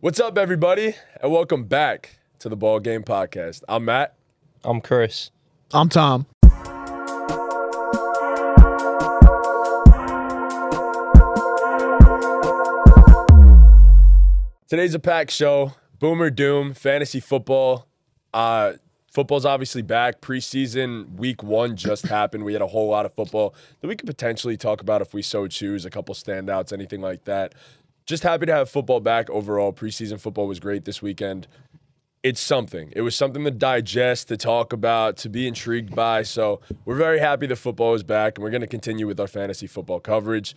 What's up, everybody, and welcome back to the BallGame podcast. I'm Matt. I'm Chris. I'm Tom. Today's a packed show. Boomer Doom, fantasy football. Football's obviously back. Preseason week 1 just happened. We had a whole lot of football that we could potentially talk about if we so choose, a couple standouts, anything like that. Just happy to have football back overall. Preseason football was great this weekend. It's something. It was something to digest, to talk about, to be intrigued by. So we're very happy that football is back, and we're going to continue with our fantasy football coverage.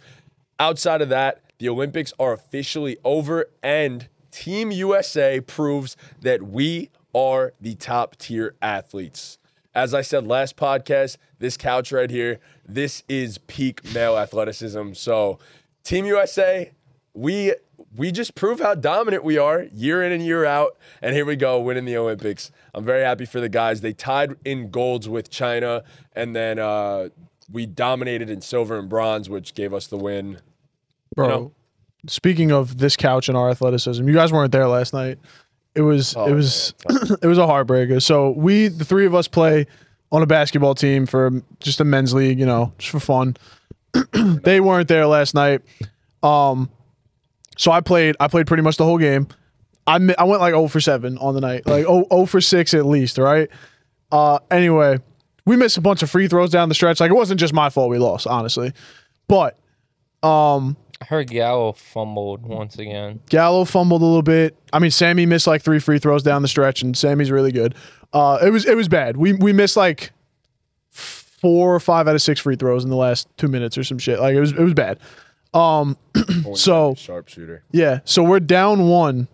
Outside of that, the Olympics are officially over, and Team USA proves that we are the top-tier athletes. As I said last podcast, this couch right here, this is peak male athleticism. So Team USA, we just prove how dominant we are year in and year out, and here we go, winning the Olympics. I'm very happy for the guys. They tied in golds with China, and then we dominated in silver and bronze, which gave us the win. Bro, speaking of this couch and our athleticism, you guys weren't there last night. It was it was a heartbreaker. So the three of us play on a basketball team for just a men's league, just for fun. They weren't there last night. So I played pretty much the whole game. I went like 0 for 7 on the night, like 0 for 6 at least, right? Anyway, we missed a bunch of free throws down the stretch. Like, it wasn't just my fault we lost, honestly. But I heard Gallo fumbled once again. Gallo fumbled a little bit. I mean, Sammy missed like 3 free throws down the stretch, and Sammy's really good. It was bad. We missed like 4 or 5 out of 6 free throws in the last 2 minutes or some shit. Like, it was bad. So Sharpshooter. Yeah, so we're down 1,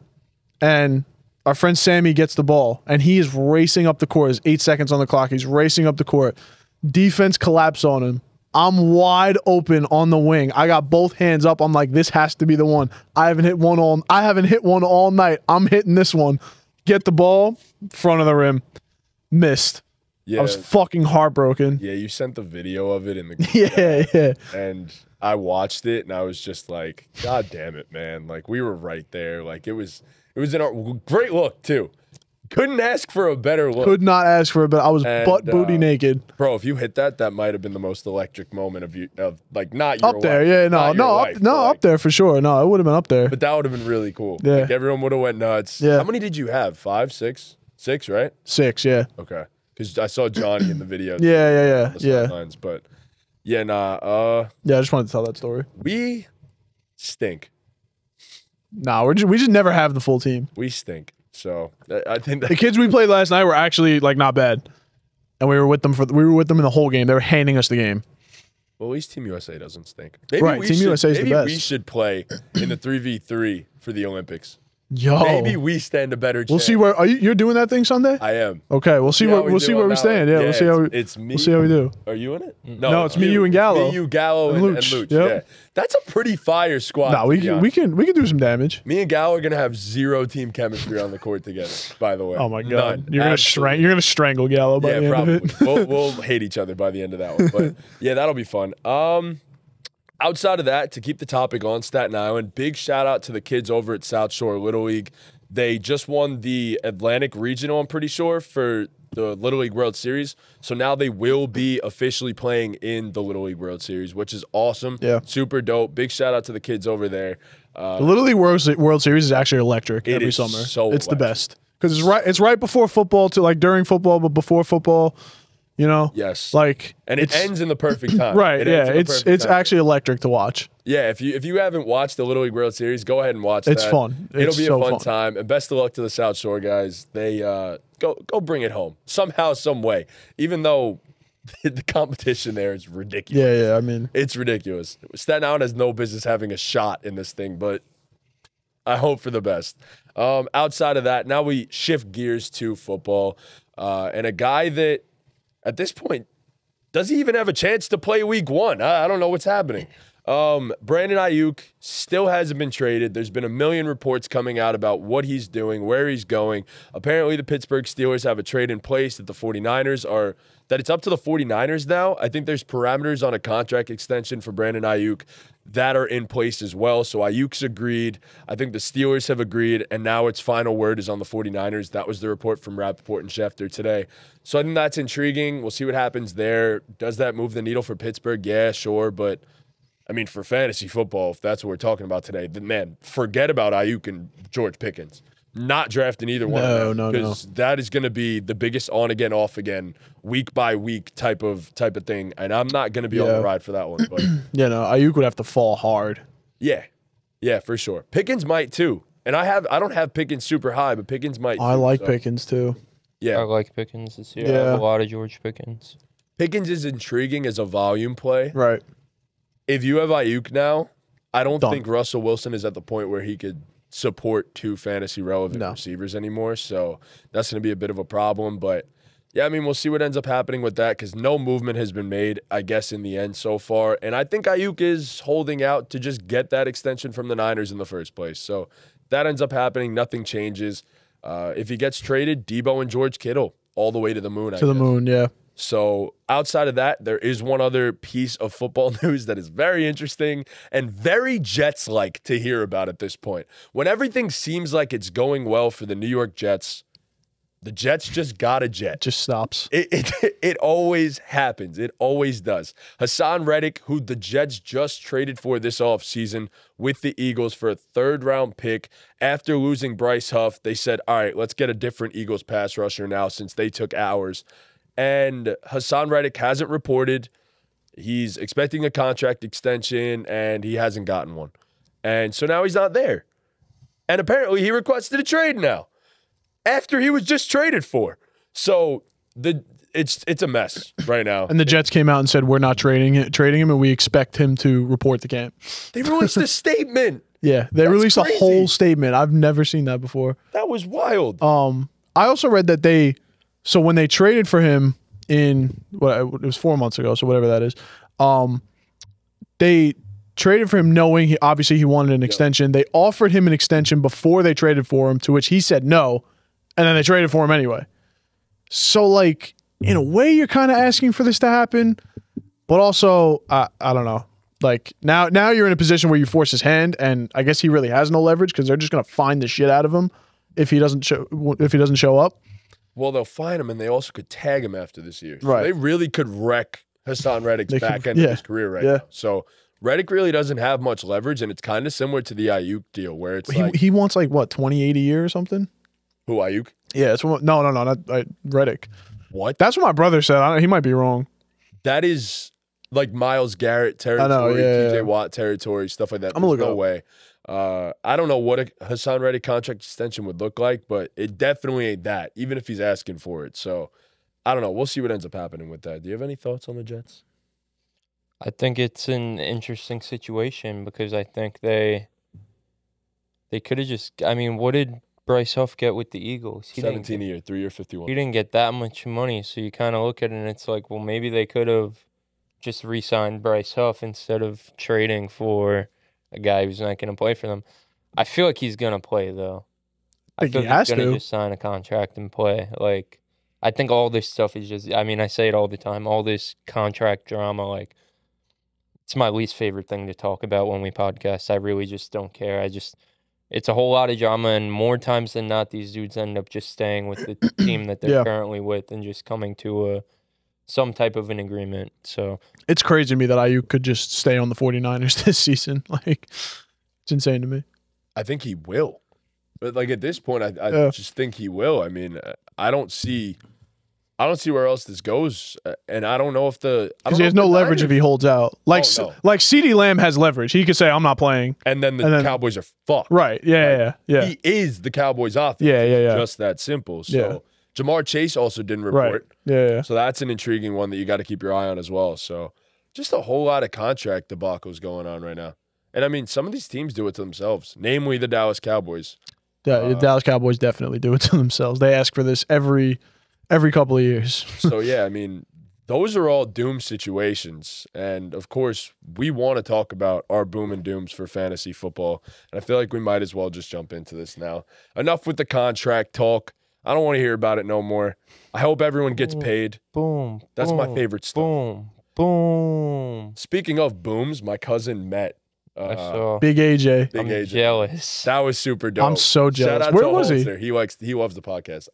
and our friend Sammy gets the ball, and he is racing up the court. There's 8 seconds on the clock. He's racing up the court. Defense collapse on him. I'm wide open on the wing. I got both hands up. I'm like, this has to be the one. I haven't hit one all night. I'm hitting this one. Get the ball, front of the rim. Missed. Yeah, I was fucking heartbroken. Yeah, you sent the video of it in the group Yeah. and I watched it, and I was just like, God damn it, man. Like, we were right there. Like, it was in our great look, too. Couldn't ask for a better look. Could not ask for it, but I was butt booty naked. Bro, if you hit that might have been the most electric moment of like, not your Up there, life, yeah, not your life, but up there for sure. No, it would have been up there. But that would have been really cool. Yeah. Like, everyone would have went nuts. Yeah. How many did you have? 5, 6? 6, right? 6, yeah. Okay. Because I saw Johnny in the video. Yeah. Sidelines, but yeah, Yeah, I just wanted to tell that story. we stink. Nah, we just never have the full team. We stink. So I think that The kids we played last night were actually like not bad, and we were with them in the whole game. They were handing us the game. well, at least Team USA doesn't stink. Maybe Right, Team USA is the maybe we best. should play in the 3v3 for the Olympics. Yo, Maybe we stand a better chance. we'll see where you're doing that thing Sunday. I am. Okay, we'll see how where we we'll do see on where we that stand. one. Yeah, we'll see how it's me. we'll see how we do. Are you in it? No, it's me, you, and Gallo. Me, you, Gallo, And and Luch. Luch. Yep. Yeah, that's a pretty fire squad. Nah, to we be can honest. do some damage. Me and Gallo are gonna have 0 team chemistry on the court together. By the way. Oh my god, None. you're gonna strangle Gallo by the end probably. of it. We'll hate each other by the end of that one. But yeah, that'll be fun. Outside of that, to keep the topic on Staten Island, big shout out to the kids over at South Shore Little League. They just won the Atlantic Regional, I'm pretty sure, for the Little League World Series. So now they will be officially playing in the Little League World Series, which is awesome. Yeah. Super dope. Big shout out to the kids over there. The Little League World Series is actually electric It every is summer. so It's the electric. best because it's right before football to like during football, but before football. Yes. Like, And it ends in the perfect time. right. It Yeah, ends in the it's perfect time. actually electric to watch. Yeah, if you haven't watched the Little League World Series, go ahead and watch It's that. fun. It'll It's be so a fun fun. time. And best of luck to the South Shore guys. They go bring it home somehow, some way. Even though the competition there is ridiculous. Yeah. I mean, It's ridiculous. Staten Island has no business having a shot in this thing, but I hope for the best. Outside of that, now we shift gears to football. And a guy that, at this point, does he even have a chance to play week 1? I don't know what's happening. Brandon Ayuk still hasn't been traded. There's been a million reports coming out about what he's doing, where he's going. Apparently, the Pittsburgh Steelers have a trade in place that the 49ers are, that it's up to the 49ers now. I think there's parameters on a contract extension for Brandon Ayuk that are in place as well. So Ayuk's agreed. I think the Steelers have agreed, and now its final word is on the 49ers. That was the report from Rappaport and Schefter today. So I think that's intriguing. We'll see what happens there. Does that move the needle for Pittsburgh? Yeah, sure, but I mean, for fantasy football, if that's what we're talking about today, then man, forget about Ayuk and George Pickens. Not drafting either one of them. No. Because that is going to be the biggest on again, off again, week by week type of thing. And I'm not going to be on the ride for that one. But Yeah, no, Ayuk would have to fall hard. yeah, for sure. Pickens might too. And I don't have Pickens super high, but Pickens might too. I like Pickens too. Yeah. I like Pickens this year. I Yeah. have a lot of George Pickens. Pickens is intriguing as a volume play. Right. If you have Ayuk now, I don't Done. think Russell Wilson is at the point where he could support two fantasy relevant receivers anymore. So that's going to be a bit of a problem. But yeah, I mean, we'll see what ends up happening with that because no movement has been made, I guess, in the end so far. And I think Ayuk is holding out to just get that extension from the Niners in the first place. So that ends up happening. Nothing changes. If he gets traded, Debo and George Kittle all the way to the moon. To the moon, yeah. So outside of that, there is one other piece of football news that is very interesting and very Jets-like to hear about at this point. When everything seems like it's going well for the New York Jets, the Jets just got a jet. Just stops. It always happens. It always does. Hassan Reddick, who the Jets just traded for this offseason with the Eagles for a third-round pick. After losing Bryce Huff, they said, all right, let's get a different Eagles pass rusher now since they took ours. And Hassan Reddick hasn't reported. He's expecting a contract extension, and he hasn't gotten one. And so now he's not there. And apparently he requested a trade now after he was just traded for. So it's a mess right now. And the Jets came out and said, we're not trading him, and we expect him to report the camp. They released a statement. Yeah, they released a whole statement. I've never seen that before. That was wild. I also read that so when they traded for him it was 4 months ago, so whatever that is, they traded for him knowing he wanted an extension. They offered him an extension before they traded for him, to which he said no, and then they traded for him anyway. So, like, in a way, you're kind of asking for this to happen, but also, I don't know. Like, now you're in a position where you force his hand, and I guess he really has no leverage because they're just going to find the shit out of him if he doesn't show up. Well, they'll find him, and they also could tag him after this year. So Right. they really could wreck Hassan Reddick's back end of his career right now. So Reddick really doesn't have much leverage, and it's kind of similar to the Ayuk deal where it's He wants like what, 28 a year or something? who, Ayuk? Yeah, that's what, no, not Reddick. What? That's what my brother said. He might be wrong. That is like Myles Garrett territory, TJ Watt territory, stuff like that. I'm gonna There's look no it up. way. I don't know what a Hassan Reddick contract extension would look like, but it definitely ain't that, even if he's asking for it. So I don't know. We'll see what ends up happening with that. Do you have any thoughts on the Jets? I think it's an interesting situation because I think they could have just. I mean, what did Bryce Huff get with the Eagles? 17 a year, 3 year, 51. He didn't get that much money, so you kind of look at it and it's like, well, maybe they could have just re-signed Bryce Huff instead of trading for a guy who's not going to play for them. I feel like he's going to play, though. I think he feel has he's going to. to just sign a contract and play. Like, I think all this stuff is just, I mean, I say it all the time, all this contract drama, like, it's my least favorite thing to talk about when we podcast. I really just don't care. It's a whole lot of drama, and more times than not, these dudes end up just staying with the team that they're currently with and just coming to some type of an agreement. So It's crazy to me that Ayuk could just stay on the 49ers this season. Like, it's insane to me. I think he will. But like at this point, I just think he will. I mean, I don't see where else this goes, and I don't know if because he has no leverage if he holds out. Like CeeDee Lamb has leverage. He could say, "I'm not playing," and then the Cowboys are fucked. Right? Yeah. He is the Cowboys' offense. Yeah. Just that simple. So Jamar Chase also didn't report. Right. Yeah. So that's an intriguing one that you got to keep your eye on as well. So just a whole lot of contract debacles going on right now. And I mean, some of these teams do it to themselves, namely the Dallas Cowboys. Yeah, the Dallas Cowboys definitely do it to themselves. They ask for this every couple of years. So yeah, I mean, those are all doom situations. And of course, we want to talk about our boom and dooms for fantasy football. And I feel like we might as well just jump into this now. Enough with the contract talk. I don't want to hear about it no more. I hope everyone gets paid. Boom. That's boom, my favorite stuff. Boom. Boom. Speaking of booms, my cousin met I saw. Big AJ. Big I'm AJ. jealous. That was super dope. I'm so jealous. Shout out Where to was he? Holster. He loves the podcast.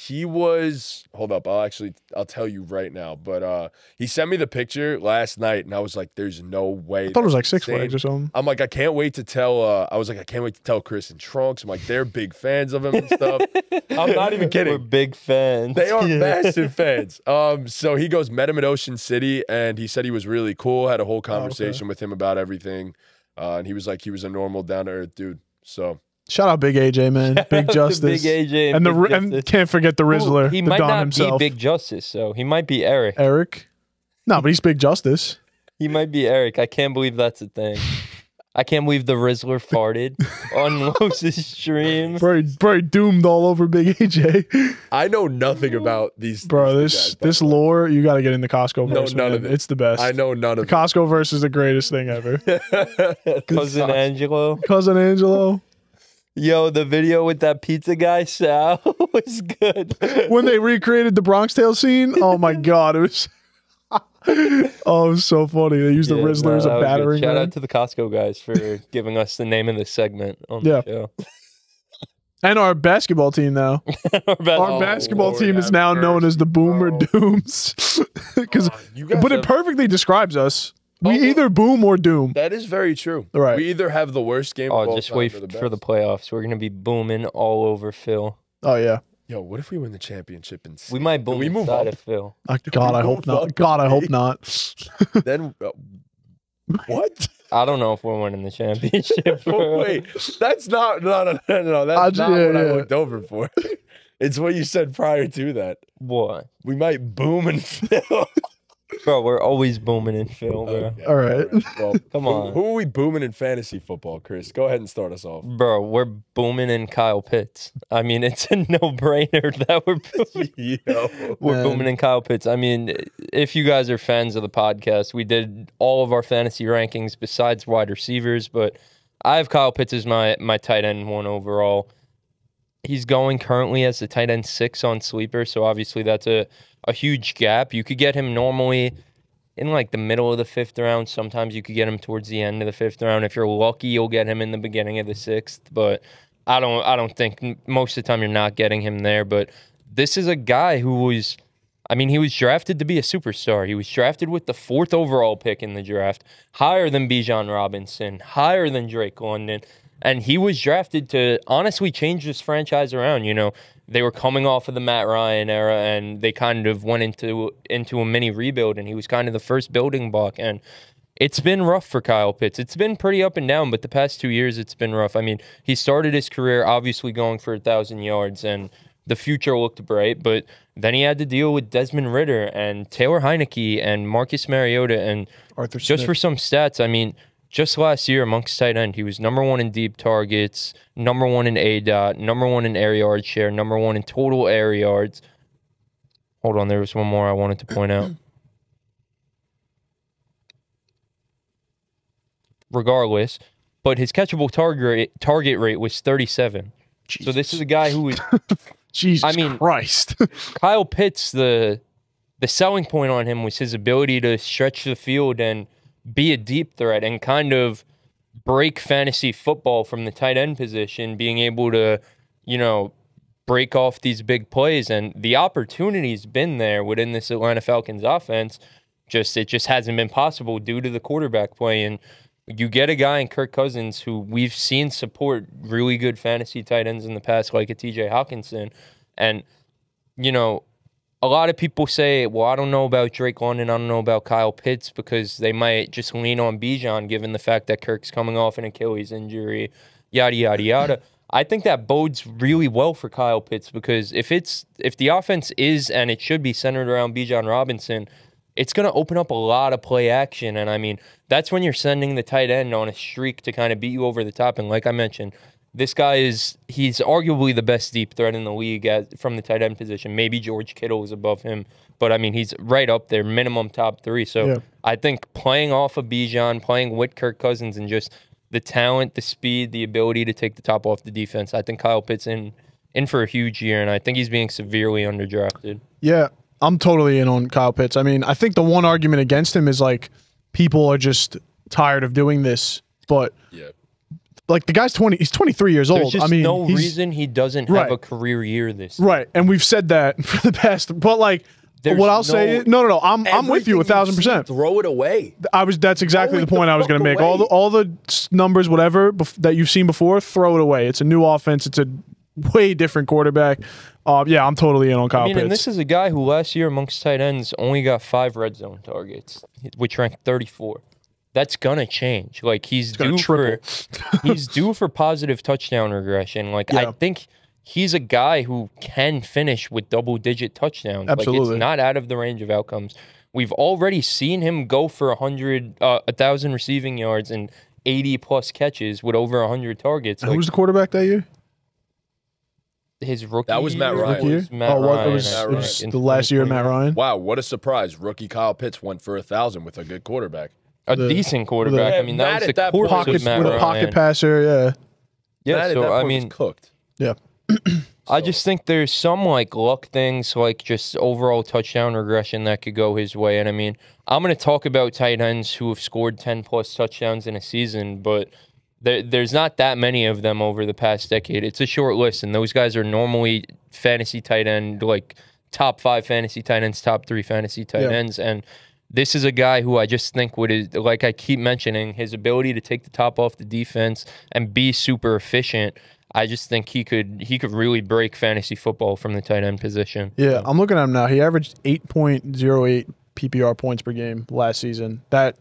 He was, hold up, I'll tell you right now. But he sent me the picture last night, and I was like, there's no way. I thought it was like Six Flags or something. I'm like, I can't wait to tell, I can't wait to tell Chris and Trunks. I'm like, they're big fans of him and stuff. I'm not even kidding. We're big fans. They are massive fans. So he goes, met him at Ocean City, and he said he was really cool, had a whole conversation with him about everything. And he was like, he was a normal, down-to-earth dude. So Shout out Big AJ, man. Big Justice. Big AJ and can't forget the Rizzler. He the might Don not himself. be Big Justice, so he might be Eric. Eric. No, but he's Big Justice. He might be Eric. I can't believe that's a thing. I can't believe the Rizzler farted on Lose's stream. Bro, doomed all over Big AJ. I know nothing about these. Bro, these this guys, lore, you got to get in the Costco verse. none man. of it. It's the best. I know none The of Costco verse is the greatest thing ever. Cousin Angelo. Cousin Angelo. Yo, the video with that pizza guy, Sal, was good. When they recreated the Bronx Tale scene, oh my God, it was. It was so funny. They used the Rizzler as a battering Shout ram. out to the Costco guys for giving us the name of this segment on the show. And our basketball team now. Our basketball team is now known as the Boomer Dooms. But it perfectly describes us. We either boom or doom. That is very true. Right. We either have the worst game. of all Just time wait or the for the best. playoffs. We're gonna be booming all over Phil. Oh yeah. Yo, what if we win the championship and We might boom we move inside up? of Phil. God, I hope not. God, I hope not. Then what? I don't know if we're winning the championship. Oh, wait, that's not no. That's not what I looked over for. It's what you said prior to that. What? We might boom and fill. Bro, we're always booming in Phil, bro. Okay, All right. Well, Come on. Who are we booming in fantasy football, Chris? Go ahead and start us off. Bro, we're booming in Kyle Pitts. I mean, it's a no-brainer that we're booming. We're booming in Kyle Pitts. I mean, if you guys are fans of the podcast, we did all of our fantasy rankings besides wide receivers, but I have Kyle Pitts as my tight end 1 overall. He's going currently as the tight end 6 on Sleeper, so obviously that's a huge gap. You could get him normally in like the middle of the 5th round. Sometimes you could get him towards the end of the 5th round. If you're lucky, you'll get him in the beginning of the 6th, but I don't think most of the time you're not getting him there. But this is a guy who was, I mean, he was drafted to be a superstar. He was drafted with the 4th overall pick in the draft, higher than Bijan Robinson, higher than Drake London. And he was drafted to honestly change this franchise around. You know, they were coming off of the Matt Ryan era, and they kind of went into a mini rebuild, and he was kind of the first building block. And it's been rough for Kyle Pitts. It's been pretty up and down, but the past 2 years, it's been rough. I mean, he started his career obviously going for 1,000 yards, and the future looked bright, but then he had to deal with Desmond Ridder and Taylor Heineke and Marcus Mariota. And Arthur just Smith. for some stats, I mean, just last year amongst tight end, he was number 1 in deep targets, number 1 in ADOT, number 1 in air yard share, number 1 in total air yards. Hold on, there was one more I wanted to point out. Regardless, but his catchable target rate was 37. Jesus. So this is a guy who is Jesus Christ. Kyle Pitts, the selling point on him was his ability to stretch the field and be a deep threat and kind of break fantasy football from the tight end position, being able to, you know, break off these big plays. And the opportunity's been there within this Atlanta Falcons offense. It just hasn't been possible due to the quarterback play. And you get a guy in Kirk Cousins who we've seen support really good fantasy tight ends in the past, like a TJ Hawkinson. And, you know, a lot of people say, well, I don't know about Drake London, I don't know about Kyle Pitts, because they might just lean on Bijan given the fact that Kirk's coming off an Achilles injury, yada, yada, yada. I think that bodes really well for Kyle Pitts, because if the offense is, and it should be, centered around Bijan Robinson, it's going to open up a lot of play action. And I mean, that's when you're sending the tight end on a streak to kind of beat you over the top. And like I mentioned, this guy he's arguably the best deep threat in the league from the tight end position. Maybe George Kittle is above him, but I mean, he's right up there, minimum top 3. So I think playing off of Bijan, playing with Kirk Cousins, and just the talent, the speed, the ability to take the top off the defense, I think Kyle Pitts in for a huge year, and I think he's being severely underdrafted. Yeah, I'm totally in on Kyle Pitts. I mean, I think the one argument against him is like people are just tired of doing this, but like the guy's 20, he's 23 years old. There's just I mean, no reason he doesn't have a career year this year. Right, and we've said that for the past, but like what I'll say is, no, I'm with you 1,000%. Throw it away. That's exactly the point I was going to make. All the numbers, whatever that you've seen before, throw it away. It's a new offense. It's a way different quarterback. I'm totally in on Kyle Pitts. And this is a guy who last year amongst tight ends only got 5 red zone targets, which ranked 34. That's gonna change. Like he's due for positive touchdown regression. Like I think he's a guy who can finish with double-digit touchdowns. Absolutely. Like it's not out of the range of outcomes. We've already seen him go for 1,000 receiving yards and 80+ catches with over 100 targets. Who was the quarterback that year? His rookie. That was Matt Ryan. It was the last year of Matt Ryan. Wow, what a surprise! Rookie Kyle Pitts went for 1,000 with a good quarterback. A decent quarterback. I mean, that was the core of Matt Ryan. With a pocket passer, Matt so I mean, cooked. Yeah. I just think there's some like luck things, like just overall touchdown regression that could go his way. And I mean, I'm going to talk about tight ends who have scored 10+ touchdowns in a season, but there's not that many of them over the past decade. It's a short list, and those guys are normally fantasy tight end, like top 5 fantasy tight ends, top 3 fantasy tight ends. And this is a guy who I just think would, like I keep mentioning, his ability to take the top off the defense and be super efficient. I just think he could really break fantasy football from the tight end position. Yeah, I'm looking at him now. He averaged 8.08 PPR points per game last season. That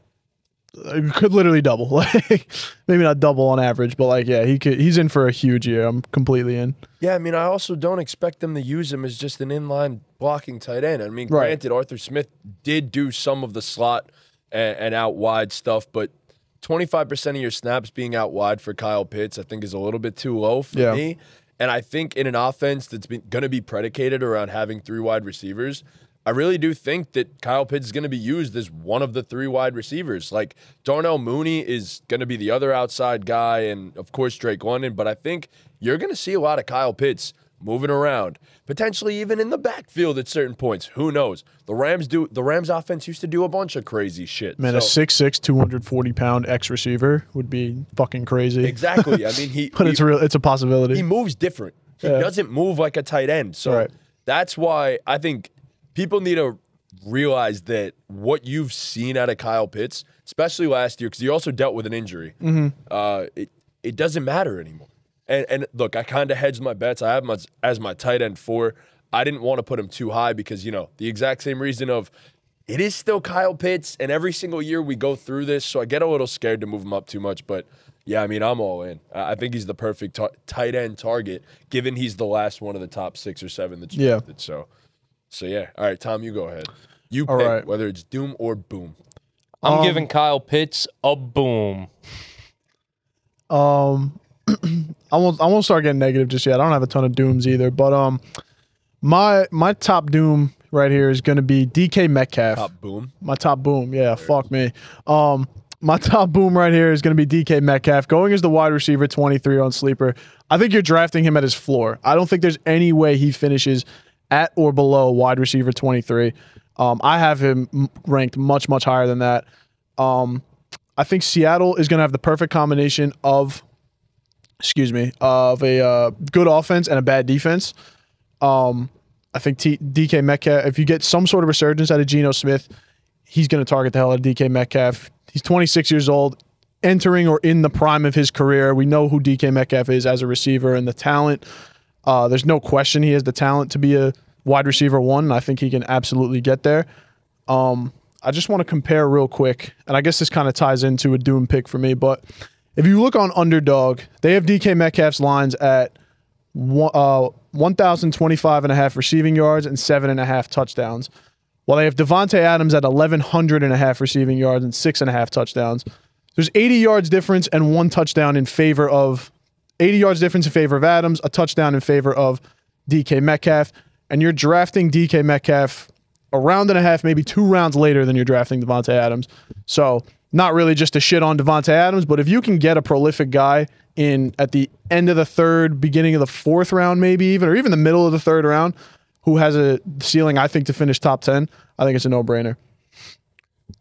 could literally double. Like maybe not double on average, but like he's in for a huge year. I'm completely in. Yeah, I mean, I also don't expect them to use him as just an inline blocking tight end. I mean, granted, Arthur Smith did do some of the slot and out wide stuff, but 25% of your snaps being out wide for Kyle Pitts, I think, is a little bit too low for me. And I think in an offense that's going to be predicated around having 3 wide receivers, I really do think that Kyle Pitts is going to be used as one of the 3 wide receivers. Like, Darnell Mooney is going to be the other outside guy, and, of course, Drake London. But I think you're going to see a lot of Kyle Pitts moving around, potentially even in the backfield at certain points. Who knows? The Rams offense used to do a bunch of crazy shit. Man, a 6'6", 240-pound ex-receiver would be fucking crazy. Exactly. I mean, it's a possibility. He moves different. He doesn't move like a tight end. So that's why I think people need to realize that what you've seen out of Kyle Pitts, especially last year, because he also dealt with an injury, it doesn't matter anymore. And look, I kind of hedged my bets. I have him as my tight end 4. I didn't want to put him too high because, the exact same reason of it is still Kyle Pitts, and every single year we go through this, so I get a little scared to move him up too much. But, yeah, I mean, I'm all in. I think he's the perfect tight end target, given he's the last one of the top 6 or 7 that's drafted. So, yeah. All right, Tom, you go ahead. You pick whether it's doom or boom. I'm giving Kyle Pitts a boom. I won't start getting negative just yet. I don't have a ton of dooms either, but my top doom right here is going to be DK Metcalf. Top boom. My top boom. Yeah, fuck me. My top boom right here is going to be DK Metcalf going as the wide receiver 23 on Sleeper. I think you're drafting him at his floor. I don't think there's any way he finishes at or below wide receiver 23. I have him ranked much, much higher than that. I think Seattle is going to have the perfect combination of a good offense and a bad defense. I think DK Metcalf, if you get some sort of resurgence out of Geno Smith, he's going to target the hell out of DK Metcalf. He's 26 years old, entering or in the prime of his career. We know who DK Metcalf is as a receiver and the talent. There's no question he has the talent to be a wide receiver 1, and I think he can absolutely get there. I just want to compare real quick, and I guess this kind of ties into a doom pick for me, but if you look on Underdog, they have DK Metcalf's lines at 1,025.5 receiving yards and 7.5 touchdowns, while they have Devontae Adams at 1,100.5 receiving yards and 6.5 touchdowns. There's 80 yards difference and 1 touchdown in favor of 80 yards difference in favor of Adams, a touchdown in favor of DK Metcalf, and you're drafting DK Metcalf a round and a half, maybe 2 rounds later than you're drafting Devontae Adams. So not really just to shit on Devontae Adams, but if you can get a prolific guy in at the end of the 3rd, beginning of the 4th round, maybe even, or even the middle of the 3rd round, who has a ceiling, I think, to finish top 10, I think it's a no-brainer.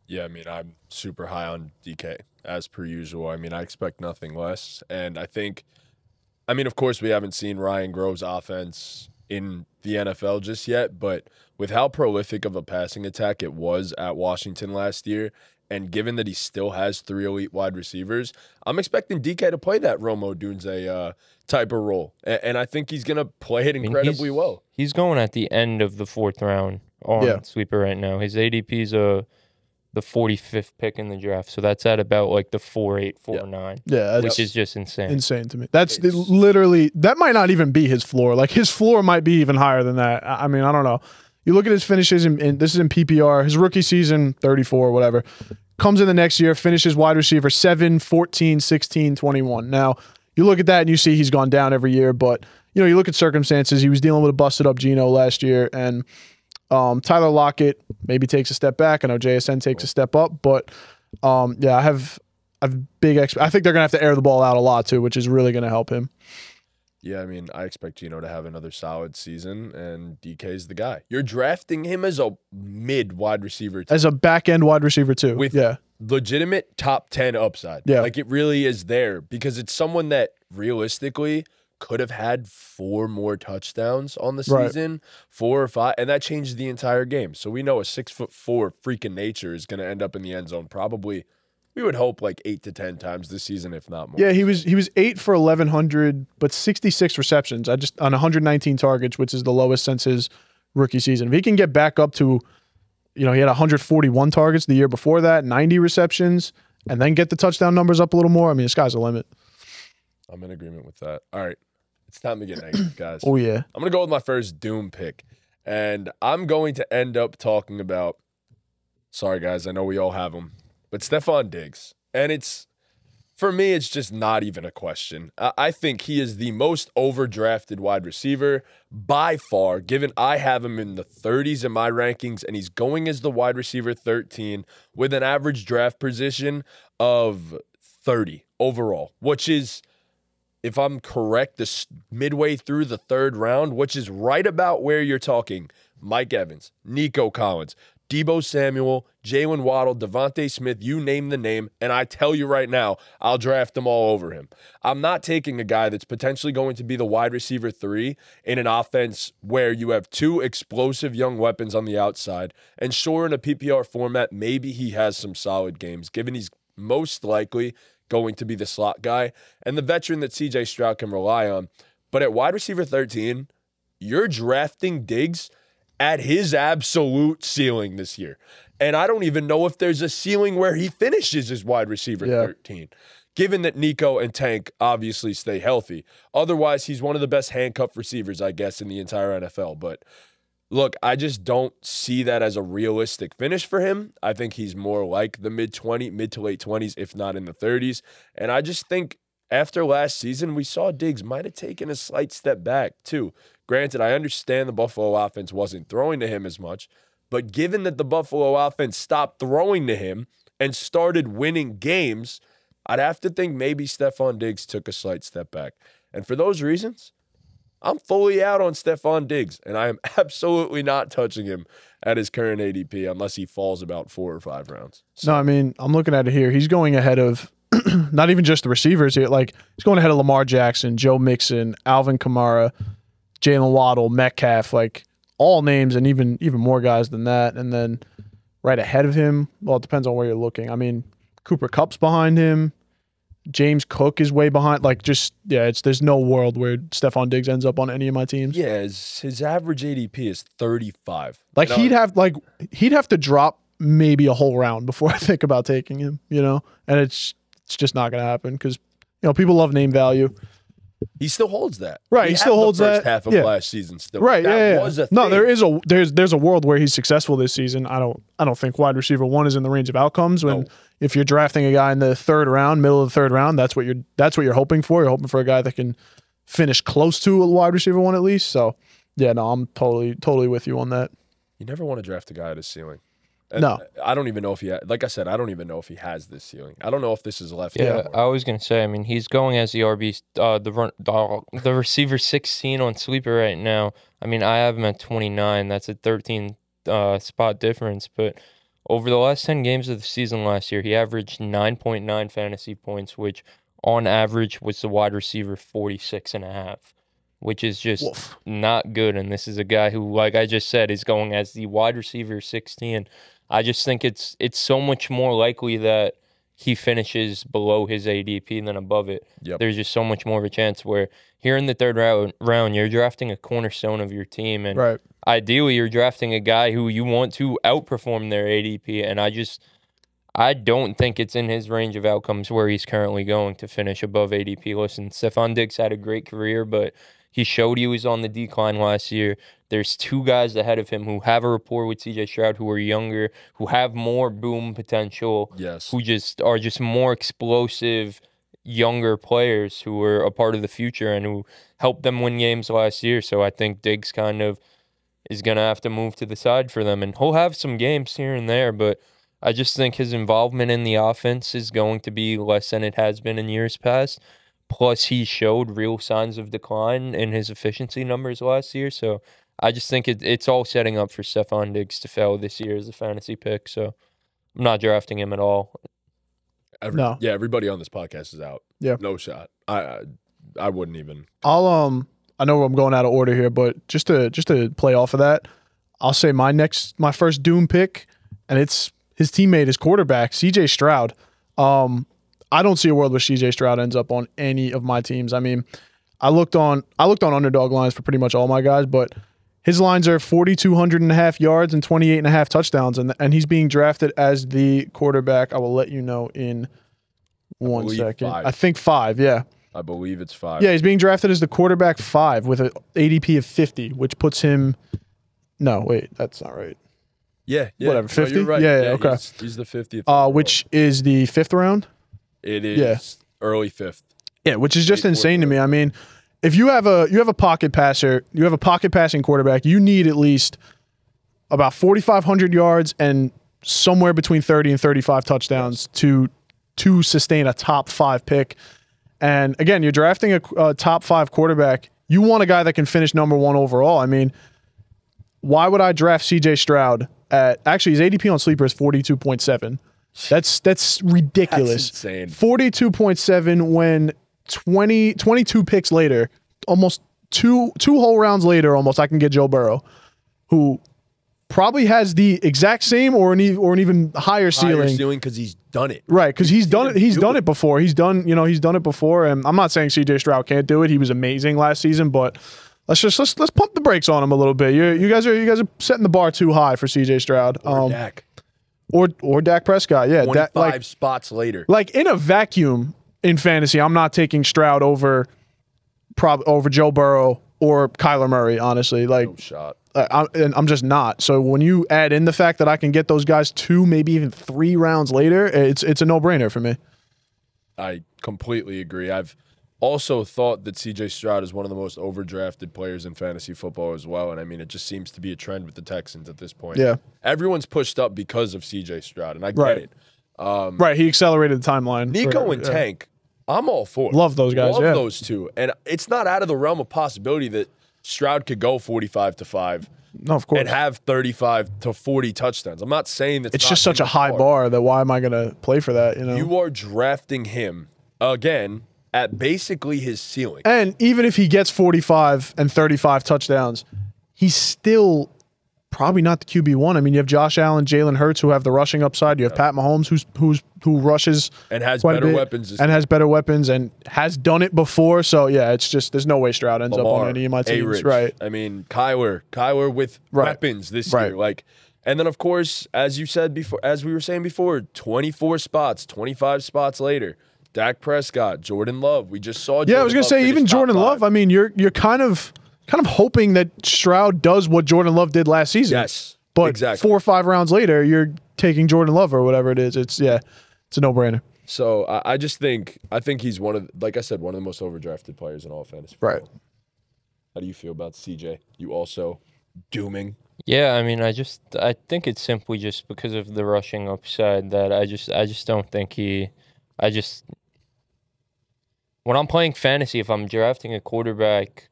Yeah, I mean, I'm super high on DK, as per usual. I mean, I expect nothing less. And I think, I mean, of course, we haven't seen Ryan Grove's offense in the NFL just yet, but with how prolific of a passing attack it was at Washington last year, and given that he still has 3 elite wide receivers, I'm expecting DK to play that Rome Odunze type of role. And I think he's going to play it incredibly well. He's going at the end of the 4th round on Sweeper right now. His ADP's the 45th pick in the draft. So that's at about like the 4.8, 4.9. Yeah, which is just insane. Insane to me. That's literally, that might not even be his floor. Like his floor might be even higher than that. I mean, I don't know. You look at his finishes, in this is in PPR, his rookie season, 34, whatever. Comes in the next year, finishes wide receiver 7, 14, 16, 21. Now, you look at that and you see he's gone down every year, but you know, you look at circumstances. He was dealing with a busted up Geno last year, and Tyler Lockett maybe takes a step back. I know JSN takes a step up, but yeah, I have big I think they're gonna have to air the ball out a lot too, which is really gonna help him. Yeah, I mean, I expect Geno to have another solid season, and DK's the guy. You're drafting him as a mid wide receiver, as a back end wide receiver too, with legitimate top 10 upside. Yeah, like it really is there, because it's someone that realistically could have had 4 more touchdowns on the season, 4 or 5, and that changed the entire game. So we know a 6'4" freak of nature is going to end up in the end zone probably. We would hope like 8 to 10 times this season, if not more. Yeah, he was 8 for 1,100, but 66 receptions. On 119 targets, which is the lowest since his rookie season. If he can get back up to, you know, he had 141 targets the year before that, 90 receptions, and then get the touchdown numbers up a little more. I mean, the sky's the limit. I'm in agreement with that. All right, it's time to get negative, guys. Oh yeah, I'm gonna go with my first doom pick, and I'm going to end up talking about. Sorry, guys, I know we all have them. But Stephon Diggs, and it's, for me, it's just not even a question. I think he is the most overdrafted wide receiver by far, given I have him in the 30s in my rankings, and he's going as the wide receiver 13 with an average draft position of 30 overall, which is, if I'm correct, this midway through the 3rd round, which is right about where you're talking Mike Evans, Nico Collins, Deebo Samuel, Jalen Waddle, Devontae Smith, you name the name, and I tell you right now, I'll draft them all over him. I'm not taking a guy that's potentially going to be the wide receiver 3 in an offense where you have 2 explosive young weapons on the outside, and sure, in a PPR format, maybe he has some solid games, given he's most likely going to be the slot guy and the veteran that CJ Stroud can rely on. But at wide receiver 13, you're drafting Diggs at his absolute ceiling this year. And I don't even know if there's a ceiling where he finishes as wide receiver 13, given that Nico and Tank obviously stay healthy. Otherwise, he's one of the best handcuff receivers, I guess, in the entire NFL. But look, I just don't see that as a realistic finish for him. I think he's more like the mid to late 20s, if not in the 30s. And I just think after last season, we saw Diggs might have taken a slight step back too. Granted, I understand the Buffalo offense wasn't throwing to him as much, but given that the Buffalo offense stopped throwing to him and started winning games, I'd have to think maybe Stephon Diggs took a slight step back. And for those reasons, I'm fully out on Stephon Diggs, and I am absolutely not touching him at his current ADP unless he falls about 4 or 5 rounds. So, no, I mean, I'm looking at it here. He's going ahead of not even just the receivers here. Like, he's going ahead of Lamar Jackson, Joe Mixon, Alvin Kamara, Jalen Waddle, Metcalf, like all names, and even more guys than that. And then right ahead of him, well, it depends on where you're looking. I mean, Cooper Kupp's behind him. James Cook is way behind. Like, just, yeah, there's no world where Stephon Diggs ends up on any of my teams. Yeah, his average ADP is 35. Like, he'd have to drop maybe a whole round before I think about taking him, you know? And it's just not going to happen because, you know, people love name value. He still holds that. Right, he still had the holds first that. half of Yeah. last season still. Right, That was a no, thing. there's a world where he's successful this season. I don't think wide receiver 1 is in the range of outcomes when if you're drafting a guy in the third round, middle of the third round, that's what you're hoping for. You're hoping for a guy that can finish close to a wide receiver 1 at least. So, yeah, no, I'm totally with you on that. You never want to draft a guy at his ceiling. And No. I don't even know if like I said, I don't even know if he has this ceiling. I don't know if this is left. Yeah, anymore. I was gonna say. I mean, he's going as the RB, the receiver 16 on sleeper right now. I mean, I have him at 29. That's a 13 spot difference. But over the last 10 games of the season last year, he averaged 9.9 fantasy points, which on average was the wide receiver 46.5, which is just not good. And this is a guy who, like I just said, is going as the wide receiver 16. I just think it's so much more likely that he finishes below his ADP than above it. Yep. There's just so much more of a chance where here in the third round, you're drafting a cornerstone of your team. And ideally, you're drafting a guy who you want to outperform their ADP. And I don't think it's in his range of outcomes where he's currently going to finish above ADP. Listen, Stephon Diggs had a great career, but he showed he was on the decline last year. There's 2 guys ahead of him who have a rapport with CJ Stroud, who are younger, who have more boom potential, who are more explosive, younger players who are a part of the future and who helped them win games last year. So I think Diggs kind of is going to have to move to the side for them. And he'll have some games here and there, but I just think his involvement in the offense is going to be less than it has been in years past. Plus, he showed real signs of decline in his efficiency numbers last year. So I just think it's all setting up for Stephon Diggs to fail this year as a fantasy pick. So I'm not drafting him at all. No. Yeah, everybody on this podcast is out. Yeah. No shot. I wouldn't even. I know I'm going out of order here, but just to play off of that, I'll say my first Doom pick, and it's his teammate, his quarterback, CJ Stroud. I don't see a world where CJ Stroud ends up on any of my teams. I mean, I looked on underdog lines for pretty much all my guys, but his lines are 4,200.5 yards and 28.5 touchdowns, and he's being drafted as the quarterback. I will let you know in 1 second. 5. I think 5, yeah. I believe it's 5. Yeah, he's being drafted as the quarterback 5 with an ADP of 50, which puts him. No, wait, that's not right. Yeah. Whatever, 50? No, you're right. Yeah, okay. He's the 50th. Which is the 5th round? It is early 5th. Yeah, which is just insane to me. I mean, if you have a pocket passer, you have a pocket passing quarterback, you need at least about 4,500 yards and somewhere between 30 and 35 touchdowns to sustain a top 5 pick. And again, you're drafting a top 5 quarterback. You want a guy that can finish number 1 overall. I mean, why would I draft CJ Stroud at actually his ADP on sleeper is 42.7. That's ridiculous. That's insane. 42.7 when 22 picks later, almost two whole rounds later, almost I can get Joe Burrow, who probably has the exact same or an even higher ceiling because he's done it. Right, because he's done it. He's done it before. He's done it before. And I'm not saying CJ Stroud can't do it. He was amazing last season, but let's pump the brakes on him a little bit. You guys are setting the bar too high for CJ Stroud. Or Dak. Or Dak Prescott. Yeah, 25 spots later. Like in a vacuum in fantasy, I'm not taking Stroud over Joe Burrow or Kyler Murray. Honestly, like No shot. I'm just not. So when you add in the fact that I can get those guys 2, maybe even 3 rounds later, it's a no-brainer for me. I completely agree. I've also thought that CJ Stroud is one of the most overdrafted players in fantasy football as well. And I mean, it just seems to be a trend with the Texans at this point. Yeah. Everyone's pushed up because of CJ Stroud, and I get it. Right. He accelerated the timeline. Nico and Tank, I'm all for it. Love those guys. Love those two. And it's not out of the realm of possibility that Stroud could go 45-5. No, of course. And have 35 to 40 touchdowns. I'm not saying that it's just such a high bar that why am I going to play for that? You are drafting him again at basically his ceiling. And even if he gets 45 and 35 touchdowns, he's still probably not the QB1. I mean, you have Josh Allen, Jalen Hurts, who have the rushing upside. You have Pat Mahomes, who rushes and has quite better a bit, weapons, has better weapons, and has done it before. So yeah, it's just there's no way Stroud ends up on any of my teams. Right? I mean, Kyler with weapons this year, like. And then, of course, as you said before, as we were saying before, 24 spots, 25 spots later, Dak Prescott, Jordan Love. We just saw. Yeah, I was gonna say even Jordan Love. I mean, you're kind of hoping that Stroud does what Jordan Love did last season. Yes, but exactly. 4 or 5 rounds later, you're taking Jordan Love or whatever it is. It's a no-brainer. So I just think he's one of, like I said, one of the most overdrafted players in all of fantasy football. Right. How do you feel about CJ? You also dooming? Yeah, I mean, I think it's simply just because of the rushing upside that I just don't think when I'm playing fantasy, if I'm drafting a quarterback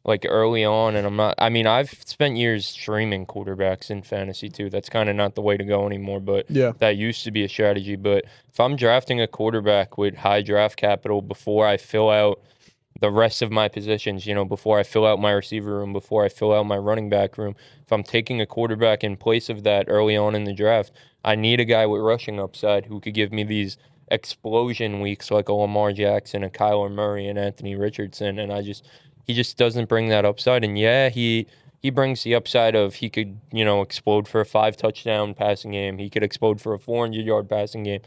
like early on and I'm not, I mean, I've spent years streaming quarterbacks in fantasy too. That's kind of not the way to go anymore, but that used to be a strategy. But if I'm drafting a quarterback with high draft capital before I fill out the rest of my positions, before I fill out my receiver room, before I fill out my running back room, if I'm taking a quarterback in place of that early on in the draft, I need a guy with rushing upside who could give me these explosion weeks like a Lamar Jackson, a Kyler Murray, and Anthony Richardson. And he just doesn't bring that upside. And he brings the upside of he could, explode for a 5-touchdown passing game. He could explode for a 400-yard passing game.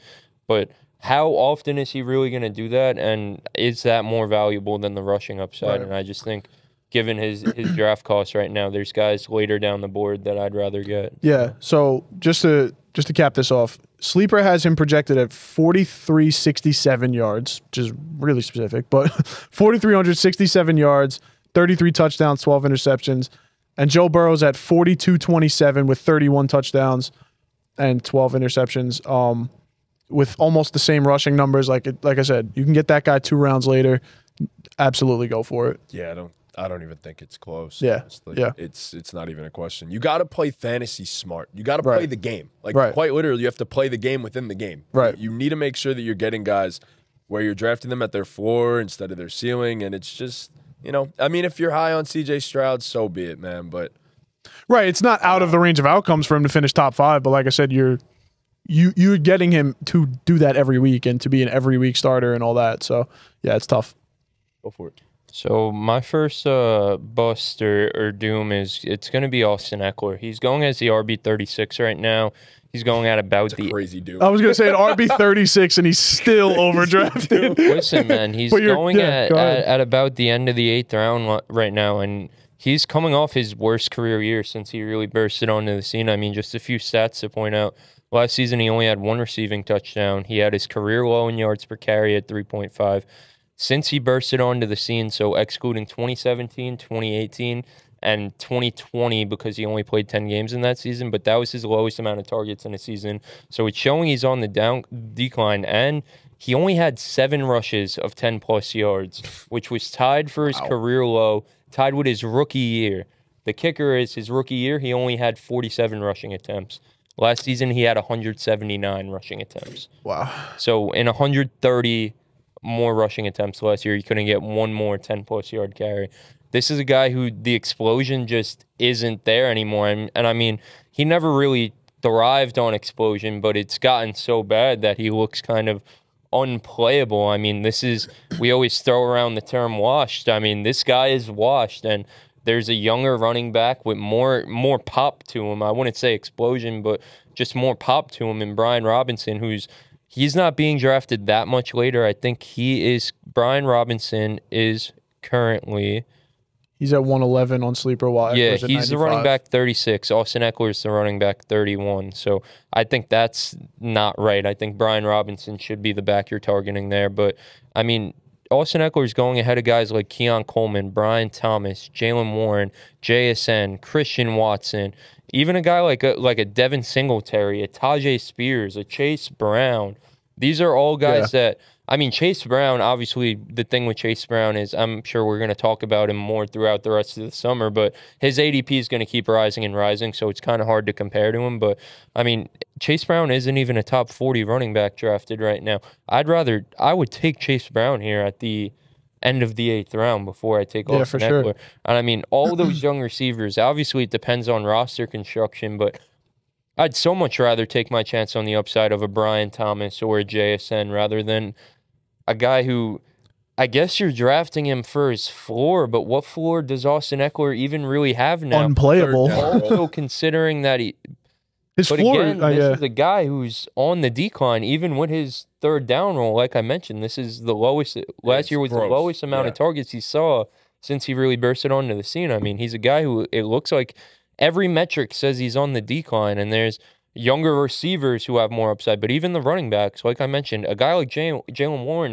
But how often is he really going to do that? And is that more valuable than the rushing upside? Right. And I just think, given his draft costs right now, there's guys later down the board that I'd rather get. Yeah. So just to cap this off, Sleeper has him projected at 4,367 yards, which is really specific, but 4,367 yards, 33 touchdowns, 12 interceptions. And Joe Burrow's at 4,227 with 31 touchdowns and 12 interceptions. With almost the same rushing numbers, like I said, you can get that guy 2 rounds later. Absolutely go for it. Yeah, I don't even think it's close. Yeah, honestly. It's not even a question. You got to play fantasy smart. You got to play the game. Quite literally, you have to play the game within the game. Right. You need to make sure that you're getting guys where you're drafting them at their floor instead of their ceiling, and it's just, I mean, if you're high on CJ Stroud, so be it, man. But it's not out of the range of outcomes for him to finish top 5. But like I said, you're getting him to do that every week and to be an every week starter and all that. So yeah, it's tough. Go for it. So my first bust or doom it's going to be Austin Eckler. He's going as the RB36 right now. He's going at about crazy doom. I was going to say an RB36 and he's still overdrafted. Listen, man, he's going at about the end of the 8th round right now, and he's coming off his worst career year since he really bursted onto the scene. I mean, just a few stats to point out. Last season, he only had 1 receiving touchdown. He had his career low in yards per carry at 3.5. Since he bursted onto the scene, so excluding 2017, 2018, and 2020 because he only played 10 games in that season, but that was his lowest amount of targets in a season. So it's showing he's on the decline, and he only had 7 rushes of 10-plus yards, which was tied for his career low, tied with his rookie year. The kicker is his rookie year, he only had 47 rushing attempts. Last season, he had 179 rushing attempts. Wow. So in 130 more rushing attempts last year, he couldn't get one more 10-plus yard carry. This is a guy who the explosion just isn't there anymore. And I mean, he never really thrived on explosion, but it's gotten so bad that he looks kind of unplayable. I mean, we always throw around the term washed. I mean, this guy is washed, and there's a younger running back with more pop to him. I wouldn't say explosion, but just more pop to him in Brian Robinson, he's not being drafted that much later. I think Brian Robinson is currently... He's at 111 on Sleeper. While yeah, Eckler's at he's 95. the running back 36. Austin Eckler's the running back 31. So I think that's not right. I think Brian Robinson should be the back you're targeting there. But, I mean, Austin Eckler's going ahead of guys like Keon Coleman, Brian Thomas, Jalen Warren, JSN, Christian Watson, even a guy like a Devin Singletary, a Tajay Spears, a Chase Brown. These are all guys that... I mean, Chase Brown, obviously, the thing with Chase Brown is I'm sure we're going to talk about him more throughout the rest of the summer, but his ADP is going to keep rising and rising, so it's kind of hard to compare to him. But, I mean, Chase Brown isn't even a top 40 running back drafted right now. I would take Chase Brown here at the end of the 8th round before I take Austin Eckler. Sure. And, I mean, all those young receivers, obviously it depends on roster construction, but I'd so much rather take my chance on the upside of a Brian Thomas or a JSN rather than a guy who, I guess you're drafting him for his floor, but what floor does Austin Eckler even really have now? Unplayable. Also considering that His But floor, again, this yeah. is a guy who's on the decline, even with his third down role. Like I mentioned, this is the lowest. Last year was gross. the lowest amount of targets he saw since he really bursted onto the scene. I mean, he's a guy who it looks like every metric says he's on the decline, and there's younger receivers who have more upside. But even the running backs, like I mentioned, a guy like Jalen Warren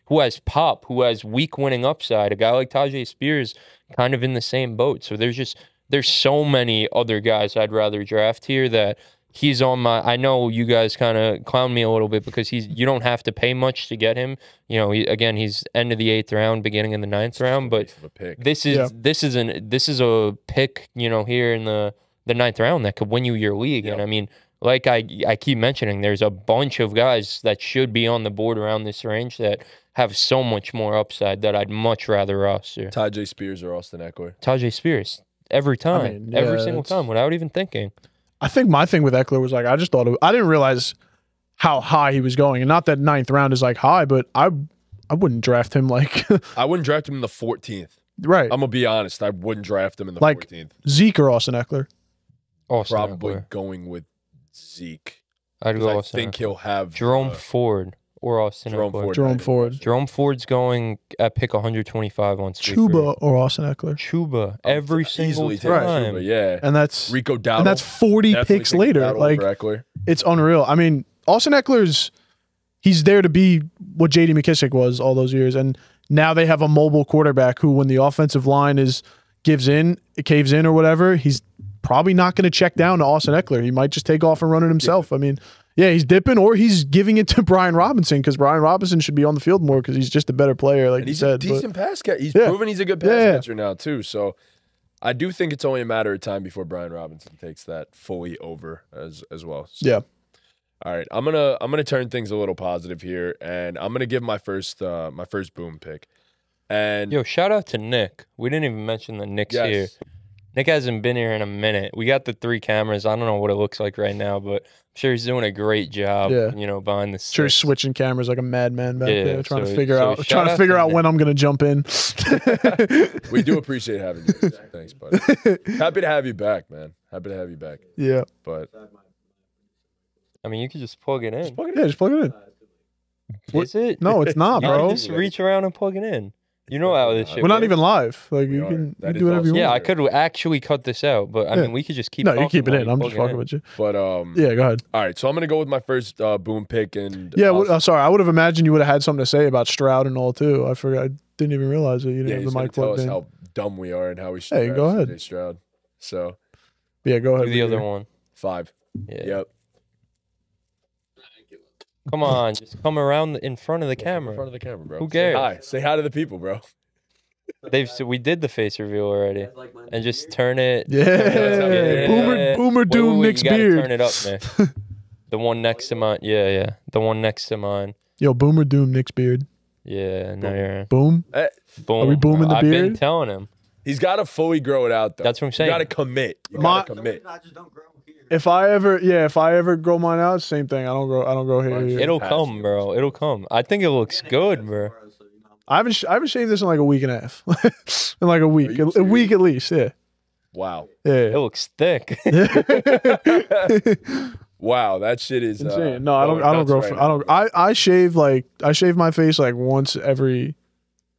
who has pop, who has weak winning upside. A guy like Tajay Spears, kind of in the same boat. So there's so many other guys I'd rather draft here that he's on my. I know you guys kind of clown me a little bit because you don't have to pay much to get him. You know, he's end of the 8th round, beginning of the 9th round, but this is a pick, you know, here in the 9th round that could win you your league. And I mean, like I keep mentioning, there's a bunch of guys that should be on the board around this range that have so much more upside that I'd much rather roster. Tajay Spears or Austin Eckler. Tajay Spears. Every time, every single time, without even thinking. I think my thing with Eckler was like I just thought I didn't realize how high he was going, and not that 9th round is like high, but I wouldn't draft him like I wouldn't draft him in the 14th. Right. I'm gonna be honest. I wouldn't draft him in the like 14th. Zeke or Austin Eckler. Probably going with Zeke. I'd go. I think he'll have Jerome Ford. Or Austin Eckler. Jerome Ford's going at pick 125 on Sleeper. Chuba or Austin Eckler. Chuba every single time. Chuba, yeah. And that's Rico Dowdle. And that's 40 picks later. Like it's unreal. I mean, Austin Eckler's he's there to be what J.D. McKissick was all those years, and now they have a mobile quarterback who, when the offensive line caves in or whatever, he's probably not going to check down to Austin Eckler. He might just take off and run it himself. I mean. Yeah, he's dipping, or he's giving it to Brian Robinson because Brian Robinson should be on the field more because he's just a better player, like you said. He's a decent pass catcher. He's proven he's a good pass catcher now too. So I do think it's only a matter of time before Brian Robinson takes that fully over as well. So, yeah. All right, I'm gonna turn things a little positive here, and I'm gonna give my first boom pick. And yo, shout out to Nick. We didn't even mention that Nick's here. Nick hasn't been here in a minute. We got the 3 cameras. I don't know what it looks like right now, but I'm sure he's doing a great job. You know, behind the scenes. Sure, he's switching cameras like a madman back there, trying to figure out when I'm gonna jump in. We do appreciate having you. Thanks, buddy. Happy to have you back, man. Happy to have you back. Yeah, but I mean, you could just plug it in. Just plug it in. Is it? No, it's not, bro. Just reach around and plug it in. You know how this shit We're not even live. Like you can do whatever you want. Yeah, I could actually cut this out, but I mean, we could just keep. No, you keep it in. I'm just fucking with you. But yeah, go ahead. All right, so I'm gonna go with my first boom pick, and sorry, I would have imagined you would have had something to say about Stroud and all too. I forgot. I didn't even realize that you didn't have the mic plugged in. Tell us how dumb we are and how we should. Hey, go ahead. Stroud. So. Yeah, go ahead. Do the other one. 5. Yeah. Yep. Come on, just come around in front of the camera. In front of the camera, bro. Who cares? Say hi to the people, bro. We did the face reveal already, and just turn it. Yeah. Boomer Doom Nick's beard. Turn it up, Nick. The one next to mine. Yeah. The one next to mine. Yo, Boomer Doom Nick's beard. Yeah. No, you're boom. Boom. Are we booming the beard? I've been telling him. He's got to fully grow it out, though. That's what I'm saying. You got to commit. You got to commit. If I ever grow mine out, same thing. I don't grow hair. It'll come, bro. It'll come. I think it looks good, bro. I haven't shaved this in like a week and a half. In like a week. A week at least, yeah. Wow. Yeah. It looks thick. Wow, that shit is insane. No, I don't grow right I shave my face like once every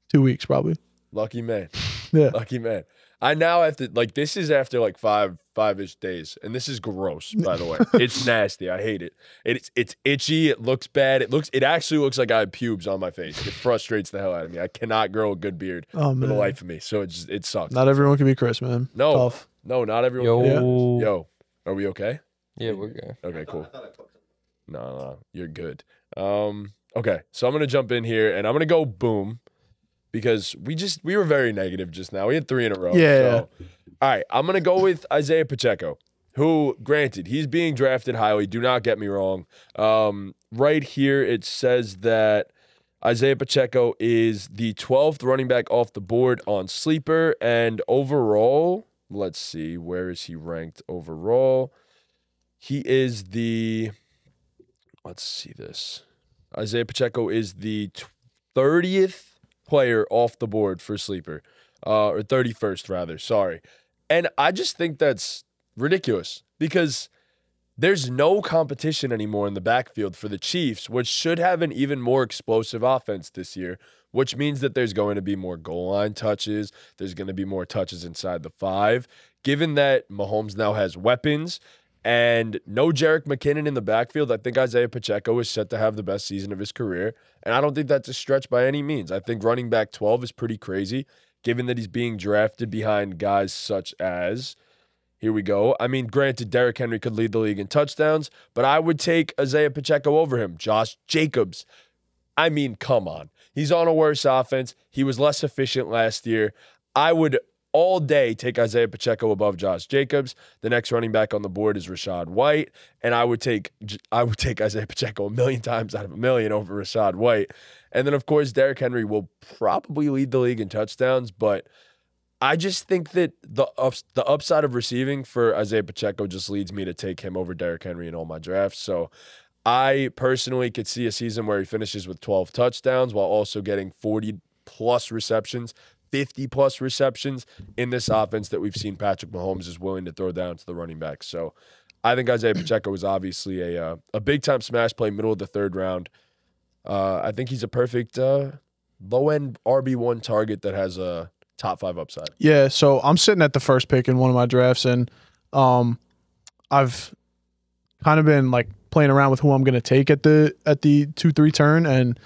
2 weeks probably. Lucky man. Yeah. Lucky man. I now have to, like, this is after like five-ish days, and this is gross, by the way. It's nasty. I hate it. It's itchy. It looks bad. It actually looks like I have pubes on my face. It frustrates the hell out of me. I cannot grow a good beard for the life of me, so it sucks. Not everyone can be Chris, man. No. Tough. No, not everyone can. Yo, are we okay? Yeah, we're good. Okay, cool. No, you're good. Okay, so I'm going to jump in here, and I'm going to go boom. Because we were very negative just now. We had 3 in a row. Yeah. So. All right, I'm going to go with Isaiah Pacheco, who, granted, he's being drafted highly. Do not get me wrong. Right here, it says that Isaiah Pacheco is the 12th running back off the board on Sleeper. And overall, let's see, where is he ranked overall? He is let's see this. Isaiah Pacheco is the 30th player off the board for Sleeper, or 31st rather, sorry. And I just think that's ridiculous because there's no competition anymore in the backfield for the Chiefs, which should have an even more explosive offense this year, which means that there's going to be more goal line touches. There's going to be more touches inside the 5. Given that Mahomes now has weapons and no Jerick McKinnon in the backfield, I think Isaiah Pacheco is set to have the best season of his career. And I don't think that's a stretch by any means. I think running back 12 is pretty crazy, given that he's being drafted behind guys such as... Here we go. I mean, granted, Derrick Henry could lead the league in touchdowns, but I would take Isaiah Pacheco over him. Josh Jacobs. I mean, come on. He's on a worse offense. He was less efficient last year. I would all day take Isaiah Pacheco above Josh Jacobs. The next running back on the board is Rachaad White, and I would take Isaiah Pacheco a million times out of a million over Rachaad White. And then, of course, Derrick Henry will probably lead the league in touchdowns, but I just think that the upside of receiving for Isaiah Pacheco just leads me to take him over Derrick Henry in all my drafts. So I personally could see a season where he finishes with 12 touchdowns while also getting 40-plus receptions, 50-plus receptions in this offense that we've seen Patrick Mahomes is willing to throw down to the running backs. So I think Isaiah Pacheco is obviously a big-time smash play, middle of the 3rd round. I think he's a perfect low-end RB1 target that has a top 5 upside. Yeah, so I'm sitting at the first pick in one of my drafts, and I've kind of been like playing around with who I'm going to take at the 2-3 turn, and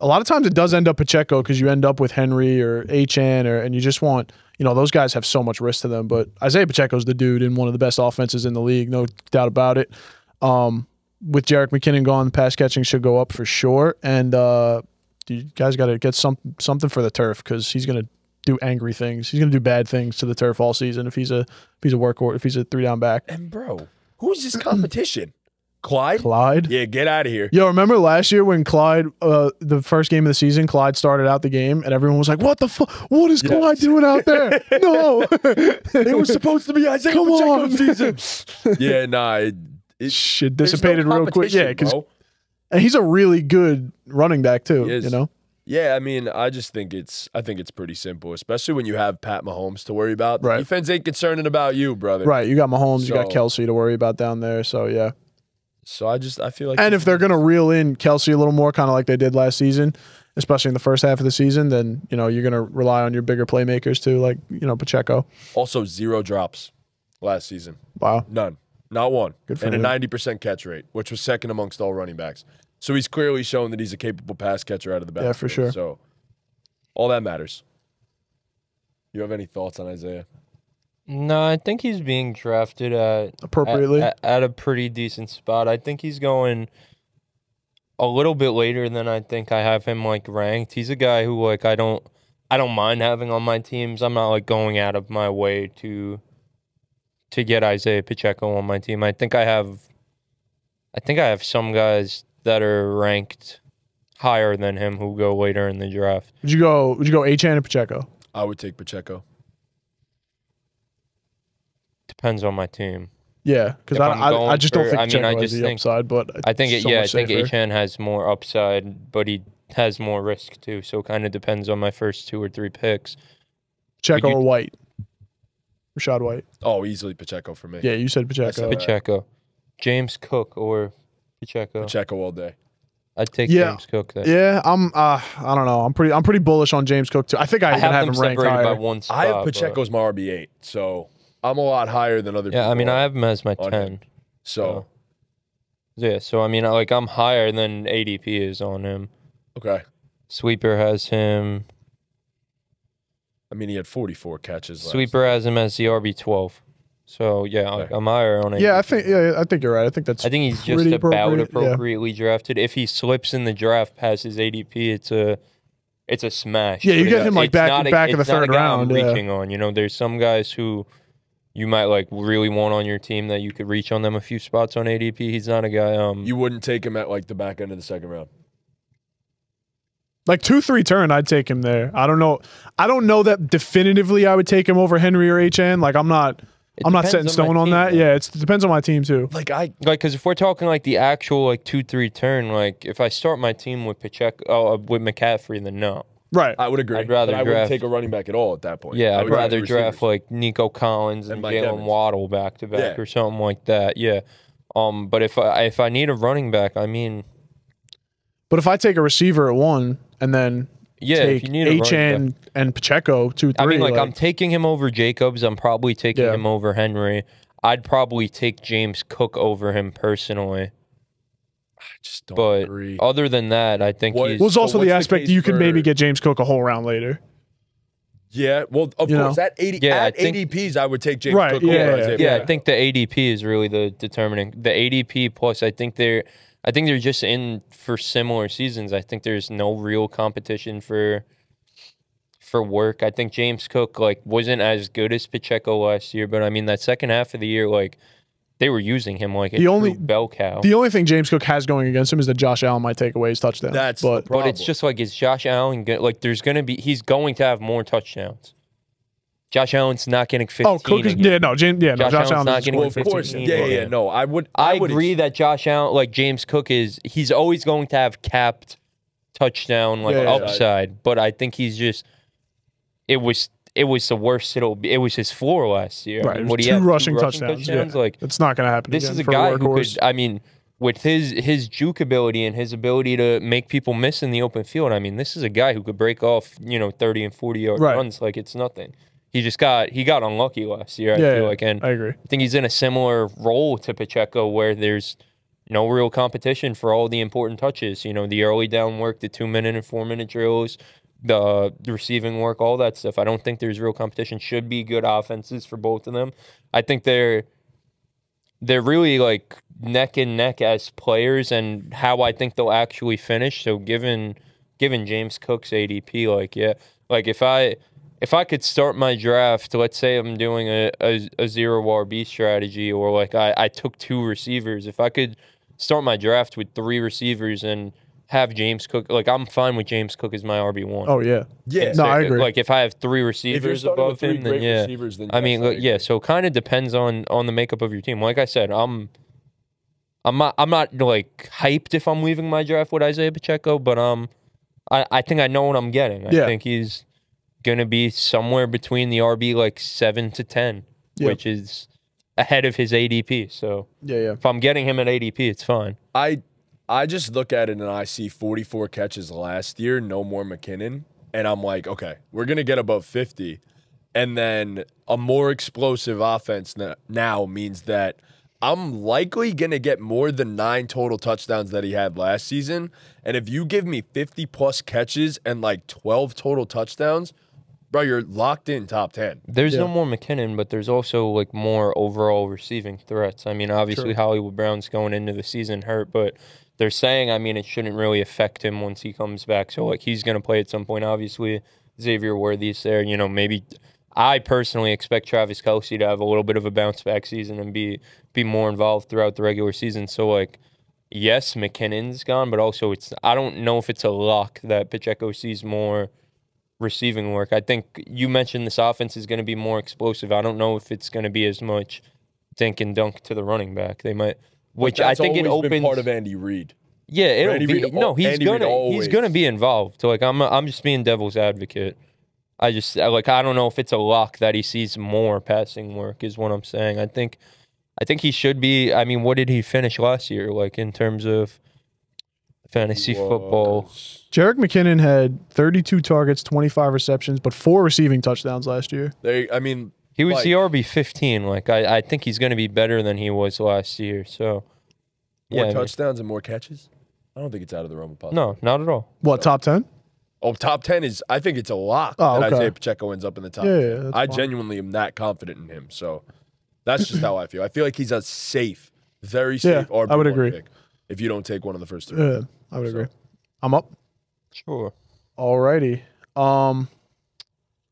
a lot of times it does end up Pacheco because you end up with Henry or HN, and you just want, those guys have so much risk to them. But Isaiah Pacheco's the dude in one of the best offenses in the league, no doubt about it. With Jerick McKinnon gone, the pass catching should go up for sure, and you guys got to get something for the turf because he's going to do angry things. He's going to do bad things to the turf all season if he's a workhorse, if he's a 3-down back. And bro, who's this competition? Clyde? Clyde? Yeah, get out of here. Yo, remember last year when Clyde, the first game of the season, Clyde started out the game and everyone was like, what the fuck? What is Clyde doing out there? No. It was supposed to be Isaiah Pacheco's season. Yeah, nah. Shit dissipated real quick. Yeah, because he's a really good running back too, Yeah, I mean, I think it's pretty simple, especially when you have Pat Mahomes to worry about. The right. defense ain't concerning about you, brother. Right. You got Mahomes, you got Kelsey to worry about down there. So yeah. So I feel like, and if they're gonna reel in Kelsey a little more, kind of like they did last season, especially in the first half of the season, then you're gonna rely on your bigger playmakers too, like Pacheco. Also 0 drops last season. Wow. None. Not one. Good for and him. a 90% catch rate, which was second amongst all running backs. So he's clearly shown that he's a capable pass catcher out of the backfield. Yeah, for sure. So all that matters. You have any thoughts on Isaiah? No, I think he's being drafted appropriately at a pretty decent spot. I think he's going a little bit later than I think I have him ranked. He's a guy who I don't mind having on my teams. I'm not going out of my way to get Isaiah Pacheco on my team. I think I have some guys that are ranked higher than him who go later in the draft. Would you go HN or Pacheco? I would take Pacheco. Depends on my team. Yeah, because I just don't think Pacheco has the upside, but I think HN has more upside, but he has more risk too. So it kind of depends on my first 2 or 3 picks. Pacheco or White? Rachaad White. Oh, easily Pacheco for me. Yeah, you said Pacheco. Pacheco. James Cook or Pacheco. Pacheco all day. I'd take James Cook there. Yeah, I don't know. I'm pretty bullish on James Cook too. I think I have him ranked higher. By one spot, I have Pacheco as my RB8, so I'm a lot higher than other people. Yeah, I mean, I have him as my 10. So yeah, so I mean, I'm higher than ADP is on him. Okay. Sweeper has him. I mean, he had 44 catches. Sweeper has him as the RB12. So yeah, Okay. I'm higher on it. Yeah, I think you're right. I think he's just about appropriately drafted. If he slips in the draft past his ADP, it's a smash. Yeah, you get him back of the third round. Reaching on, there's some guys who you might really want on your team that you could reach on them a few spots on ADP. He's not a guy. You wouldn't take him at the back end of the second round. 2-3 turn, I'd take him there. I don't know that definitively I would take him over Henry or HN. I'm not setting stone on that. Yeah, it depends on my team too. Because if we're talking the actual 2-3 turn, if I start my team with Pacheco, with McCaffrey, then no. Right, I would agree. I'd rather I wouldn't take a running back at all at that point. Yeah, I'd rather draft Nico Collins and Jalen Waddle back to back or something like that. Yeah. But if I need a running back, I mean, But if I take a receiver at 1 and then yeah, if take you need a running back. and Pacheco 2, 3. I mean, like I'm taking him over Jacobs. I'm probably taking him over Henry. I'd probably take James Cook over him personally. I just don't agree. Other than that, I think he's... Well, it's also the aspect you can maybe get James Cook a whole round later. Yeah, well, of course, at ADPs, I would take James Cook over Isaiah. I think the ADP is really the determining. The ADP plus, I think they're just in for similar seasons. I think there's no real competition for work. I think James Cook wasn't as good as Pacheco last year, but I mean that second half of the year, they were using him like a true bell cow. The only thing James Cook has going against him is that Josh Allen might take away his touchdown. That's the problem. But it's just is Josh Allen he's going to have more touchdowns. Josh Allen's not getting 15. Oh, Cook is, Josh Allen's not getting 15. Of course, no, I agree that Josh Allen, James Cook he's always going to have capped touchdown upside, but I think he's just it was the worst it was his floor last year. Right, I mean, two rushing touchdowns. Yeah. It's not going to happen. This is a guy who could, I mean, with his juke ability and his ability to make people miss in the open field. I mean, this is a guy who could break off 30 and 40 yard runs like it's nothing. He got unlucky last year. I feel like, and I agree. I think he's in a similar role to Pacheco where there's no real competition for all the important touches. The early down work, the 2-minute and 4-minute drills, the receiving work, all that stuff. I don't think there's real competition. Should be good offenses for both of them. I think they're really neck and neck as players, and how I think they'll actually finish. So given James Cook's ADP, if I could start my draft, let's say I'm doing a zero RB strategy, or I took 2 receivers. If I could start my draft with 3 receivers and have James Cook, I'm fine with James Cook as my RB1. Oh, yeah. Yeah. No, I agree. If I have 3 receivers above him, then yeah. I mean, so it kind of depends on the makeup of your team. Like I said, I'm not hyped if I'm leaving my draft with Isaiah Pacheco, but I think I know what I'm getting. I think he's going to be somewhere between the RB 7 to 10, which is ahead of his ADP. So if I'm getting him at ADP, it's fine. I just look at it and I see 44 catches last year, no more McKinnon, and I'm like, okay, we're going to get above 50. And then a more explosive offense now means that I'm likely going to get more than 9 total touchdowns that he had last season. And if you give me 50-plus catches and 12 total touchdowns, bro, you're locked in top 10. There's no more McKinnon, but there's also more overall receiving threats. I mean, obviously Hollywood Brown's going into the season hurt, but they're saying, it shouldn't really affect him once he comes back. So, he's going to play at some point. Obviously, Xavier Worthy's there. Maybe I personally expect Travis Kelce to have a little bit of a bounce-back season and be more involved throughout the regular season. So, yes, McKinnon's gone, but also I don't know if it's a lock that Pacheco sees more receiving work. I think you mentioned this offense is going to be more explosive. I don't know if it's going to be as much dink and dunk to the running back. They might... Which I think it opens. Been part of Andy Reid. Yeah, it'll be. No, he's gonna be involved. So I'm just being devil's advocate. I don't know if it's a lock that he sees more passing work is what I'm saying. I think he should be. I mean, what did he finish last year in terms of fantasy football? Jerick McKinnon had 32 targets, 25 receptions, but 4 receiving touchdowns last year. He was the RB15. I think he's going to be better than he was last year. So, more touchdowns and more catches? I don't think it's out of the realm of possibility. No, not at all. What, top 10? Oh, top 10 is, I think it's a lock that Isaiah Pacheco ends up in the top 10. I genuinely am that confident in him. So, that's just how I feel. I feel like he's a safe, very safe RB1 I would agree. pick if you don't take one of the first 3. Yeah, I would agree. I'm up. Sure. Alrighty.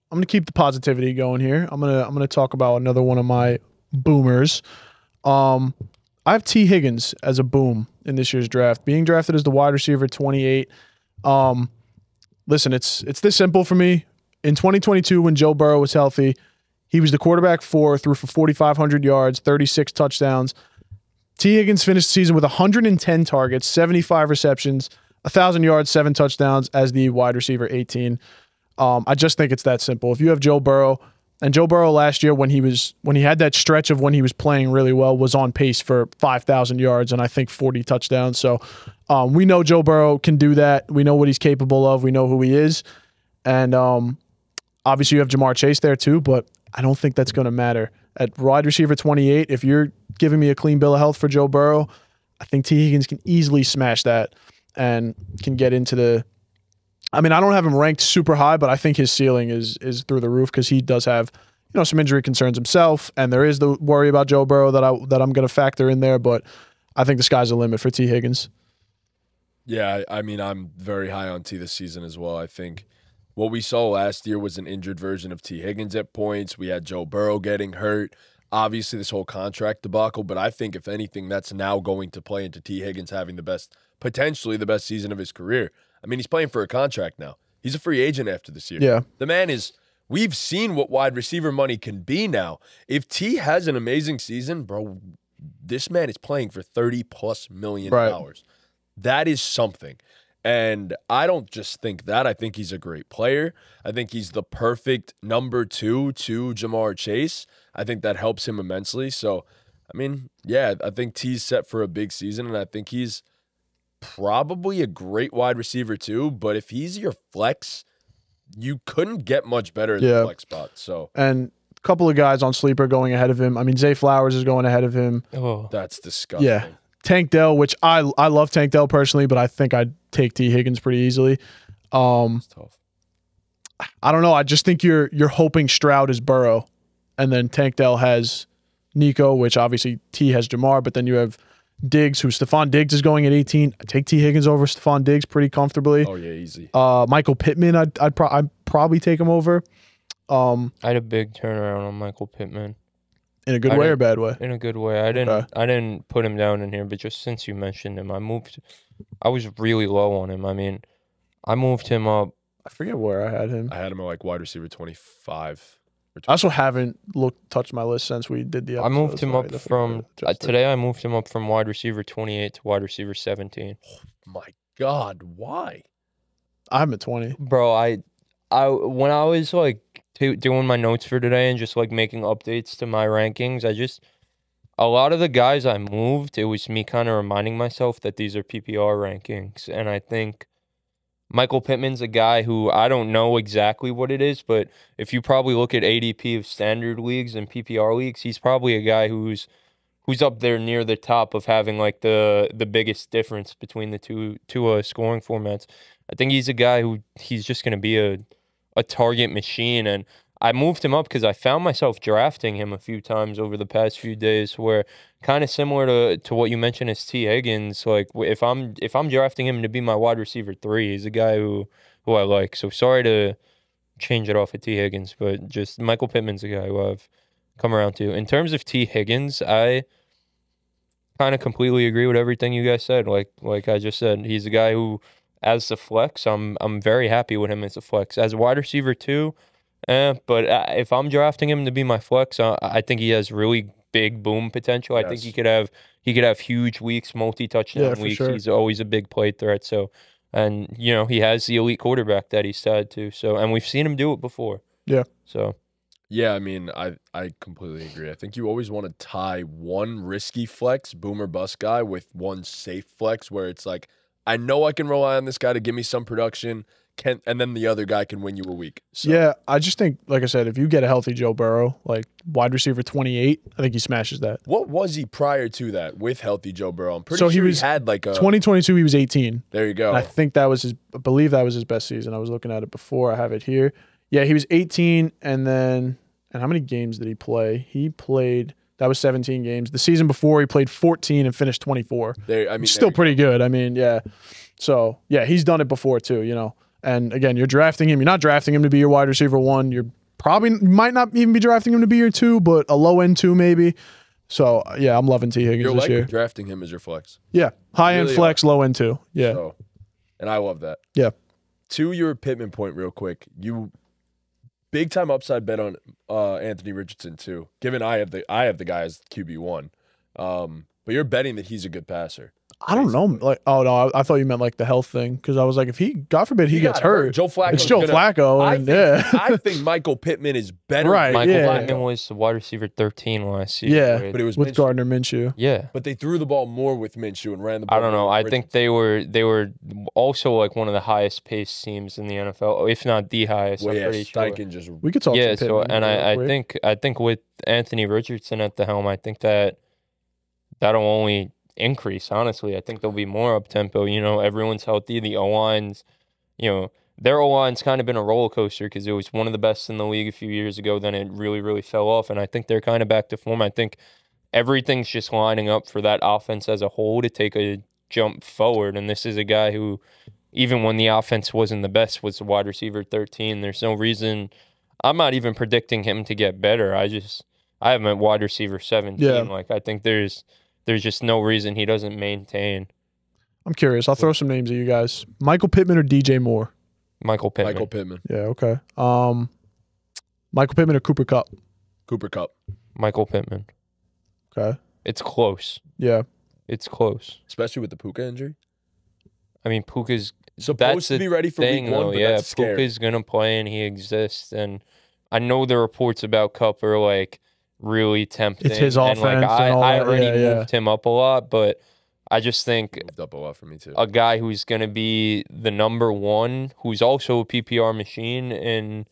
I'm gonna keep the positivity going here. I'm gonna talk about another one of my boomers. I have T. Higgins as a boom in this year's draft, being drafted as the wide receiver 28. Listen, it's this simple for me. In 2022, when Joe Burrow was healthy, he was the quarterback 4, threw for 4,500 yards, 36 touchdowns. T. Higgins finished the season with 110 targets, 75 receptions, 1,000 yards, 7 touchdowns as the wide receiver 18. I just think it's that simple. If you have Joe Burrow, And Joe Burrow last year, when he had that stretch of when he was playing really well, was on pace for 5,000 yards and I think 40 touchdowns. So we know Joe Burrow can do that. We know what he's capable of. We know who he is. And obviously you have Jamar Chase there too, but I don't think that's going to matter. At wide receiver 28, if you're giving me a clean bill of health for Joe Burrow, I think T. Higgins can easily smash that and can get into the – I mean, I don't have him ranked super high, but I think his ceiling is through the roof because he does have, some injury concerns himself, and there is the worry about Joe Burrow that I'm going to factor in there. But I think the sky's the limit for T. Higgins. Yeah, I mean, I'm very high on T this season as well. I think what we saw last year was an injured version of T. Higgins at points. We had Joe Burrow getting hurt. Obviously, this whole contract debacle, but I think if anything, that's now going to play into T. Higgins having potentially the best season of his career. I mean, he's playing for a contract now. He's a free agent after this year. Yeah. The man we've seen what wide receiver money can be now. If T has an amazing season, bro, this man is playing for $30+ million. Right. That is something. And I don't just think that. I think he's a great player. I think he's the perfect number 2 to Jamar Chase. I think that helps him immensely. So, I mean, yeah, I think T's set for a big season, and I think he's probably a great wide receiver too, but if he's your flex, you couldn't get much better at the flex spot. So, and a couple of guys on sleeper going ahead of him. I mean, Zay Flowers is going ahead of him. Oh, that's disgusting. Yeah. Tank Dell, which I love Tank Dell personally, but I think I'd take T. Higgins pretty easily. It's tough. I don't know. I just think you're hoping Stroud is Burrow, and then Tank Dell has Nico, which obviously T has Jamar, but then you have Diggs, who Stephon Diggs is going at 18. I take T. Higgins over Stephon Diggs pretty comfortably. Oh yeah, easy. Michael Pittman, I'd probably take him over. I had a big turnaround on Michael Pittman. In a good way or bad way? In a good way. I didn't put him down in here, but just since you mentioned him, I was really low on him. I mean, I moved him up. I forget where I had him. I had him at like wide receiver 25. I also haven't touched my list since we did the episode. I moved him up from today. I moved him up from wide receiver 28 to wide receiver 17. Oh my God, why? I have him at 20. Bro, I when I was like doing my notes for today and just like making updates to my rankings, a lot of the guys I moved, it was me kind of reminding myself that these are PPR rankings, and I think Michael Pittman's a guy who I don't know exactly what it is, but if you probably look at ADP of standard leagues and PPR leagues, he's probably a guy who's up there near the top of having like the biggest difference between the two scoring formats. I think he's a guy who he's just going to be a target machine, and I moved him up because I found myself drafting him a few times over the past few days, where kind of similar to what you mentioned as T. Higgins. Like if I'm drafting him to be my wide receiver 3, he's a guy who I like. So sorry to change it off of T. Higgins, but just Michael Pittman's a guy who I've come around to. In terms of T. Higgins, I kind of completely agree with everything you guys said. Like I just said, he's a guy who, as a flex, I'm very happy with him as a flex. As a wide receiver 2, but if I'm drafting him to be my flex, I think he has really big boom potential. Yes. I think he could have huge weeks, multi-touchdown weeks. Sure. He's always a big play threat. So, and he has the elite quarterback that he's tied to. So, and we've seen him do it before. Yeah. So. Yeah, I mean, I completely agree. I think you always want to tie one risky flex, boom or bust guy, with one safe flex where it's like, I know I can rely on this guy to give me some production, and then the other guy can win you a week. So. Yeah, I just think, like I said, if you get a healthy Joe Burrow, like wide receiver 28, I think he smashes that. What was he prior to that with healthy Joe Burrow? I'm pretty So sure he he had like a 2022. He was 18. There you go. And I think that was I believe that was his best season. I was looking at it before. I have it here. Yeah, he was 18, and how many games did he play? He played. That was 17 games. The season before, he played 14 and finished 24. Still pretty good. I mean, yeah. So, yeah, he's done it before too, And again, you're drafting him. You're not drafting him to be your wide receiver 1. You're probably might not even be drafting him to be your 2, but a low end 2 maybe. So, yeah, I'm loving T. Higgins this year. You're drafting him as your flex. Yeah. High end Really flex, low end 2. Yeah. So, and I love that. Yeah. To your Pittman point real quick, you big time upside bet on Anthony Richardson too. Given I have the guy as QB1, but you're betting that he's a good passer. I don't know. Like, oh no, I thought you meant like the health thing because I was like, if he, God forbid, he gets got hurt. hurt, Joe Flacco. it's Joe Flacco. And, I think Michael Pittman is better. Right, Michael yeah. Pittman was the wide receiver 13 last year. Yeah, but it was with Minshew. Gardner Minshew. Yeah. But they threw the ball more with Minshew and ran the ball. I don't know. more I with think they were also like one of the highest paced teams in the NFL, if not the highest. Well, I'm yeah, pretty sure. Steichen just We could talk. Yeah. some So, Pittman and real quick. I think with Anthony Richardson at the helm, I think that'll only increase. Honestly, I think there'll be more up tempo. You know, everyone's healthy. The O-line's, you know, their O-line's kind of been a roller coaster because it was one of the best in the league a few years ago. Then it really, really fell off, and I think they're kind of back to form. I think everything's just lining up for that offense as a whole to take a jump forward. And this is a guy who, even when the offense wasn't the best, was the wide receiver 13. There's no reason. I'm not even predicting him to get better. I have him at wide receiver 17. Yeah. Like, I think there's just no reason he doesn't maintain. I'm curious. I'll throw some names at you guys. Michael Pittman or DJ Moore? Michael Pittman. Michael Pittman. Yeah. Okay. Michael Pittman or Cooper Kupp? Cooper Kupp. Michael Pittman. Okay. It's close. Yeah. It's close. Especially with the Puka injury. I mean, Puka's Supposed to be ready for thing, week one, though. but Yeah, that's scary. Puka's gonna play and he exists. And I know the reports about Kupp are like really tempting. It's his and like offense and all I that. already Yeah, moved him up a lot, but I just think Moved up a lot for me too. a guy who's gonna be the number one, who's also a PPR machine in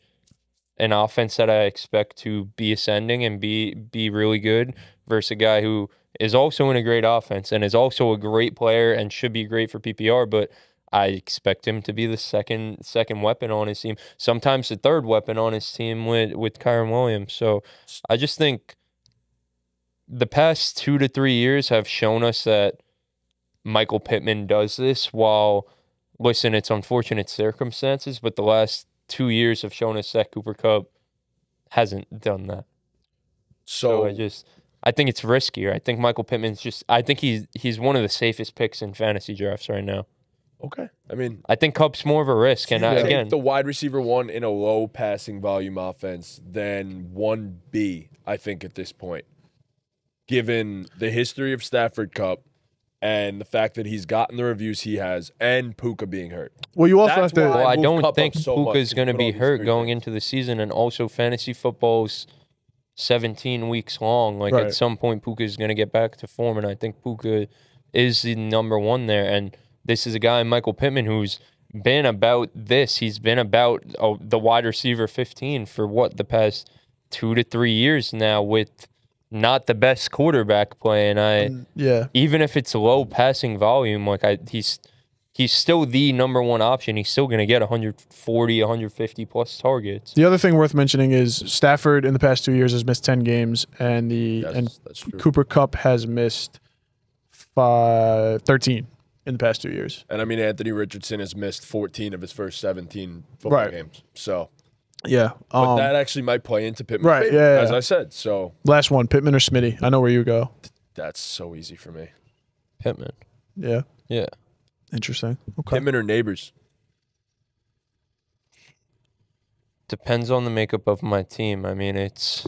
an offense that I expect to be ascending and be really good, versus a guy who is also in a great offense and is also a great player and should be great for PPR, but I expect him to be the second weapon on his team, sometimes the third weapon on his team with Kyron Williams. So I just think the past 2 to 3 years have shown us that Michael Pittman does this. While, listen, it's unfortunate circumstances, but the last 2 years have shown us that Cooper Kupp hasn't done that. So I think it's riskier. I think Michael Pittman's I think he's one of the safest picks in fantasy drafts right now. Okay. I mean, I think Kupp's more of a risk. And take again, the wide receiver one in a low passing volume offense than 1B, I think, at this point. Given the history of Stafford Kupp and the fact that he's gotten the reviews he has and Puka being hurt. Well, you also That's have to. why well, I moved don't Kupp think up so much Puka's to going to put all be these hurt three going things. into the season. And also, fantasy football's 17 weeks long. Like, Right. at some point, Puka's going to get back to form. And I think Puka is the number one there. And this is a guy, Michael Pittman, who's been about this. He's been about the wide receiver 15 for the past 2 to 3 years now, with not the best quarterback play. And Yeah. even if it's low passing volume, he's still the number one option. He's still going to get 140, 150 plus targets. The other thing worth mentioning is Stafford in the past 2 years has missed 10 games, and Yes, that's true. Cooper Kupp has missed 13 in the past 2 years. And I mean, Anthony Richardson has missed 14 of his first 17 football Right. games. So, Yeah. but that actually might play into Pittman's Right, favor, yeah, as yeah. I said. So Last one, Pittman or Smitty? I know where you go. that's so easy for me. Pittman. Yeah. Yeah. Interesting. Okay. Pittman or Neighbors? Depends on the makeup of my team. I mean, it's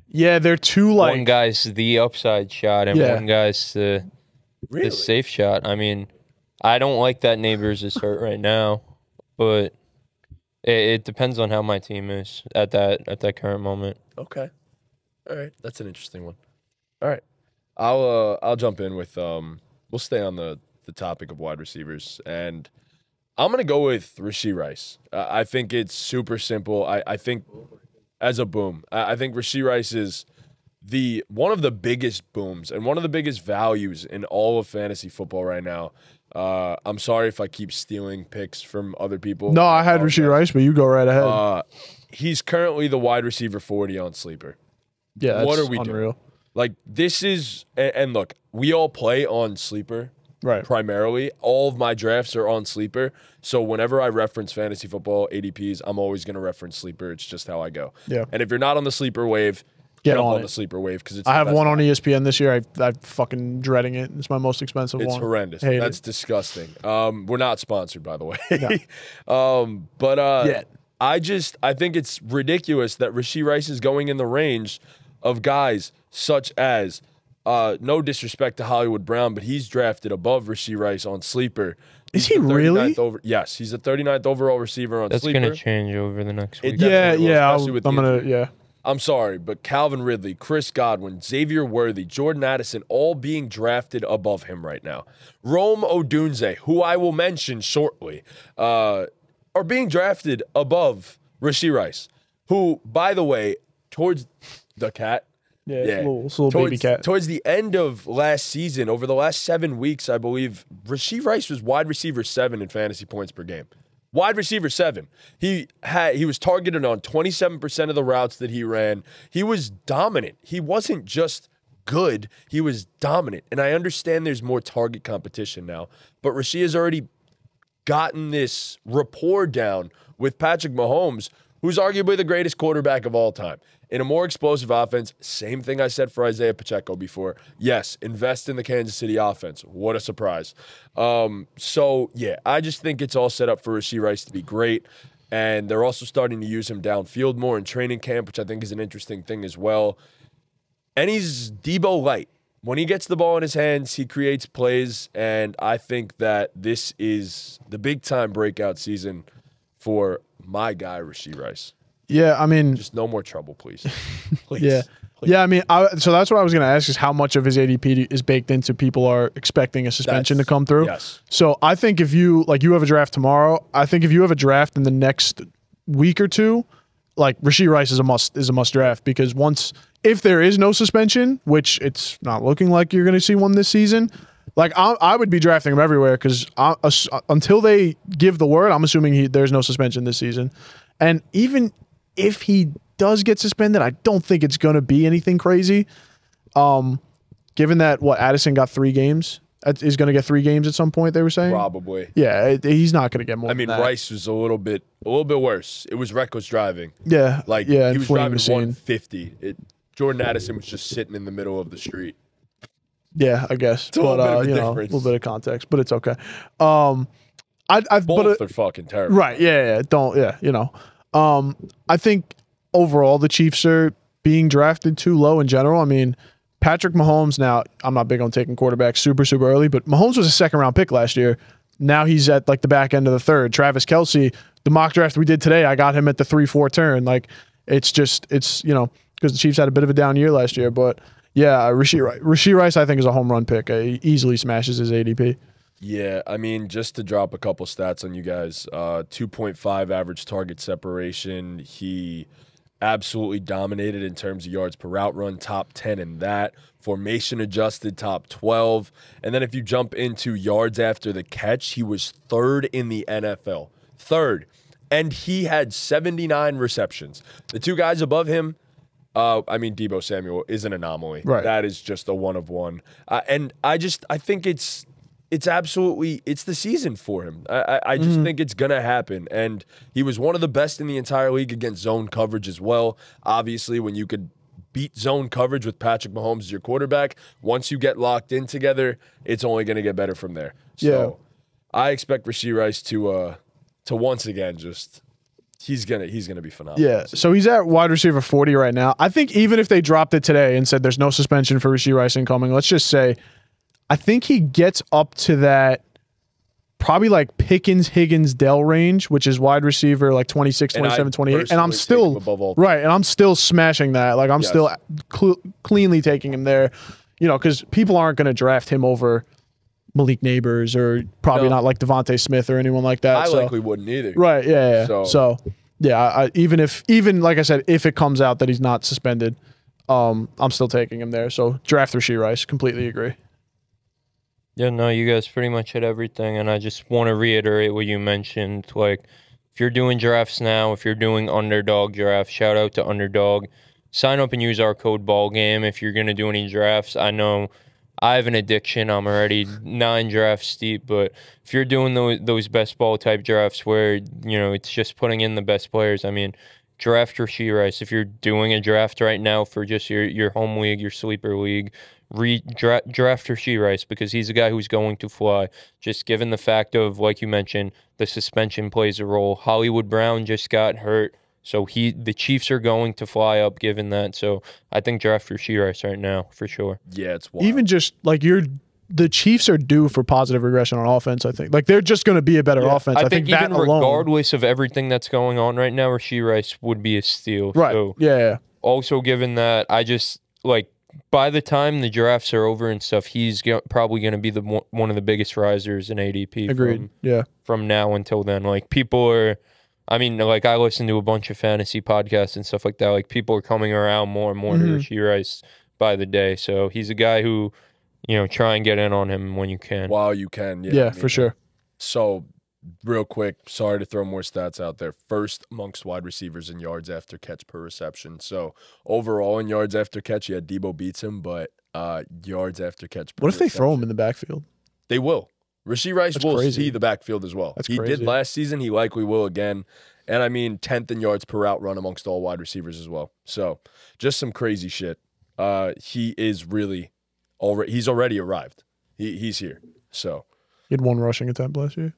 Yeah, they're two one like. guy's the upside shot and Yeah. one guy's the safe shot. I mean, I don't like that Neighbors is hurt right now, but it depends on how my team is at that current moment. Okay. All right. That's an interesting one. All right. I'll jump in with we'll stay on the topic of wide receivers, and I'm gonna go with Rashee Rice. I think it's super simple. I think as a boom, I think Rashee Rice is one of the biggest booms and one of the biggest values in all of fantasy football right now. I'm sorry if I keep stealing picks from other people. No, I had Rashee Rice, but you go right ahead. He's currently the wide receiver 40 on Sleeper. Yeah, that's what are we unreal. doing? Like, this is, and look, we all play on Sleeper Right. primarily. All of my drafts are on Sleeper. So whenever I reference fantasy football ADPs, I'm always going to reference Sleeper. It's just how I go. Yeah. And if you're not on the Sleeper wave, Get jump on on it. the Sleeper wave because it's I the have best one on app. ESPN this year. I'm fucking dreading it. It's my most expensive It's one. horrendous. Hate That's it. disgusting. We're not sponsored, by the way. No. But Yet. I think it's ridiculous that Rashee Rice is going in the range of guys such as No disrespect to Hollywood Brown, but he's drafted above Rashee Rice on Sleeper. Is he really? Yes, he's the 39th overall receiver on Sleeper. That's going to change over the next week. I'm sorry, but Calvin Ridley, Chris Godwin, Xavier Worthy, Jordan Addison, all being drafted above him right now. Rome Odunze, who I will mention shortly, are being drafted above Rashee Rice, who, by the way, towards the cat. Yeah. Little baby cat. Towards the end of last season, over the last 7 weeks, I believe, Rashee Rice was wide receiver 7 in fantasy points per game. Wide receiver 7. He was targeted on 27% of the routes that he ran. He was dominant. He wasn't just good. He was dominant. And I understand there's more target competition now, but Rashee has already gotten this rapport down with Patrick Mahomes, who's arguably the greatest quarterback of all time. In a more explosive offense, same thing I said for Isaiah Pacheco before. Yes, invest in the Kansas City offense. What a surprise. So, yeah, I just think it's all set up for Rashee Rice to be great. And they're also starting to use him downfield more in training camp, which I think is an interesting thing as well. And he's Debo light. When he gets the ball in his hands, he creates plays. And I think that this is the big-time breakout season for my guy, Rashee Rice. Yeah, I mean, just no more trouble, please. Please. Yeah. Please. Yeah, I mean, so that's what I was going to ask is how much of his ADP is baked into people are expecting a suspension to come through. Yes. So I think if you have a draft tomorrow, I think if you have a draft in the next week or two, like Rashee Rice is a must draft because if there is no suspension, which it's not looking like you're going to see one this season, like I would be drafting him everywhere because until they give the word, I'm assuming there's no suspension this season, and even if he does get suspended, I don't think it's going to be anything crazy. Given that Addison got 3 games, is going to get 3 games at some point. They were saying probably. Yeah, he's not going to get more. I mean, than that. Rice was a little bit worse. It was reckless driving. Yeah, he was driving 150. Jordan Addison was just sitting in the middle of the street. Yeah, I guess, it's but a little bit of context, but it's okay. Both are fucking terrible. Right? Yeah. I think overall the Chiefs are being drafted too low in general. I mean, Patrick Mahomes, now I'm not big on taking quarterbacks super early, but Mahomes was a 2nd-round pick last year. Now he's at like the back end of the 3rd. Travis Kelce, the mock draft we did today, I got him at the 3-4 turn. Like it's because the Chiefs had a bit of a down year last year. But yeah, Rashee Rice I think is a home run pick. He easily smashes his ADP. Yeah, I mean, just to drop a couple stats on you guys, 2.5 average target separation. He absolutely dominated in terms of yards per route run, top 10 in that. Formation adjusted, top 12. And then if you jump into yards after the catch, he was 3rd in the NFL. 3rd. And he had 79 receptions. The 2 guys above him, Debo Samuel is an anomaly. Right. That is just a one of one. And I think it's the season for him. I just think it's going to happen. And he was one of the best in the entire league against zone coverage as well. Obviously, when you could beat zone coverage with Patrick Mahomes as your quarterback, once you get locked in together, it's only going to get better from there. So I expect Rashee Rice to once again he's gonna be phenomenal. Yeah, so he's at wide receiver 40 right now. I think even if they dropped it today and said there's no suspension for Rashee Rice incoming, let's just say I think he gets up to that probably like Pickens, Higgins, Dell range, which is wide receiver like 26, 27, 28. And I'm still and I'm still smashing that. Like I'm still cleanly taking him there, because people aren't going to draft him over Malik Neighbors or probably not like Devontae Smith or anyone like that. I likely wouldn't either. Right. Yeah. So yeah, even like I said, if it comes out that he's not suspended, I'm still taking him there. So draft Rashee Rice. Completely agree. Yeah, no, you guys pretty much hit everything, and I just want to reiterate what you mentioned. Like, if you're doing drafts now, if you're doing underdog drafts, shout out to Underdog. Sign up and use our code BallGame if you're going to do any drafts. I know I have an addiction. I'm already 9 drafts deep, but if you're doing those best ball type drafts where, it's just putting in the best players, draft Rashee Rice. If you're doing a draft right now for just your home league, your sleeper league, draft Rashee Rice because he's a guy who's going to fly. Just given the fact of, like you mentioned, the suspension plays a role. Hollywood Brown just got hurt, So the Chiefs are going to fly up given that. So I think draft Rashee Rice right now for sure. Yeah, it's wild. Even just like the Chiefs are due for positive regression on offense, I think. Like, they're just going to be a better offense. I think that even alone, regardless of everything that's going on right now, Rashee Rice would be a steal. right. So Yeah. also, given that, I just, like, by the time the drafts are over and stuff, he's probably going to be one of the biggest risers in ADP. Agreed. From now until then. Like, people are, I mean, like, I listen to a bunch of fantasy podcasts and stuff like that. Like, people are coming around more and more to Rashee Rice by the day. So he's a guy who, you know, try and get in on him when you can. While you can. Yeah, for sure. So, real quick, sorry to throw more stats out there. First amongst wide receivers in yards after catch per reception. So, overall in yards after catch, yeah, Debo beats him, but yards after catch per What if they reception, throw him in the backfield? They will. Rashee Rice That's will crazy. see the backfield as well. That's he crazy. did last season. He likely will again. And, I mean, 10th in yards per route run amongst all wide receivers as well. So, just some crazy shit. He is really he's already arrived. He's here. So, He had 1 rushing attempt last year.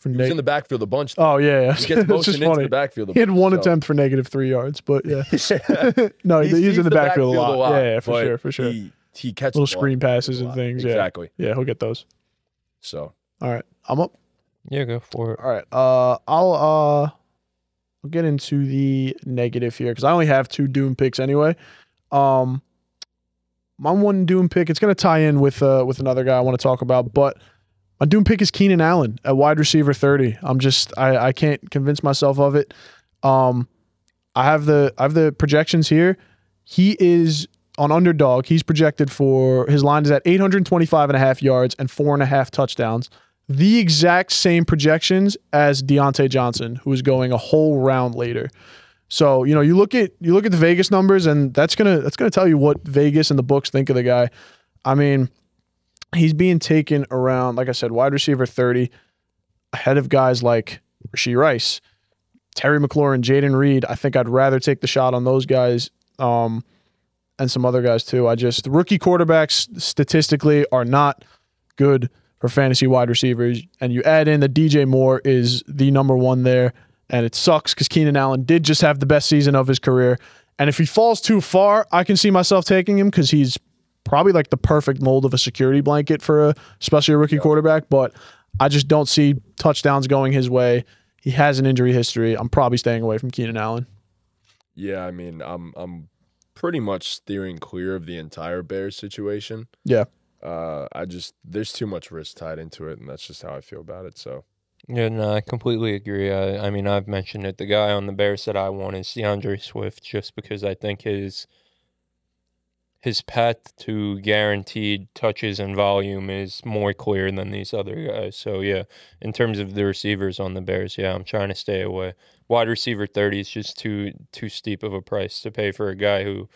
he was in the backfield a bunch. Oh, yeah. He gets It's motion just into funny. the backfield a He had bunch, 1 so. attempt for -3 yards, but yeah. Yeah. No, he's in sees the backfield a lot. Yeah, but for sure. He catches Little the ball screen passes a and lot. things. Yeah. Exactly. Yeah, he'll get those. So, All right. I'm up. Yeah, go for it. All right. I'll get into the negative here because I only have 2 Doom picks anyway. My one Doom pick, it's going to tie in with another guy I want to talk about, but my Doom pick is Keenan Allen at wide receiver 30. I can't convince myself of it. I have the projections here. He is on Underdog. He's projected for, his line is at 825.5 yards and 4.5 touchdowns. The exact same projections as Deontay Johnson, who is going a whole round later. So, you know, you look at the Vegas numbers, and that's gonna tell you what Vegas and the books think of the guy. I mean, he's being taken around, like I said, wide receiver 30, ahead of guys like Rashee Rice, Terry McLaurin, Jaden Reed. I think I'd rather take the shot on those guys, and some other guys too. Rookie quarterbacks statistically are not good for fantasy wide receivers, and you add in that DJ Moore is the number 1 there, and it sucks because Keenan Allen did just have the best season of his career, and if he falls too far, I can see myself taking him because he's probably like the perfect mold of a security blanket for especially a rookie quarterback, but I just don't see touchdowns going his way. He has an injury history. I'm probably staying away from Keenan Allen. yeah, I mean, I'm pretty much steering clear of the entire Bears situation. Yeah. There's too much risk tied into it, and that's just how I feel about it. So, Yeah, no, I completely agree. I mean, I've mentioned it. The guy on the Bears that I want is DeAndre Swift, just because I think his path to guaranteed touches and volume is more clear than these other guys. So, yeah, in terms of the receivers on the Bears, yeah, I'm trying to stay away. Wide receiver 30 is just too steep of a price to pay for a guy who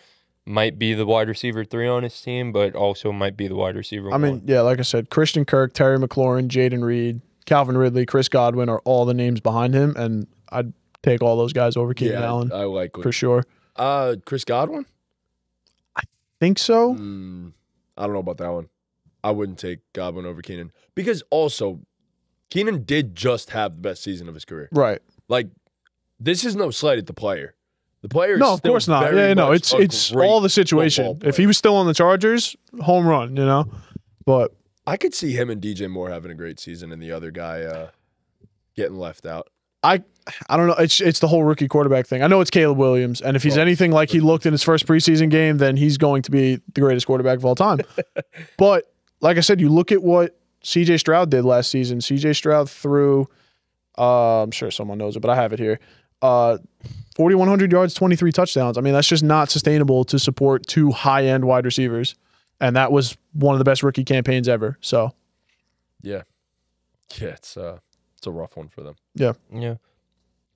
might be the wide receiver 3 on his team, but also might be the wide receiver 1. I mean, yeah, like I said, Christian Kirk, Terry McLaurin, Jaden Reed, Calvin Ridley, Chris Godwin are all the names behind him, and I'd take all those guys over Keenan Allen I like for sure. Chris Godwin. Think so? I don't know about that one. I wouldn't take Godwin over Keenan because also Keenan did just have the best season of his career. Right. Like, this is no slight at the player. The player is No, of still course not. very Yeah, no, much it's a great all the situation. football If he player. was still on the Chargers, home run, you know. But I could see him and DJ Moore having a great season and the other guy getting left out. I don't know. It's the whole rookie quarterback thing. I know it's Caleb Williams, and if he's anything like he looked in his first preseason game, then he's going to be the greatest quarterback of all time. But like I said, you look at what CJ Stroud did last season. CJ Stroud threw, I'm sure someone knows it, but I have it here. 4,100 yards, 23 touchdowns. I mean, that's just not sustainable to support 2 high-end wide receivers, and that was one of the best rookie campaigns ever. So, Yeah, it's a rough one for them. yeah.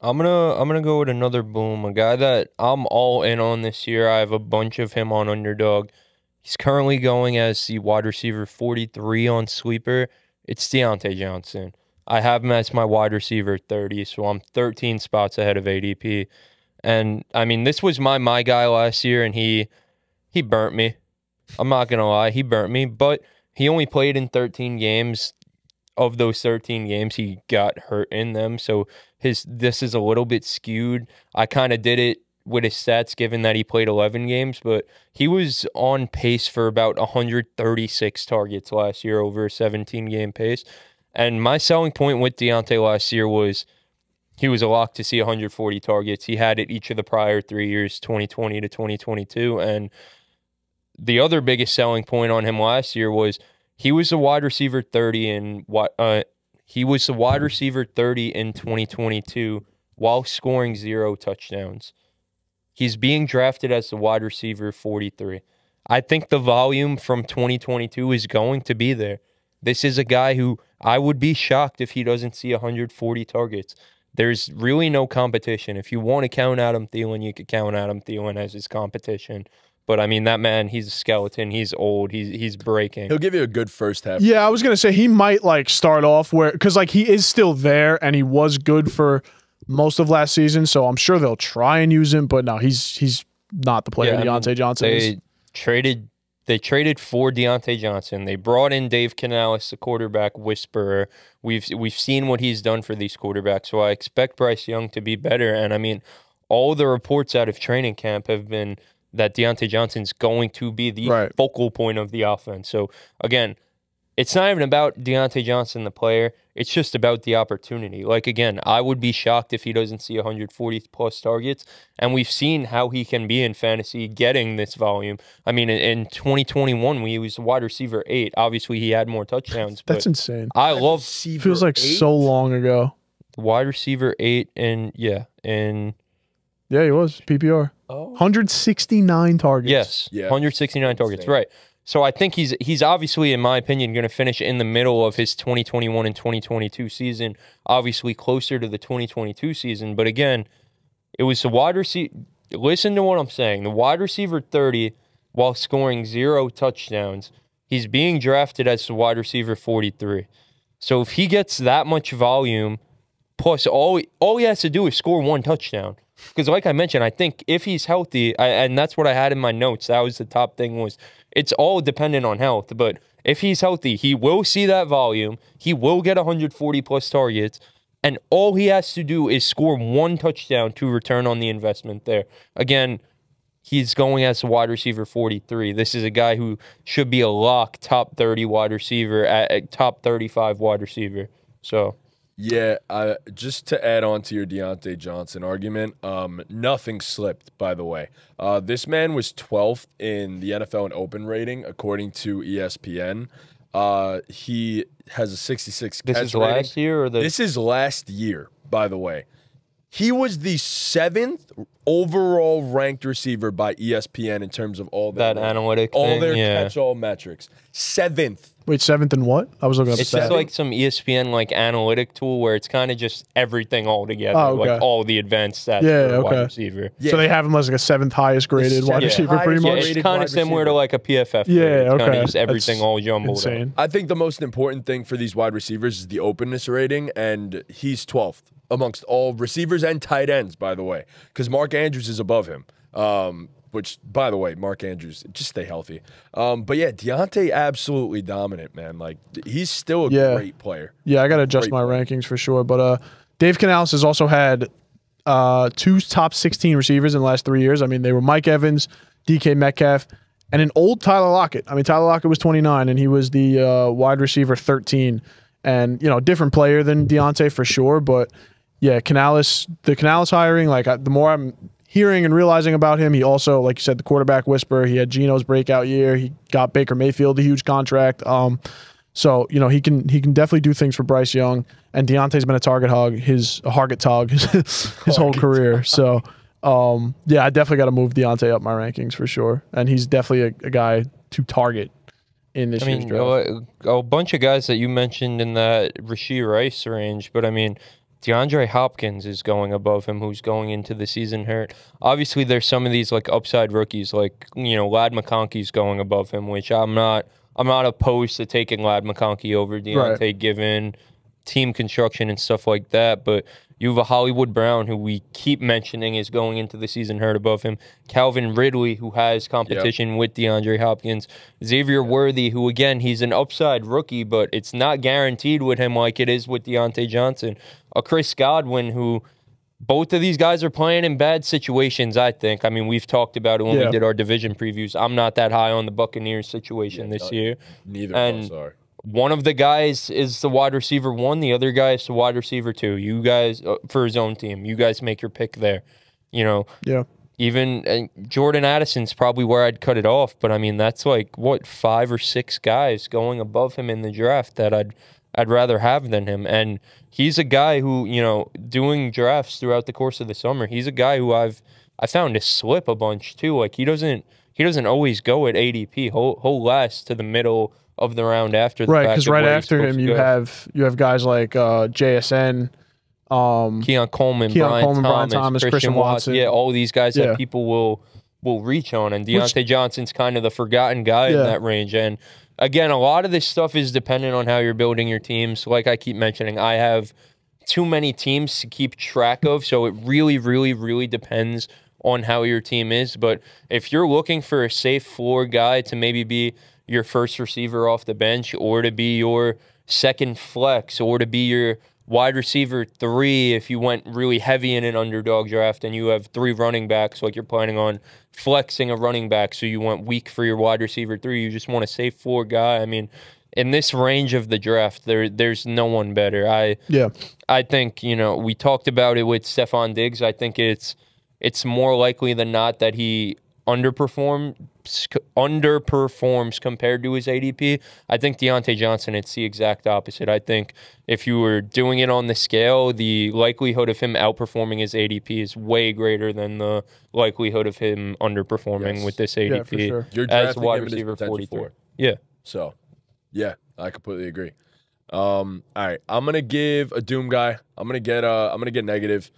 I'm gonna go with another boom, a guy that I'm all in on this year. I have a bunch of him on Underdog. He's currently going as the wide receiver 43 on Sleeper. It's Deontay Johnson. I have him as my wide receiver 30, so I'm 13 spots ahead of ADP. And I mean, this was my guy last year, and he burnt me. I'm not gonna lie, he burnt me, but he only played in 13 games. of those 13 games, he got hurt in them. So this is a little bit skewed. I kind of did it with his stats, given that he played 11 games, but he was on pace for about 136 targets last year over a 17-game pace. And my selling point with Deontay last year was he was a lock to see 140 targets. He had it each of the prior 3 years, 2020 to 2022. And the other biggest selling point on him last year was he was a wide receiver 30 in 2022 while scoring 0 touchdowns. He's being drafted as the wide receiver 43. I think the volume from 2022 is going to be there. This is a guy who I would be shocked if he doesn't see 140 targets. There's really no competition. If you want to count Adam Thielen, you could count Adam Thielen as his competition. But I mean, that man, he's a skeleton. He's old. He's breaking. He'll give you a good first half. Yeah, I was gonna say he might like start off because like he is still there and he was good for most of last season. So I'm sure they'll try and use him. But no, he's not the player Deontay Johnson is. They traded for Deontay Johnson. They brought in Dave Canales, the quarterback whisperer. We've seen what he's done for these quarterbacks, so I expect Bryce Young to be better. And I mean, all the reports out of training camp have been that Deontay Johnson's going to be the focal point of the offense. So again, it's not even about Deontay Johnson, the player. It's just about the opportunity. Like, again, I would be shocked if he doesn't see 140-plus targets, and we've seen how he can be in fantasy getting this volume. I mean, in 2021, he was wide receiver 8. Obviously, he had more touchdowns. That's insane. I love... Feels like 8? So long ago. Wide receiver 8, and yeah, he was, PPR. Oh. 169 targets. Yes, 169 targets, right. So I think he's obviously, in my opinion, going to finish in the middle of his 2021 and 2022 season, obviously closer to the 2022 season. But again, it was the wide receiver. Listen to what I'm saying. The wide receiver 30 while scoring 0 touchdowns. He's being drafted as the wide receiver 43. So if he gets that much volume, plus all he has to do is score 1 touchdown. Because like I mentioned, I think if he's healthy, and that's what I had in my notes, that was the top thing, was it's all dependent on health. But if he's healthy, he will see that volume. He will get 140-plus targets. And all he has to do is score 1 touchdown to return on the investment there. Again, he's going as a wide receiver 43. This is a guy who should be a lock, top 30 wide receiver, at top 35 wide receiver. So... Yeah, just to add on to your Deontay Johnson argument, nothing slipped, by the way. This man was 12th in the NFL in open rating, according to ESPN. He has a 66 catch rating. This is last year? This is last year, by the way. He was the 7th overall ranked receiver by ESPN in terms of all their catch-all metrics. 7th. Wait, 7th in what? I was looking up It's just like some ESPN like analytic tool where it's kind of just everything all together, like all the advanced stats for a wide receiver. Yeah. So they have him as like a 7th highest graded wide receiver, pretty much. It's kind of similar to like a PFF. It's kind of just everything all jumbled up. I think the most important thing for these wide receivers is the openness rating, and he's 12th amongst all receivers and tight ends, by the way, because Mark Andrews is above him. Which, by the way, Mark Andrews, just stay healthy. But yeah, Deontay absolutely dominant, man. Like, he's still a great player. Yeah, I got to adjust my rankings for sure. But Dave Canales has also had 2 top 16 receivers in the last 3 years. I mean, they were Mike Evans, DK Metcalf, and an old Tyler Lockett. I mean, Tyler Lockett was 29, and he was the wide receiver 13. And, different player than Deontay for sure. But, yeah, the Canales hiring, like, the more I'm hearing and realizing about him, he also, like you said, the quarterback whisperer. He had Geno's breakout year. He got Baker Mayfield a huge contract. So he can definitely do things for Bryce Young. And Deontay's been a target hog, his whole career. So I definitely got to move Deontay up my rankings for sure. And he's definitely a guy to target in this year's draft. A bunch of guys that you mentioned in that Rashee Rice range, but I mean, DeAndre Hopkins is going above him, who's going into the season hurt. Obviously, there's some of these like upside rookies, like Ladd McConkey's going above him, which I'm not opposed to taking Ladd McConkey over Deontay given team construction and stuff like that. But You have a Hollywood Brown, who we keep mentioning is going into the season hurt above him. Calvin Ridley, who has competition with DeAndre Hopkins. Xavier Worthy, who, again, he's an upside rookie, but it's not guaranteed with him like it is with Deontay Johnson. A Chris Godwin, who both of these guys are playing in bad situations, I think. I mean, we've talked about it when we did our division previews. I'm not that high on the Buccaneers situation this year. Neither of us are. One of the guys is the wide receiver 1. The other guy is the wide receiver 2. You guys, for his own team, you guys make your pick there. You know, even Jordan Addison's probably where I'd cut it off. But I mean, that's like what 5 or 6 guys going above him in the draft that I'd rather have than him. And he's a guy who, you know, doing drafts throughout the course of the summer, he's a guy who I found to slip a bunch too. Like he doesn't always go at ADP. He'll last to the middle of the round after the right, because right after him you have guys like JSN, Keon Coleman, Brian Thomas, Christian Watson. Yeah, all these guys that people will reach on, and Deontay Johnson's kind of the forgotten guy in that range. And again, a lot of this stuff is dependent on how you're building your teams. Like I keep mentioning, I have too many teams to keep track of, so it really, really, really depends on how your team is. But if you're looking for a safe floor guy to maybe be your first receiver off the bench, or to be your second flex, or to be your wide receiver 3 if you went really heavy in an underdog draft and you have 3 running backs, like you're planning on flexing a running back, so you went weak for your wide receiver 3, you just want a safe floor guy. I mean, in this range of the draft, there's no one better. I think, you know, we talked about it with Stephon Diggs. I think it's more likely than not that he underperforms compared to his ADP. I think Deontay Johnson, it's the exact opposite. I think if you were doing it on the scale, the likelihood of him outperforming his ADP is way greater than the likelihood of him underperforming with this ADP. Yeah, for sure. You're as drafting wide him in his receiver potential 43. floor. Yeah. So, yeah, I completely agree. All right, I'm gonna give a doom guy. I'm gonna get negative.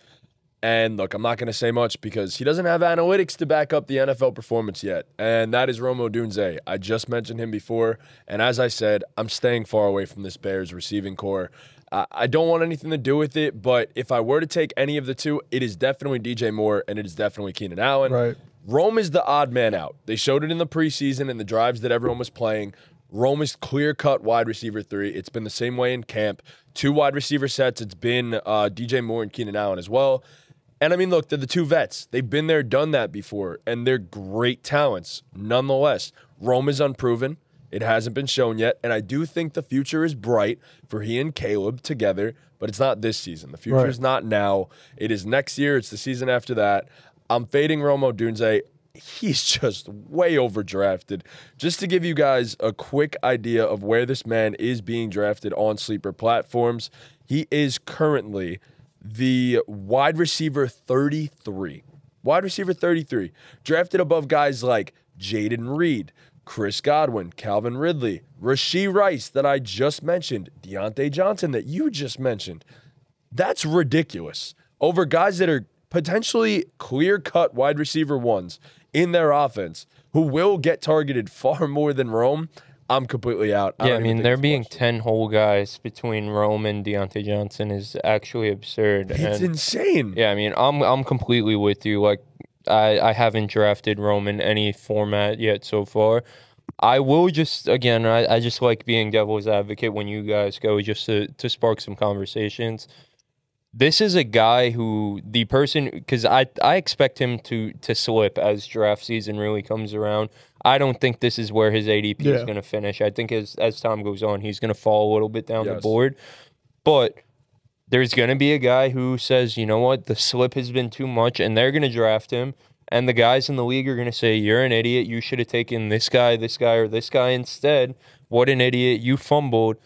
And look, I'm not going to say much because he doesn't have analytics to back up the NFL performance yet. And that is Rome Odunze. I just mentioned him before. And as I said, I'm staying far away from this Bears receiving core. I don't want anything to do with it, but if I were to take any of the two, it is definitely DJ Moore and it is definitely Keenan Allen. Right. Rome is the odd man out. They showed it in the preseason in the drives that everyone was playing. Rome is clear-cut wide receiver 3. It's been the same way in camp. 2 wide receiver sets. It's been DJ Moore and Keenan Allen as well. And I mean, look, they're the 2 vets. They've been there, done that before, and they're great talents. Nonetheless, Rome is unproven. It hasn't been shown yet, and I do think the future is bright for he and Caleb together, but it's not this season. The future is not now. It is next year. It's the season after that. I'm fading Rome Odunze. He's just way overdrafted. Just to give you guys a quick idea of where this man is being drafted on sleeper platforms, he is currently the wide receiver 33. Wide receiver 33. Drafted above guys like Jaden Reed, Chris Godwin, Calvin Ridley, Rashee Rice that I just mentioned, Deontay Johnson that you just mentioned. That's ridiculous. Over guys that are potentially clear-cut wide receiver 1s in their offense who will get targeted far more than Rome. I'm completely out. Yeah, I mean, there being 10 whole guys between Rome and Deontay Johnson is actually absurd. It's insane. Yeah, I mean, I'm completely with you. Like, I haven't drafted Rome in any format yet so far. I will just, again, I just like being devil's advocate when you guys go, just to spark some conversations. This is a guy who the person, because I expect him to slip as draft season really comes around. I don't think this is where his ADP is going to finish. I think as time goes on, he's going to fall a little bit down the board. But there's going to be a guy who says, you know what, the slip has been too much, and they're going to draft him. And the guys in the league are going to say, you're an idiot. You should have taken this guy, or this guy instead. What an idiot. You fumbled.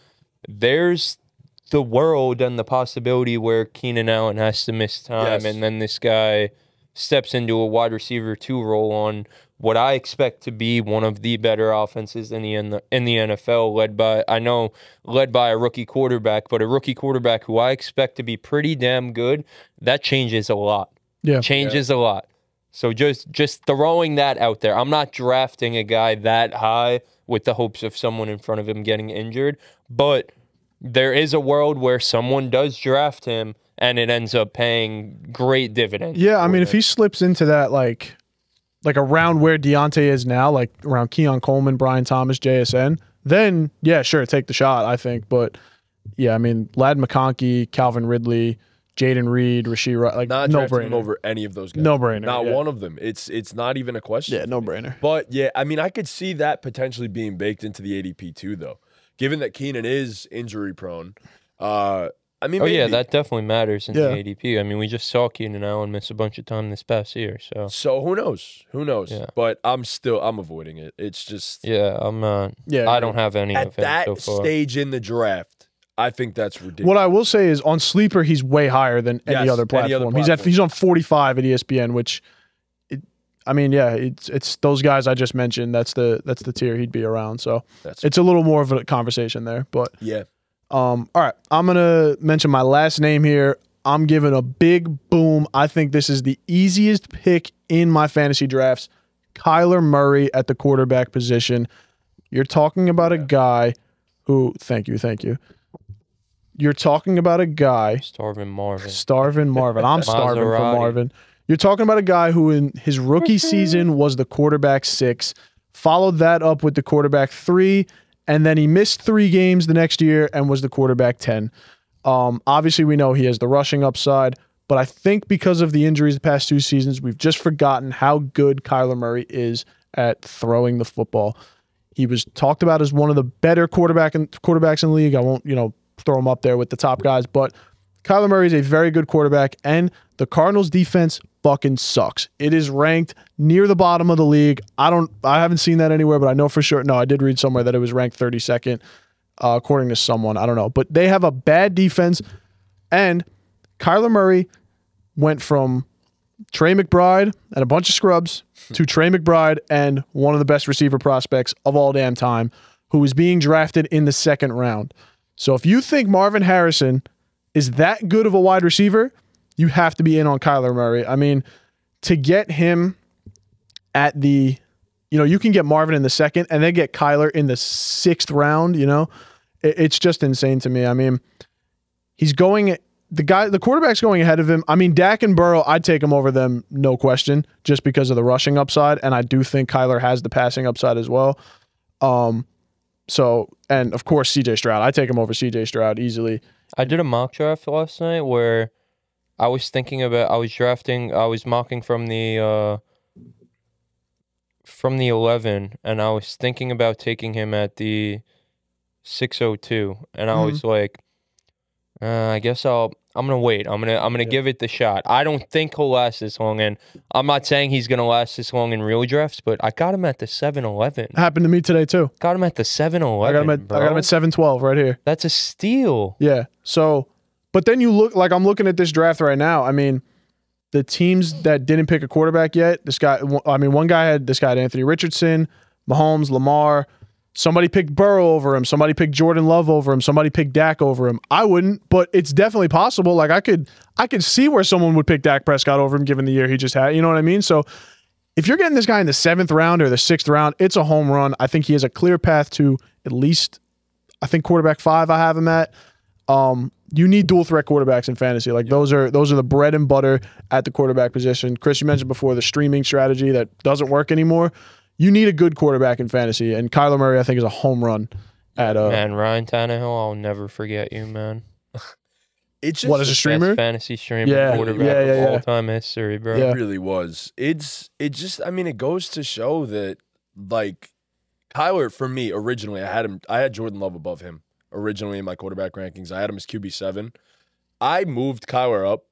There's the world and the possibility where Keenan Allen has to miss time, and then this guy steps into a wide receiver 2 role on what I expect to be one of the better offenses in the NFL, led by a rookie quarterback, but a rookie quarterback who I expect to be pretty damn good. That changes a lot. Changes a lot. So just throwing that out there. I'm not drafting a guy that high with the hopes of someone in front of him getting injured, but there is a world where someone does draft him and it ends up paying great dividends. Yeah, I mean, if he slips into that, like around where Deontay is now, like around Keon Coleman, Brian Thomas, JSN, then, yeah, sure, take the shot, I think. But, yeah, I mean, Lad McConkey, Calvin Ridley, Jaden Reed, Rasheed Rice, like, not no drafting him brainer. over any of those guys. No brainer. Not yeah. one of them. It's not even a question. Yeah, no brainer. But, yeah, I mean, I could see that potentially being baked into the ADP too, though. Given that Keenan is injury prone. I mean, yeah, maybe. that definitely matters in the ADP. I mean, we just saw Keenan Allen miss a bunch of time this past year. So who knows? Who knows? Yeah. But I'm avoiding it. It's just I'm not. Yeah, I don't have any at of him that so far. stage in the draft. I think that's ridiculous. What I will say is on Sleeper, he's way higher than any Yes, other platform. any other He's on 45 at ESPN, which, I mean, yeah, it's those guys I just mentioned. That's the tier he'd be around. So it's a little more of a conversation there. But yeah. All right, I'm gonna mention my last name here. I'm giving a big boom. I think this is the easiest pick in my fantasy drafts. Kyler Murray at the quarterback position. You're talking about a guy who, thank you. You're talking about a guy. Starvin Marvin. I'm starving for Maserati. Marvin. You're talking about a guy who in his rookie season was the quarterback 6, followed that up with the quarterback 3, and then he missed 3 games the next year and was the quarterback 10. Obviously, we know he has the rushing upside, but I think because of the injuries the past 2 seasons, we've just forgotten how good Kyler Murray is at throwing the football. He was talked about as one of the better quarterbacks in the league. I won't, throw him up there with the top guys, but Kyler Murray is a very good quarterback, and the Cardinals defense fucking sucks. It is ranked near the bottom of the league. I haven't seen that anywhere, but I know for sure. No, I did read somewhere that it was ranked 32nd, according to someone. I don't know, but they have a bad defense, and Kyler Murray went from Trey McBride and a bunch of scrubs to Trey McBride and one of the best receiver prospects of all damn time, who is being drafted in the 2nd round. So if you think Marvin Harrison is that good of a wide receiver, you have to be in on Kyler Murray. I mean, to get him at the, you can get Marvin in the 2nd and then get Kyler in the 6th round, it's just insane to me. I mean, the quarterback's going ahead of him. I mean, Dak and Burrow, I'd take him over them, no question, just because of the rushing upside. And I do think Kyler has the passing upside as well. And of course, CJ Stroud. I take him over CJ Stroud easily. I did a mock draft last night where I was mocking from the 11, and I was thinking about taking him at the 602, and I was like, I guess I'm gonna wait. I'm gonna give it the shot. I don't think he'll last this long, and I'm not saying he's gonna last this long in real drafts, but I got him at the 7-11. Happened to me today too. Got him at the 7-11. I got him at 7-12 right here. That's a steal. Yeah. So, but then you look, like I'm looking at this draft right now. I mean, the teams that didn't pick a quarterback yet, one guy had Anthony Richardson, Mahomes, Lamar. Somebody picked Burrow over him. Somebody picked Jordan Love over him. Somebody picked Dak over him. I wouldn't, but it's definitely possible. Like I could see where someone would pick Dak Prescott over him given the year he just had. You know what I mean? So if you're getting this guy in the 7th round or the 6th round, it's a home run. I think he has a clear path to at least, I think quarterback 5 I have him at. You need dual threat quarterbacks in fantasy. Like those are the bread and butter at the quarterback position. Chris, you mentioned before the streaming strategy that doesn't work anymore. You need a good quarterback in fantasy, and Kyler Murray, I think, is a home run at Man, Ryan Tannehill, I'll never forget you, man. It's just what is a streamer? Best fantasy streamer quarterback of all time history, bro. It really was. It goes to show that, like, Kyler, for me, originally, I had Jordan Love above him originally in my quarterback rankings. I had him as QB7. I moved Kyler up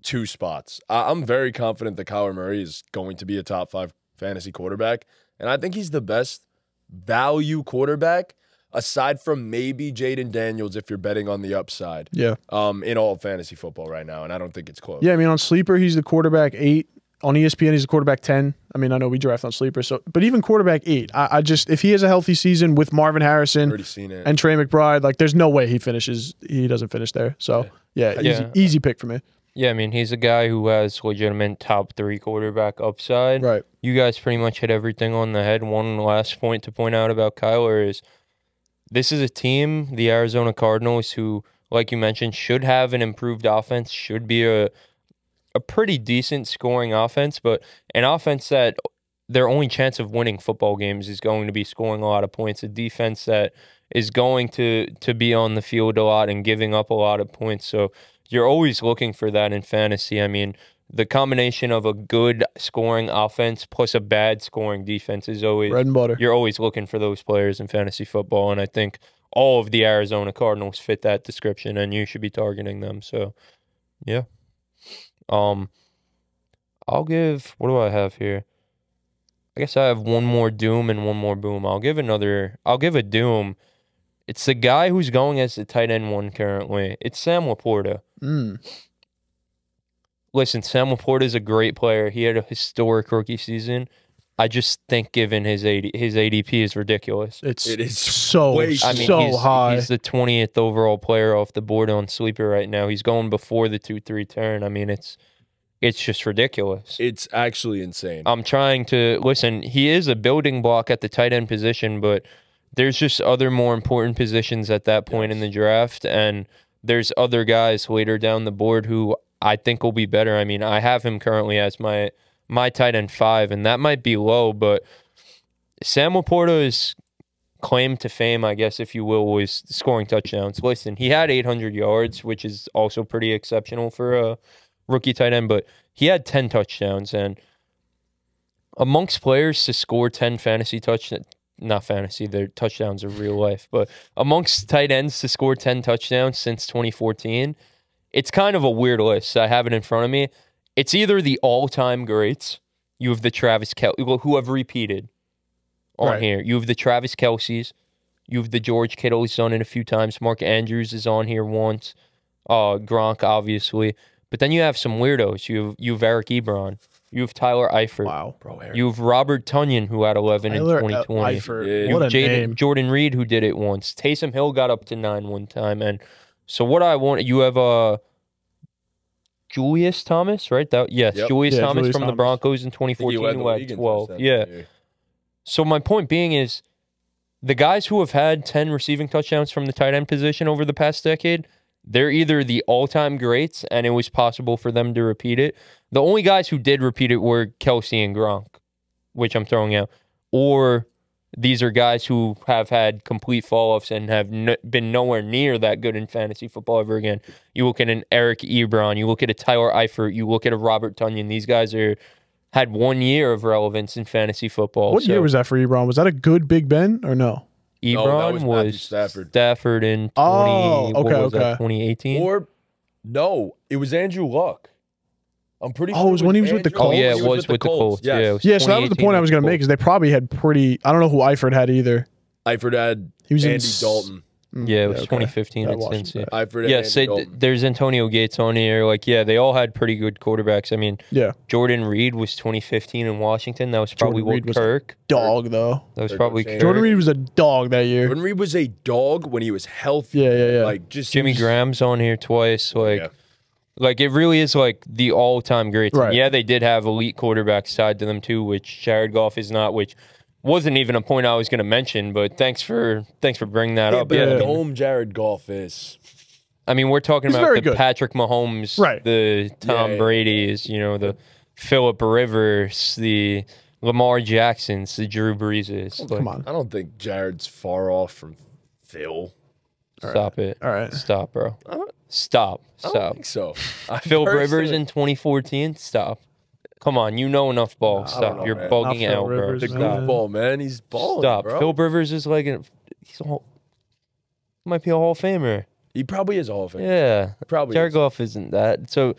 2 spots. I'm very confident that Kyler Murray is going to be a top 5 fantasy quarterback, and I think he's the best value quarterback aside from maybe Jaden Daniels if you're betting on the upside. Yeah. In all of fantasy football right now, and I don't think it's close. Yeah, I mean on Sleeper he's the quarterback 8. On ESPN he's the quarterback 10. I mean I know we draft on Sleeper, but even quarterback 8. I just if he has a healthy season with Marvin Harrison and Trey McBride, like there's no way he doesn't finish there. So easy pick for me. Yeah, I mean, he's a guy who has legitimate top 3 quarterback upside. Right. You guys pretty much hit everything on the head. One last point to point out about Kyler is this is a team, the Arizona Cardinals, who, like you mentioned, should have an improved offense, should be a pretty decent scoring offense, but an offense that their only chance of winning football games is going to be scoring a lot of points, a defense that is going to be on the field a lot and giving up a lot of points. So you're always looking for that in fantasy. I mean, the combination of a good scoring offense plus a bad scoring defense is always Bread and butter. You're always looking for those players in fantasy football, and I think all of the Arizona Cardinals fit that description, and you should be targeting them. So, yeah. I'll give, what do I have here? I guess I have one more doom and one more boom. I'll give a doom. It's the guy who's going as the tight end one currently. It's Sam Laporta. Listen, Sam Laporta is a great player. He had a historic rookie season. I just think given his ADP is ridiculous. It is way so high. He's the 20th overall player off the board on Sleeper right now. He's going before the 2-3 turn. I mean, it's just ridiculous. It's actually insane. I'm trying to listen. He is a building block at the tight end position, but there's just other more important positions at that point in the draft, and there's other guys later down the board who I think will be better. I mean, I have him currently as my tight end 5, and that might be low, but Sam Laporta's claim to fame, I guess, if you will, was scoring touchdowns. Listen, he had 800 yards, which is also pretty exceptional for a rookie tight end, but he had 10 touchdowns, and amongst players to score 10 fantasy touchdowns, not fantasy, their touchdowns are real life, but amongst tight ends to score 10 touchdowns since 2014, it's kind of a weird list. I have it in front of me. It's either the all-time greats, you have the Travis Kelce, who have repeated on here. You have the Travis Kelce's, you have the George Kittle, he's done it a few times. Mark Andrews is on here once. Gronk, obviously. But then you have some weirdos. You have Eric Ebron. You have Tyler Eifert. Wow. Bro, Eric. You have Robert Tunyon, who had 11 in 2020. Eifert. You What have a name. Jordan Reed, who did it once. Taysom Hill got up to 9 one time. And so what I want, you have Julius Thomas, right? Julius Thomas Julius from the Thomas. Broncos in 2014, who had 12. Yeah. So my point being is the guys who have had 10 receiving touchdowns from the tight end position over the past decade, they're either the all-time greats, and it was possible for them to repeat it. The only guys who did repeat it were Kelce and Gronk, which I'm throwing out. Or these are guys who have had complete fall-offs and have been nowhere near that good in fantasy football ever again. You look at an Eric Ebron, you look at a Tyler Eifert, you look at a Robert Tunyon. These guys had 1 year of relevance in fantasy football. What year was that for Ebron? Was that a good Big Ben or no? Ebron was was Stafford in 2018. Or no, it was Andrew Luck. I'm pretty sure. Oh, it was when he was with the Colts? Oh, yeah, it was with the Colts. Yes. Yeah, so that was the point I was going to make, is they probably had pretty... I don't know who Eifert had either. Eifert had Andy Dalton. Yeah, it was 2015 at Cincy. Eifert had Andy Dalton. There's Antonio Gates on here. They all had pretty good quarterbacks. I mean, Jordan Reed was 2015 in Washington. That was probably Kirk. Dog, though. That was probably Kirk. Jordan Reed was a dog that year. Jordan Reed was a dog when he was healthy. Yeah. Like, just Jimmy Graham's on here twice. It really is the all-time greats. Right. And yeah, they did have elite quarterbacks tied to them too, which Jared Goff is not, which wasn't even a point I was going to mention, but thanks for bringing that up. But home Jared Goff is. I mean, we're talking about the good. Patrick Mahomes, the Tom Brady's, the Phillip Rivers, the Lamar Jacksons, the Drew Breeses. Come on. I don't think Jared's far off from Phil. Stop it. All right. Stop, bro. Stop. I don't think so. Phil Rivers in 2014? Stop. Come on, you know enough ball. Stop. You're bugging out, bro. The goofball, man. He's balling, Stop. bro. Phil Rivers is might be a Hall of Famer. He probably is a Hall of Famer. Yeah. Probably Jared Goff isn't that. So,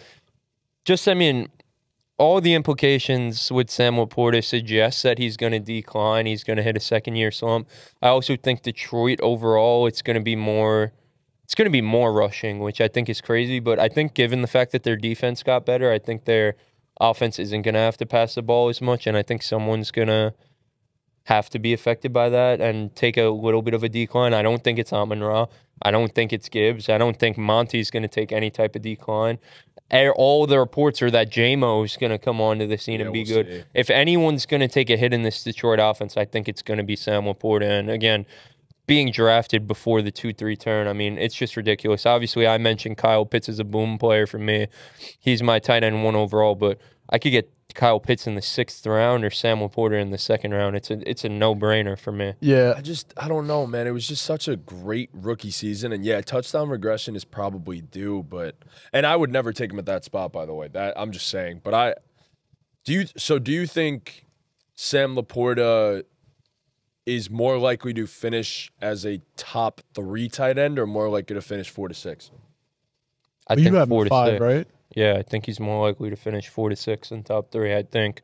all the implications with Sam Laporta suggest that he's going to decline. He's going to hit a second-year slump. I also think Detroit overall, it's going to be more rushing, which I think is crazy. But I think given the fact that their defense got better, I think their offense isn't going to have to pass the ball as much. And I think someone's going to have to be affected by that and take a little bit of a decline. I don't think it's Amon-Ra. I don't think it's Gibbs. I don't think Monty's going to take any type of decline. All the reports are that J-Mo is going to come onto the scene and be good. See. If anyone's going to take a hit in this Detroit offense, I think it's going to be Sam Laporta. And again, being drafted before the 2-3 turn. I mean, it's just ridiculous. Obviously, I mentioned Kyle Pitts as a boom player for me. He's my tight end 1 overall, but I could get Kyle Pitts in the 6th round or Sam Laporta in the 2nd round. It's a no-brainer for me. Yeah. I don't know, man. It was just such a great rookie season. And yeah, touchdown regression is probably due, and I would never take him at that spot, by the way. That I'm just saying. But do you think Sam Laporta is more likely to finish as a top 3 tight end or more likely to finish 4 to 6? I think you have 4 to 5, 6. right? Yeah, I think he's more likely to finish 4 to 6 in top 3. I think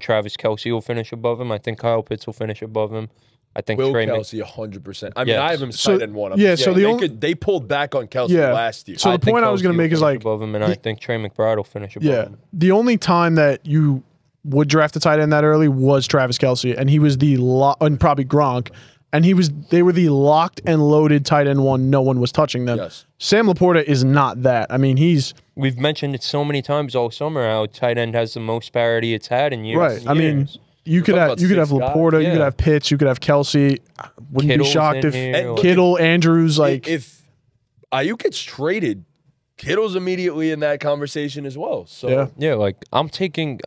Travis Kelce will finish above him. I think Kyle Pitts will finish above him. I think Will Trey Kelce 100%. I mean, Yes. I have him tight end 1. They pulled back on Kelce last year. So the point I was going to make is like above him, and I think Trey McBride will finish above him. The only time that you would draft a tight end that early was Travis Kelce, and he was and probably Gronk, and they were the locked and loaded tight end 1. No one was touching them. Yes. Sam Laporta is not that. I mean, we've mentioned it so many times all summer how tight end has the most parity it's had in years. Right. And I mean, years. you could have Laporta, you could have Pitts, you could have Kelce. Wouldn't Kittle's be shocked if here, Kittle, Andrews, like if Ayuk gets traded, Kittle's immediately in that conversation as well. So yeah, like I'm taking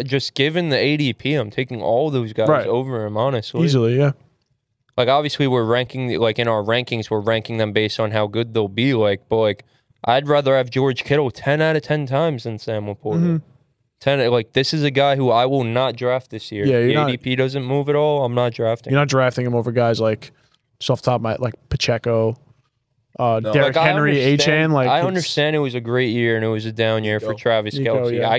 just given the ADP, I'm taking all those guys over him, honestly. Easily, yeah. Like, obviously, we're ranking, like, in our rankings, we're ranking them based on how good they'll be. Like, but, like, I'd rather have George Kittle 10 out of 10 times than Sam Laporta. Mm-hmm. 10, like, this is a guy who I will not draft this year. Yeah, the ADP doesn't move at all. I'm not drafting. You're not drafting him over guys like, just off the top of my, like Pacheco, Derrick Henry, Achane. Like, I understand it was a great year and it was a down year for Travis Kelce. Yeah.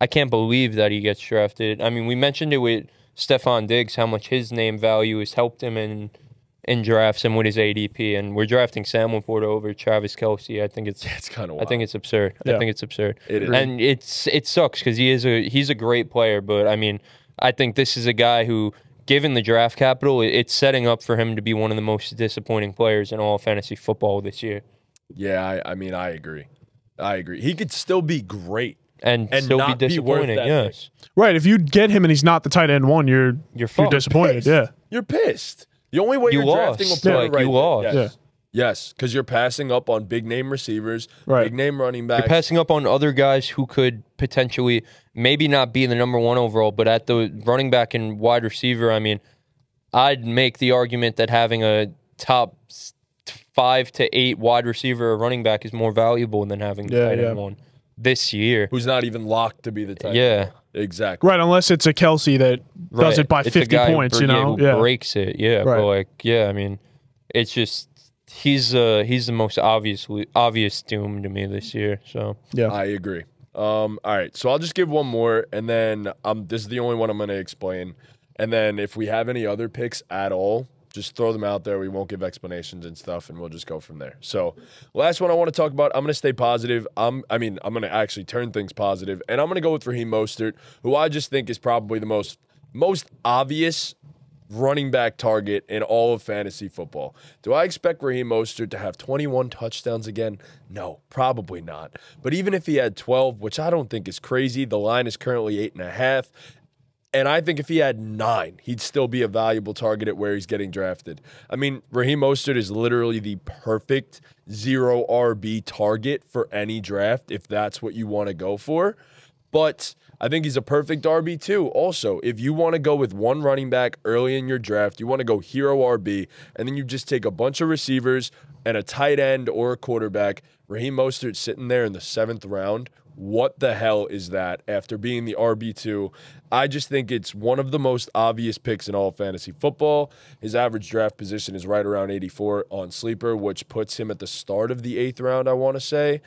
I can't believe that he gets drafted. I mean, we mentioned it with Stephon Diggs, how much his name value has helped him in drafts and with his ADP, and we're drafting Sam Laporta over Travis Kelce. I think it's kind of wild. I think it's absurd. Yeah. I think it's absurd. It is. And it sucks because he's a great player, but I mean, I think this is a guy who, given the draft capital, it's setting up for him to be one of the most disappointing players in all of fantasy football this year. Yeah, I mean, I agree. He could still be great. And still not be disappointing, be worth that yes. Right, if you get him and he's not the tight end 1, you're fucked. disappointed. Pissed. Yeah, You're pissed. The only way you're drafting Laporta you lost. Yes. Yes, because you're passing up on big name receivers, Right. big name running backs. You're passing up on other guys who could potentially maybe not be the number 1 overall, but at the running back and wide receiver, I mean, I'd make the argument that having a top 5 to 8 wide receiver or running back is more valuable than having the tight end 1 this year. Who's not even locked to be the tight end. Yeah. Exactly. right. Unless it's a Kelce that does it by It's 50 a guy points, who, you know. who breaks it. Yeah, Right. but like, yeah, I mean, it's just he's the most obvious doom to me this year. So Yeah, I agree. All right, so I'll just give one more, and then this is the only one I'm going to explain. And then if we have any other picks at all, just throw them out there. We won't give explanations and stuff, and we'll just go from there. So last one I want to talk about, I'm going to stay positive. I'm going to actually turn things positive, and I'm going to go with Raheem Mostert, who I just think is probably the most obvious running back target in all of fantasy football. Do I expect Raheem Mostert to have 21 touchdowns again? No, probably not. But even if he had 12, which I don't think is crazy, the line is currently 8.5. And I think if he had 9, he'd still be a valuable target at where he's getting drafted. I mean, Raheem Mostert is literally the perfect 0 RB target for any draft if that's what you want to go for. But I think he's a perfect RB too. Also, if you want to go with one running back early in your draft, you want to go hero RB, and then you just take a bunch of receivers and a tight end or a quarterback, Raheem Mostert sitting there in the 7th round. What the hell is that after being the RB2? I just think it's one of the most obvious picks in all of fantasy football. His average draft position is right around 84 on Sleeper, which puts him at the start of the 8th round, I want to say.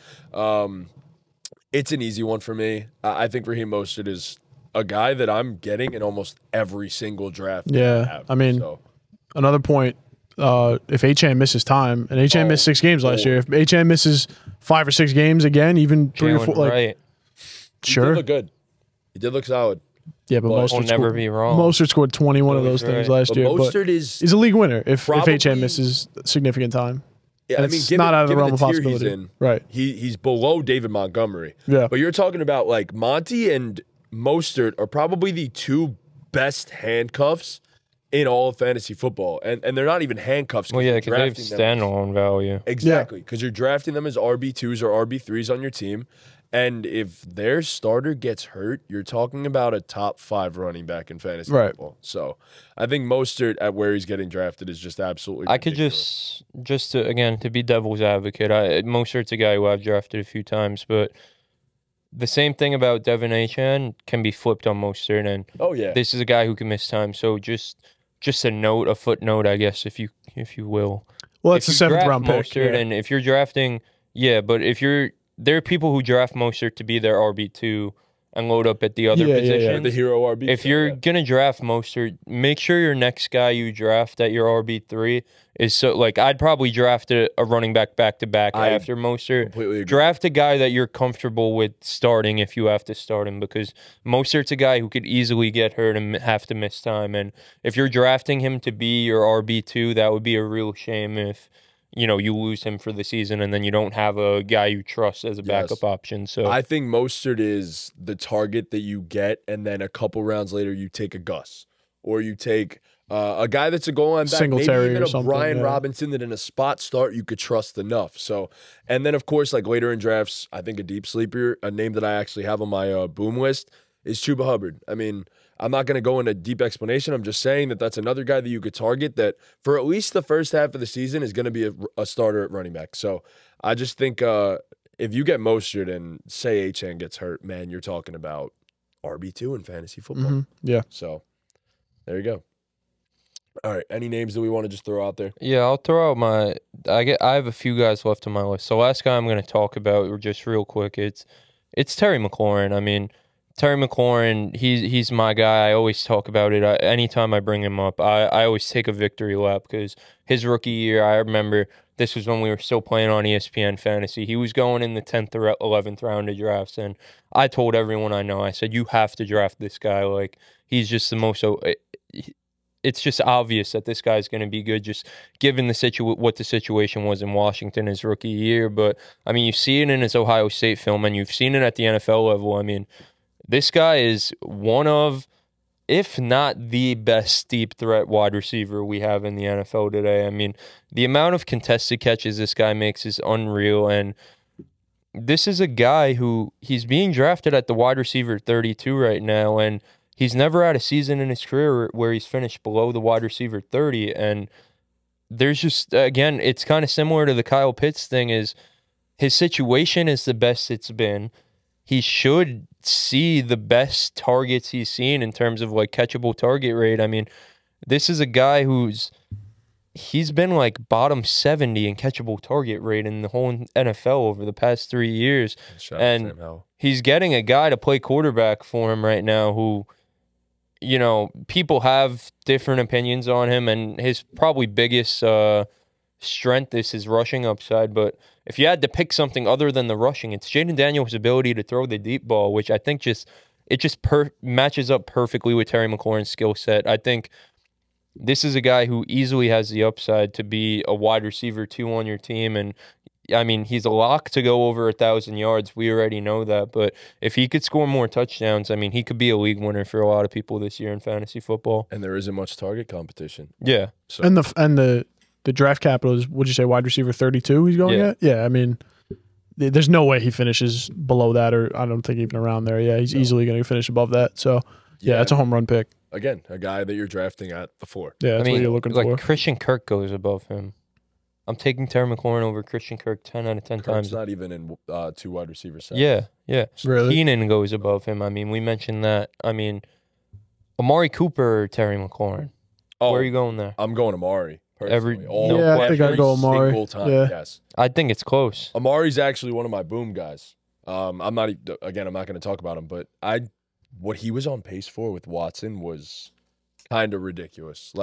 It's an easy one for me. I think Raheem Mostert is a guy that I'm getting in almost every single draft. Yeah, I mean, another point, if Achane misses time, and Achane missed 6 games last year, if Achane misses 5 or 6 games again, even 3 or 4, like, sure. He did look good. He did look solid. Yeah, but Mostert will never be wrong. Mostert scored 21 of those things last year. Mostert is he's a league winner if Achane misses significant time. Yeah, I mean, it's not out of the realm of tier possibility. He's in, right. He's below David Montgomery. Yeah. But you're talking about like Monty and Mostert are probably the 2 best handcuffs in all of fantasy football. And they're not even handcuffs. Well, yeah, because because they have standalone value. Exactly, because you're drafting them as RB2s or RB3s on your team. And if their starter gets hurt, you're talking about a top 5 running back in fantasy football. So I think Mostert at where he's getting drafted is just absolutely ridiculous. I could just to, again, to be devil's advocate, Mostert's a guy who I've drafted a few times, but the same thing about Devin Achane can be flipped on Mostert, and this is a guy who can miss time. So just a footnote, I guess, if you will. Well, it's a 7th round pick. Mostert, and if you're drafting, but if there are people who draft Mostert to be their RB2 and load up at the other position. The hero RB. If you're gonna draft Mostert, make sure your next guy you draft at your RB3 is I'd probably draft a running back to back after Mostert. Completely agree. Draft a guy that you're comfortable with starting if you have to start him, because Mostert's a guy who could easily get hurt and have to miss time. And if you're drafting him to be your RB2, that would be a real shame if you lose him for the season and then you don't have a guy you trust as a backup option. So I think Mostert is the target that you get, and then a couple rounds later you take a Gus, or you take a guy that's a goal line back, Singletary, maybe even or a Brian Robinson that in a spot start you could trust enough. So, and then of course, like later in drafts, I think a deep sleeper, a name that I actually have on my boom list is Chuba Hubbard. I mean, I'm not going to go into deep explanation. I'm just saying that that's another guy that you could target that for at least the first half of the season is going to be a starter at running back. So I just think if you get Mostert and say Achane gets hurt, man, you're talking about RB2 in fantasy football. Yeah. So there you go. All right. Any names that we want to just throw out there? Yeah, I'll throw out I have a few guys left on my list. So last guy I'm going to talk about, just real quick, it's Terry McLaurin. I mean, Terry McLaurin, he's my guy. I always talk about it. Anytime I bring him up, I always take a victory lap, because his rookie year, I remember this was when we were still playing on ESPN Fantasy. He was going in the 10th or 11th round of drafts, and I told everyone I know, I said, you have to draft this guy. Like, he's just the most... It's just obvious that this guy's going to be good, just given what the situation was in Washington his rookie year. But, I mean, you see it in his Ohio State film, and you've seen it at the NFL level. I mean, this guy is one of, if not the best deep threat wide receiver we have in the NFL today. I mean, the amount of contested catches this guy makes is unreal. And this is a guy who, he's being drafted at the wide receiver 32 right now. And he's never had a season in his career where he's finished below the wide receiver 30. And there's just, again, it's kind of similar to the Kyle Pitts thing, is his situation is the best it's been. He should see the best targets he's seen in terms of catchable target rate. I mean, this is a guy he's been bottom 70 in catchable target rate in the whole NFL over the past 3 years. And he's getting a guy to play quarterback for him right now who, people have different opinions on him, and his probably biggest strength is his rushing upside. But if you had to pick something other than the rushing, it's Jaden Daniels' ability to throw the deep ball, which I think matches up perfectly with Terry McLaurin's skill set. I think this is a guy who easily has the upside to be a wide receiver 2 on your team. And I mean, he's a lock to go over 1,000 yards. We already know that. But if he could score more touchdowns, I mean, he could be a league winner for a lot of people this year in fantasy football. And there isn't much target competition. Yeah. So. And the draft capital is, would you say wide receiver 32 he's going at? Yeah, I mean, there's no way he finishes below that, or I don't think even around there. Yeah, he's easily going to finish above that. So, yeah, it's a home run pick. Again, a guy that you're drafting at the 4. Yeah, that's what you're looking for. Christian Kirk goes above him. I'm taking Terry McLaurin over Christian Kirk 10 out of 10 times. Kirk's not even in 2 wide receiver sets. Yeah. Really? Keenan goes above him. I mean, we mentioned that. I mean, Amari Cooper or Terry McLaurin? Where are you going there? I'm going Amari. I think I'd go Amari. Yes. I think it's close. Amari's actually one of my boom guys. I'm not going to talk about him, but what he was on pace for with Watson was kind of ridiculous.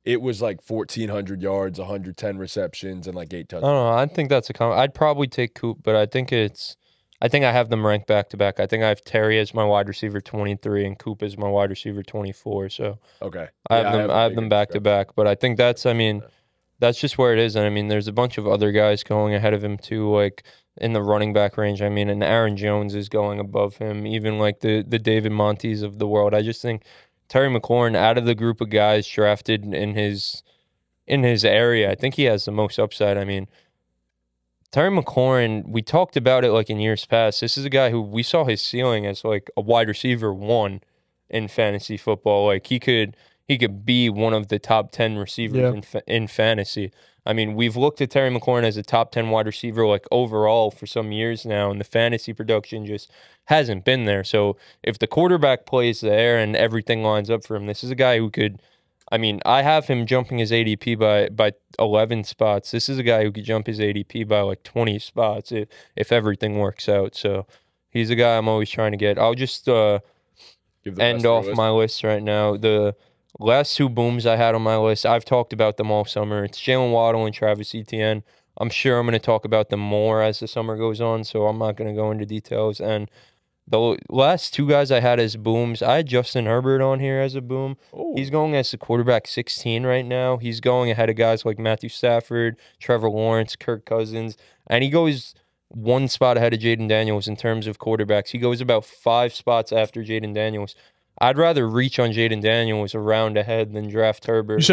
It was 1,400 yards, 110 receptions, and 8 touchdowns. I don't know. I think that's I'd probably take Coop, but I think I have them ranked back to back. I think I have Terry as my wide receiver 23 and Coop as my wide receiver 24. So okay, I have them back to back. But I think that's just where it is. And I mean, there's a bunch of other guys going ahead of him too, in the running back range. I mean, and Aaron Jones is going above him, even the David Montes of the world. I just think Terry McLaurin, out of the group of guys drafted in his area, I think he has the most upside. I mean, Terry McLaurin, we talked about it like in years past. This is a guy who we saw his ceiling as like a wide receiver 1 in fantasy football. Like he could be one of the top 10 receivers in fantasy. I mean, we've looked at Terry McLaurin as a top 10 wide receiver like overall for some years now, and the fantasy production just hasn't been there. So if the quarterback plays there and everything lines up for him, this is a guy who could, I mean, I have him jumping his ADP by 11 spots. This is a guy who could jump his ADP by like 20 spots if everything works out. So he's a guy I'm always trying to get. I'll just end off my list right now. The last 2 booms I had on my list, I've talked about them all summer. It's Jalen Waddle and Travis Etienne. I'm sure I'm going to talk about them more as the summer goes on, so I'm not going to go into details. And the last 2 guys I had as booms, I had Justin Herbert on here as a boom. Ooh. He's going as the quarterback 16 right now. He's going ahead of guys like Matthew Stafford, Trevor Lawrence, Kirk Cousins, and he goes 1 spot ahead of Jaden Daniels in terms of quarterbacks. He goes about 5 spots after Jaden Daniels. I'd rather reach on Jaden Daniels a round ahead than draft Herbert.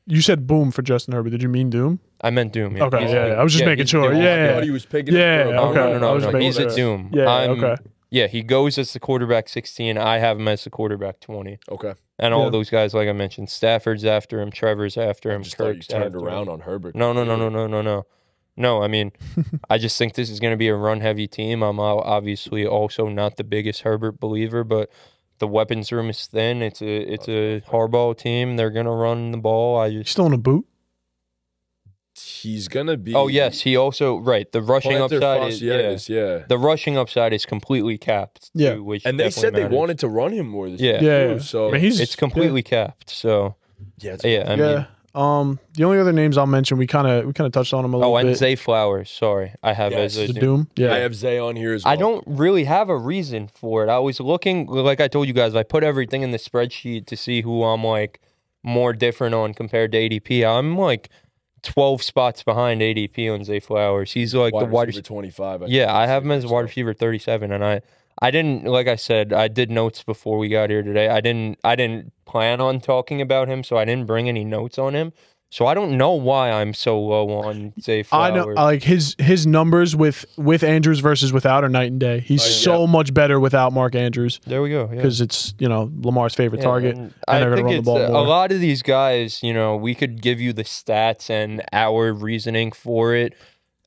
You said boom for Justin Herbert. Did you mean Doom? I meant Doom. Yeah. Okay, yeah. I was just making sure. I Yeah. thought he was picking Yeah, it for okay. No. He's a Doom. Yeah, okay. Yeah, he goes as the quarterback 16. I have him as the quarterback 20. Okay. And all those guys, like I mentioned, Stafford's after him, Trevor's after him, Just thought you Kirk's turned after around him. on Herbert. No. No, I mean, I just think this is going to be a run-heavy team. I'm obviously also not the biggest Herbert believer, but the weapons room is thin. It's a hardball team. They're going to run the ball. Still in a boot? He's gonna be. Oh yes, he also the rushing upside is the rushing upside is completely capped. Yeah, too, which and they said matters. they wanted to run him more this Yeah. year. Too, so I mean, it's completely capped. So I mean, the only other names I'll mention, we kind of touched on them a little bit. Oh, and Zay Flowers. Sorry, I have as a Doom. Yeah, I have Zay on here as well. I don't really have a reason for it. I was looking, like I told you guys, I put everything in the spreadsheet to see who I'm like more different on compared to ADP. I'm like 12 spots behind ADP on Zay Flowers. He's like the wide receiver 25. I have him as wide receiver 37, and I didn't, like I said, I did notes before we got here today. I didn't plan on talking about him, so I didn't bring any notes on him. So I don't know why I'm so low on Zay Flowers. I know, like his numbers with Andrews versus without are night and day. He's so much better without Mark Andrews. There we go. Because it's Lamar's favorite target, and I they're going to run the ball more. A lot of these guys, we could give you the stats and our reasoning for it.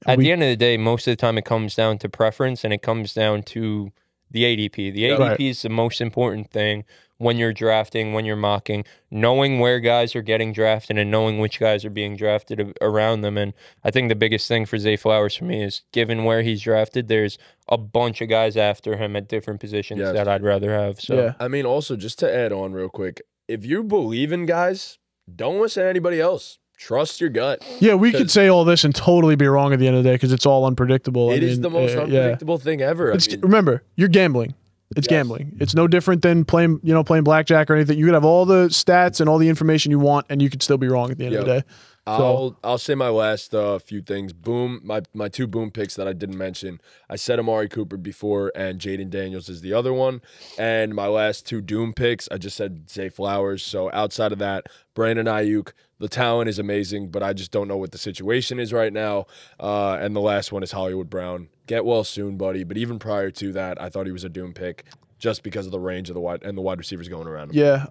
At the end of the day, most of the time it comes down to preference and it comes down to the ADP. The ADP is the most important thing when you're drafting, when you're mocking, knowing where guys are getting drafted and knowing which guys are being drafted around them. And I think the biggest thing for Zay Flowers for me is, given where he's drafted, there's a bunch of guys after him at different positions that I'd rather have. So I mean, also, just to add on real quick, if you believe in guys, don't listen to anybody else. Trust your gut. Yeah, we could say all this and totally be wrong at the end of the day because it's all unpredictable. It is the most unpredictable thing ever. Remember, you're gambling. It's gambling. It's no different than playing blackjack or anything. You could have all the stats and all the information you want, and you could still be wrong at the end of the day. I'll say my last few things. Boom, my 2 boom picks that I didn't mention. I said Amari Cooper before, and Jaden Daniels is the other one. And my last 2 doom picks, I just said Zay Flowers. So outside of that, Brandon Ayuk. The talent is amazing, but I just don't know what the situation is right now. And the last one is Hollywood Brown. Get well soon, buddy. But even prior to that, I thought he was a doom pick just because of the range of the wide receivers going around him. Yeah.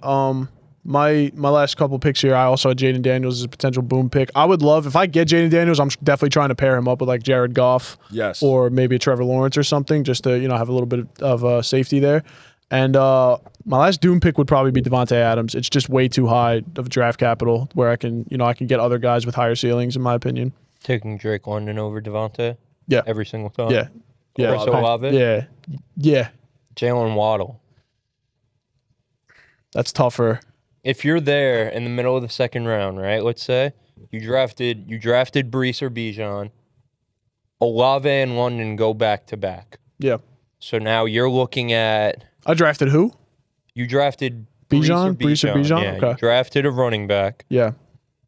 My last couple picks here, I also had Jaden Daniels as a potential boom pick. I would love, if I get Jaden Daniels, I'm definitely trying to pair him up with like Jared Goff. Yes. Or maybe a Trevor Lawrence or something, just to have a little bit of safety there. And my last doom pick would probably be Devontae Adams. It's just way too high of draft capital where I can get other guys with higher ceilings, in my opinion. Taking Drake London over Devontae? Yeah. Every single time? Yeah. Yeah. Chris Olave? Yeah. Yeah. Jalen Waddle. That's tougher. If you're there in the middle of the second round, right, let's say, you drafted Brees or Bijan, Olave and London go back-to-back. Yeah. So now you're looking at... I drafted who? You drafted Bijan? Brees or Bijan? Yeah, okay. You drafted a running back. Yeah.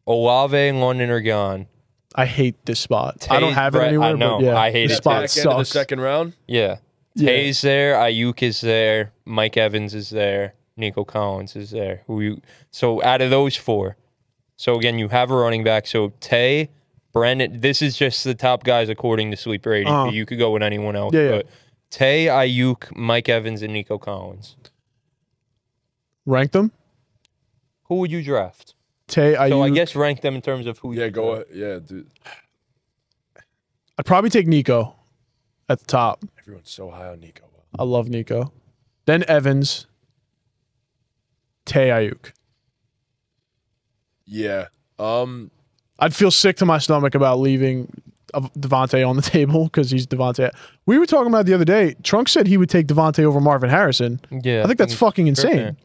Olave and London are gone. I hate this spot. I don't have it anywhere. I know. But yeah, I hate this it. spot Back sucks. end of the second round? Yeah. Tay's there. Ayuk is there. Mike Evans is there. Nico Collins is there. So out of those 4, so again, you have a running back. So Tay, Brandon, this is just the top guys according to Sleeper 80. You could go with anyone else. Yeah, but Tay, Ayuk, Mike Evans, and Nico Collins. Rank them? Who would you draft? Tay, Ayuk. So I guess rank them in terms of who. Yeah, go ahead. Yeah, dude. I'd probably take Nico at the top. Everyone's so high on Nico. I love Nico. Then Evans. Tay, Ayuk. Yeah. I'd feel sick to my stomach about leaving Devontae on the table because he's Devontae. We were talking about it the other day. Trunk said he would take Devontae over Marvin Harrison. Yeah, I think that's fucking insane.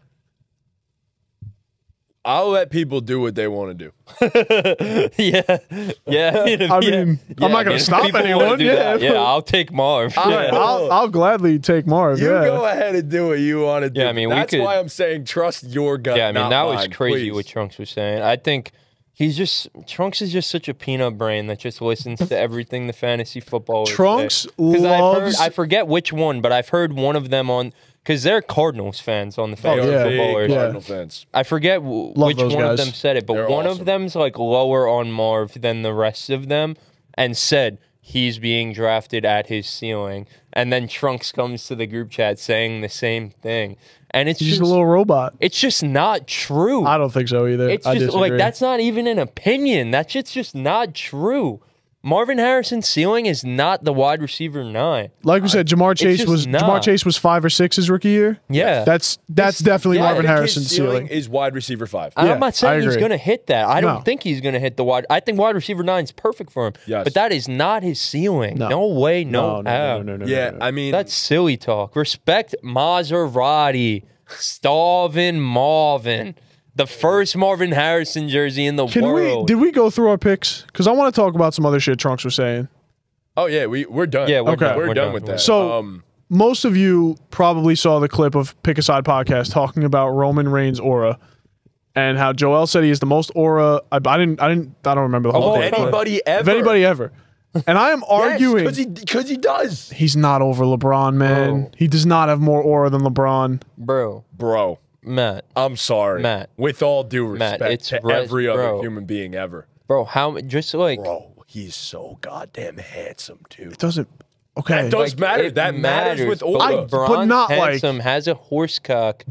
I'll let people do what they want to do. yeah. I mean, I'm not going to stop anyone. Yeah, I'll take Marv. I'll gladly take Marv. You go ahead and do what you want to do. Yeah, I mean, that's why I'm saying trust your gut. Yeah, I mean, that was crazy please. what Trunks was saying. I think Trunks is just such a peanut brain that just listens to everything the fantasy football. Trunks loves. I forget which one, but I've heard one of them on. Because they're Cardinals fans on the fantasy footballers. Cardinal fans. I forget which one of them said it, but They're one awesome. of them's like lower on Marv than the rest of them and said he's being drafted at his ceiling. And then Trunks comes to the group chat saying the same thing. And it's He's just a little robot. It's just not true. I don't think so either. It's I just disagree. like that's not even an opinion. That shit's just not true. Marvin Harrison's ceiling is not the wide receiver 9. Like we said, Jamar Chase was 5 or 6 his rookie year. Yeah, that's definitely Marvin Harrison's his ceiling. Is wide receiver 5. I'm not saying he's agree. going to hit that. I don't No. think he's going to hit the wide. I think wide receiver 9 is perfect for him. Yes. But that is not his ceiling. No. No way, no how. No. Yeah, I mean That's silly talk. Respect Maserati, Stalvin Marvin, the first Marvin Harrison jersey in the world. Did we go through our picks? Because I want to talk about some other shit Trunks was saying. Oh yeah, we're done. Yeah, we're done. We're done with that. So most of you probably saw the clip of Pick a Side podcast talking about Roman Reigns' aura and how Joel said he is the most aura. I don't remember the whole of thing. anybody ever. Of anybody ever. And I am arguing because he does. he's not over LeBron, man. Bro. He does not have more aura than LeBron. Bro, Matt, I'm sorry, Matt. With all due respect it's to every other human being ever, bro, how just like bro, he's so goddamn handsome, dude. It doesn't. Okay. That does matter. it That matters with but aura. LeBron but not like- handsome, has a horse cock.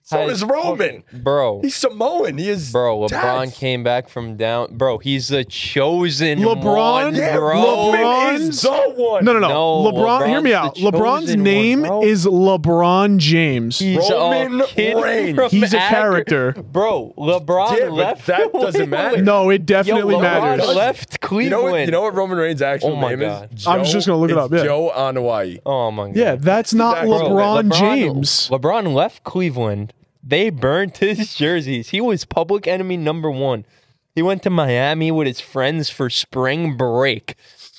So does Roman. Bro, He's Samoan. He is. Bro, LeBron Dad. came back from down. Bro, he's the chosen LeBron? one, Yeah, bro. LeBron? is the one. No. No, LeBron, hear me LeBron's out. the LeBron's chosen name one, bro. is LeBron James. He's Roman a kid Reigns. from He's a Akron. character. Bro, LeBron Yeah, but left. that doesn't matter. No, it definitely Yo, LeBron matters. left You Cleveland. know what Roman Reigns' actual Oh my name God. is? I was just gonna look it It's up, yeah. Joe Anawai. Oh my god. Yeah, that's not Exactly. LeBron James. LeBron left Cleveland. They burnt his jerseys. He was public enemy number 1. He went to Miami with his friends for spring break.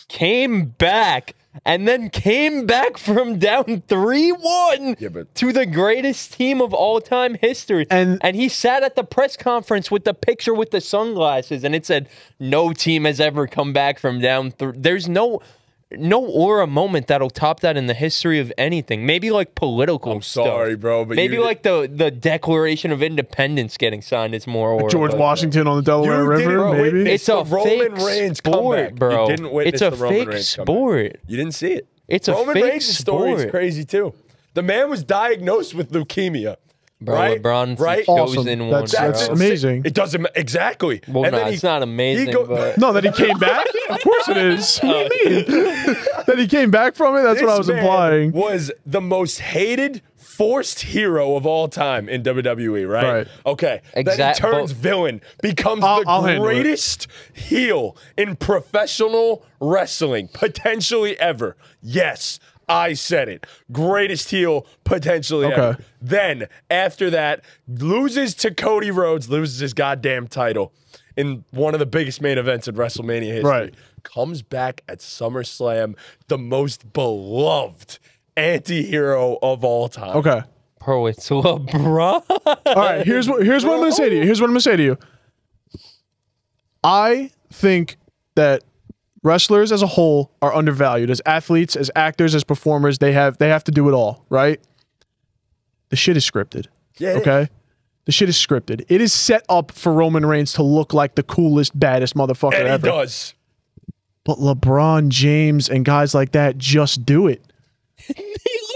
Came back. And then came back from down 3-1 Yeah, but- to the greatest team of all time history. And- he sat at the press conference with the picture with the sunglasses, and it said, "No team has ever come back from down 3." There's no aura moment that'll top that in the history of anything. Maybe like political I'm sorry, stuff. bro, but Maybe you- like the Declaration of Independence getting signed is more aura. George but- Washington on the Delaware You River, didn't maybe. witness It's a the Roman fake Reigns sport, comeback. bro. You didn't witness It's a the Roman fake Reigns comeback. sport. You didn't see it. It's a Roman fake Reigns' story is sport. crazy too. The man was diagnosed with leukemia. Bro, right? LeBron's right? the Awesome. chosen one. That's bro. amazing. It doesn't exactly. Well, And no, then it's not amazing, but No, that he came back? Of course it is. What do you mean? That he came back from it? That's what I was this man implying. was the most hated forced hero of all time in WWE, right? Right. Okay. Then he Exact- turns but- villain, becomes I'll the handle it. greatest heel in professional wrestling, potentially ever. Yes, I said it. Greatest heel potentially ever. Okay. Then, after that, loses to Cody Rhodes, loses his goddamn title in one of the biggest main events in WrestleMania history. Right. Comes back at SummerSlam, the most beloved anti-hero of all time. Okay. bro, it's LeBron. All right, here's what I'm going to say to you. Here's what I'm going to say to you. I think that wrestlers as a whole are undervalued as athletes, as actors, as performers. They have to do it all, right? The shit is scripted. Yeah. Okay. The shit is scripted. It is set up for Roman Reigns to look like the coolest, baddest motherfucker And he ever. does. But LeBron James and guys like that just do it.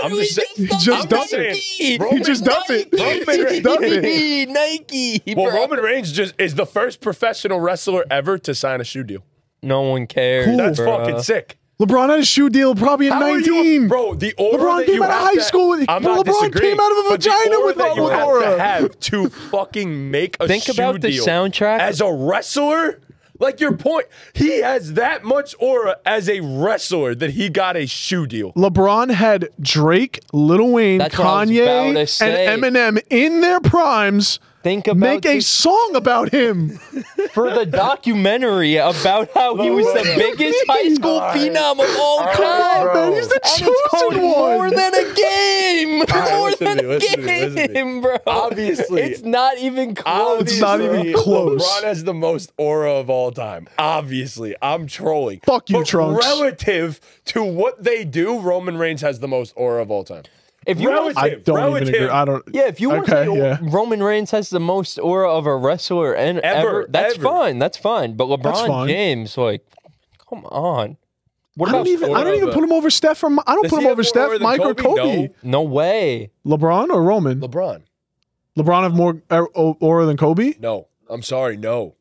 I'm just saying. He just does it. He just does it. He just does it. Nike, bro. Well, Roman Reigns just is the first professional wrestler ever to sign a shoe deal. No one cares. Cool. That's bro. fucking sick. LeBron had a shoe deal probably at How are 19. you, bro? The aura LeBron that came you out of have high to- school. I'm Bro, not LeBron disagreeing, came out of a but the vagina aura with that you with have aura. to have to fucking make a Think shoe about the deal soundtrack. as a wrestler. Like your point, he has that much aura as a wrestler that he got a shoe deal. LeBron had Drake, Lil Wayne, That's what I was about Kanye, to say. and Eminem in their primes Think about make a this song about him. for the documentary about how he was the biggest high school phenom of all time. bro. Man, he's the And it's chosen called more one. than a game. More listen than to me, a listen to me, listen to me. game, bro. Obviously. It's not even close. It's not even Obviously, close. LeBron has the most aura of all time. Obviously, I'm trolling. Fuck you, But Trunks. relative to what they do, Roman Reigns has the most aura of all time. If you want, I don't even agree. I don't. yeah, if you want Okay, to say yeah. Roman Reigns has the most aura of a wrestler and ever, that's ever. fine. That's fine. But LeBron fine. James, like, come on. What I about don't even put him over Steph. I don't Does put he him have over more Steph, aura than Mike, or Kobe. No way. LeBron or Roman? LeBron. LeBron have more aura than Kobe? No. I'm sorry. No.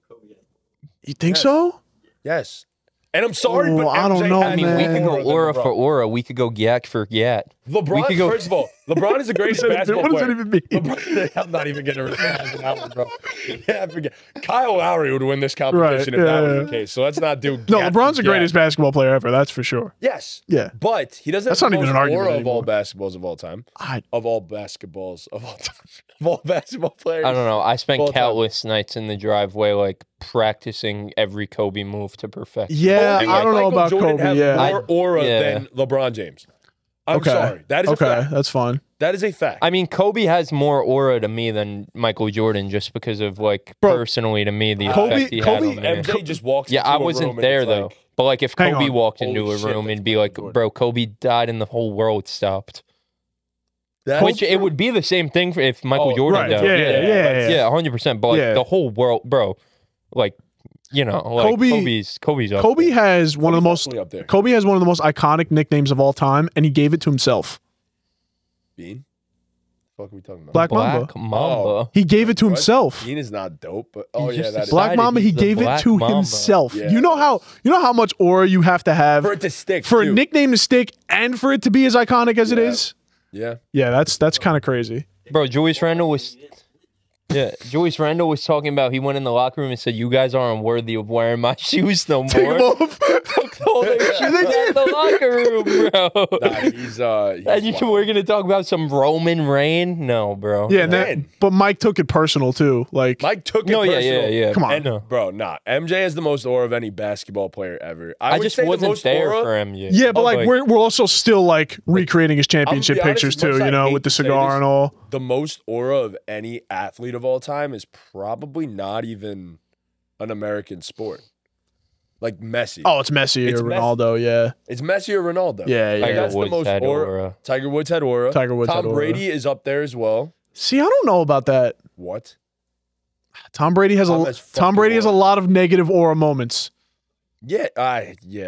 You think so? Yes. And I'm sorry, Oh, but I don't MJ know, has I mean, we man. could more go than aura LeBron. for aura. We could go yak for yak. LeBron, We could go- first of all, LeBron is the greatest What basketball does player. that even mean? LeBron, I'm not even going to respond to that one, bro. Yeah, forget. Kyle Lowry would win this competition if Right, that yeah, was yeah. the case. So let's not do. No, gap LeBron's for the greatest gap. basketball player ever. That's for sure. Yes. Yeah. But he doesn't That's have not the even most an argument aura of all anymore. basketballs of all time. I, Of all basketballs of all time. Of all basketball players. I don't know. I spent All time. countless nights in the driveway, like practicing every Kobe move to perfection. yeah, Only I don't know Michael about Jordan Kobe. have Yeah. more aura Yeah. than LeBron James. I'm Okay. sorry. That is a Okay, fact. that's fine. That is a fact. I mean, Kobe has more aura to me than Michael Jordan, just because of like Bro, personally to me the Kobe- effect he had Kobe- on me. MJ just walks Yeah, into I a wasn't room and there it's though. like, But like, if Hang Kobe on. walked into Holy a shit, room, that's it'd be Michael like, Jordan. bro, Kobe died and the whole world stopped. that's Which it would be the same thing for if Michael Oh, Jordan right. died. Yeah. Yeah, 100%. But like Yeah. the whole world, bro, like, you know, like Kobe- Kobe's up Kobe there. has one of the Kobe's most definitely up there. Kobe has one of the most iconic nicknames of all time, and he gave it to himself. Bean? What are we talking about? Black Mamba. Black Mamba. Oh. He gave it to What? himself. Bean is not dope, but oh He's yeah, just that is. Black- Black Mamba, he he's the gave it Black to Mamba. himself. Yeah. You know how much aura you have to have For it to stick. for a too. nickname to stick and for it to be as iconic as it Yeah. is. Yeah. Yeah, that's kind of crazy. Bro, Julius Randle was talking about he went in the locker room and said, "You guys aren't worthy of wearing my shoes no Take him more." off. Told their shoes in the locker room, bro. Nah, he's And wild. we're gonna talk about some Roman Reign? No, bro. Yeah, and Man. but Mike took it personal too. Like, Mike took it No, personal. yeah. Come on. And No. bro, nah. MJ has the most aura of any basketball player ever. I would just say the wasn't most there aura, for MJ. yeah, but Oh, like we're also still like recreating his championship be honest, pictures as much too. as You I know, hate with the to say cigar this, and all. The most aura of any athlete of all time is probably not even an American sport. Like Messi. Oh, it's Messi It's or Messi. Ronaldo. Yeah, It's Messi or Ronaldo. yeah, Like, yeah. Tiger that's the Woods most had aura. aura. Tiger Woods had aura. Tiger Woods Tom had aura. Brady is up there as well. See, I don't know about that. What? Tom Brady has Tom has Tom Brady has a fucking lot of negative aura moments. Yeah.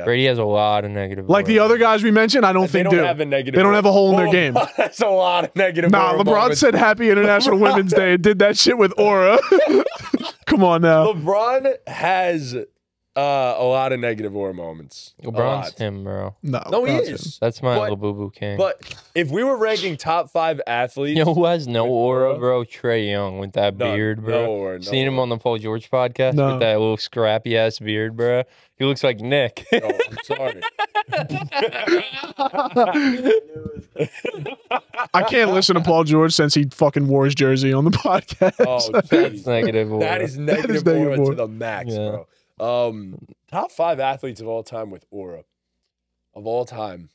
Brady has a lot of negative. Like the aura. other guys we mentioned, I don't They think don't do. have a negative. They don't have a hole in their Well, game. That's a lot of negative. Nah, aura LeBron moments. said Happy International Women's Day and did that shit with aura. Come on now. LeBron has a lot of negative aura moments. A LeBron's lot. him, bro. No, No, he LeBron's is. him. That's my But- little boo boo king. But if we were ranking top 5 athletes, You know who has no With aura, aura? bro? Trey Young with that None. beard, bro. No aura, no Seen him aura. on the Paul George podcast No. with that little scrappy ass beard, bro. He looks like Nick. Oh, I'm sorry. I can't listen to Paul George since he fucking wore his jersey on the podcast. Oh, That's jeez. negative aura. That is negative negative aura aura. to the max, Yeah. bro. Top 5 athletes of all time with aura. Of all time.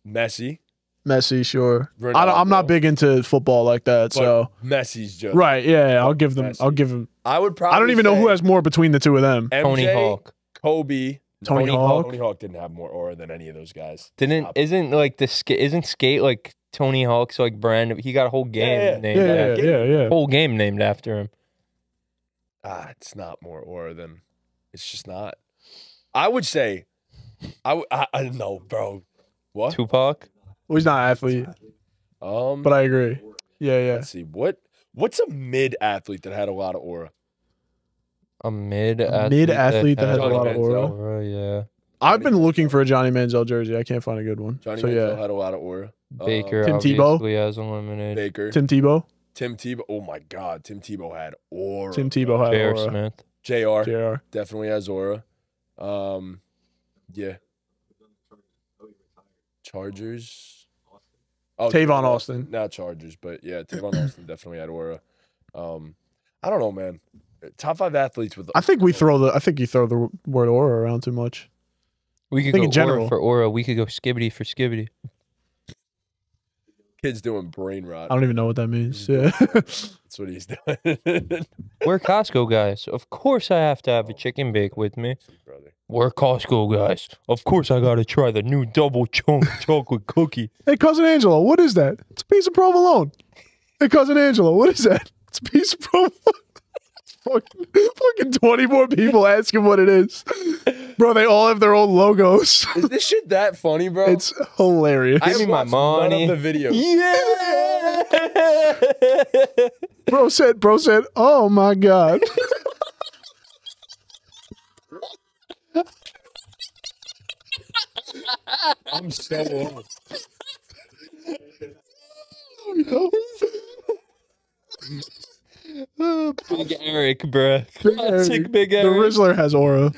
Messi. Messi, sure. I'm Ronaldo. not big into football like that, But so Messi's just right. Yeah, I'll give them. Messi. I'll give him. I would probably I don't even know say who has more between the two of them. MJ, Tony Hawk. Kobe. Tony Hawk. Tony Hawk didn't have more aura than any of those guys. Isn't like isn't skate like Tony Hawk's like brand. He got a whole game named after Yeah. whole game named after him. It's not more aura than. It's just not. I would say, I don't know, bro. What? Tupac. Well, he's not an athlete, but I agree. Yeah. Let's see. What's a mid athlete that had a lot of aura? A mid athlete that has a Johnny lot of aura. Manziel. Yeah. I've been looking for a Johnny Manziel jersey. I can't find a good one. Johnny so Manziel yeah, had a lot of aura. Baker Tim obviously Tebow? has eliminated. Baker. Tim Tebow. Tim Tebow. Oh my God, Tim Tebow had aura. Tim Tebow had J.R. aura. Smith. JR definitely has aura. Yeah. Chargers. Oh, Tavon Austin. Not Chargers, but yeah, Tavon Austin definitely had aura. I don't know, man. Top 5 athletes with. I think you throw the word aura around too much. We could think go in general. aura for aura. We could go skibbity for skibbity. Kid's doing brain rot. I don't even know what that means. Yeah. That's what he's doing. We're Costco guys. Of course I have to have a chicken bake with me. Brother. We're Costco guys. Of course I gotta try the new double chunk chocolate cookie. Hey, cousin Angelo, what is that? It's a piece of provolone. Hey, cousin Angelo, what is that? It's a piece of provolone. Fucking 24 people asking what it is. Bro, they all have their own logos. Is this shit that funny, bro? It's hilarious. Give me my money. None of the videos. Yeah. Bro said, oh my God. I'm so lost. Big Eric, bruh. Big Classic Eric. Big The Eric. Rizzler has aura.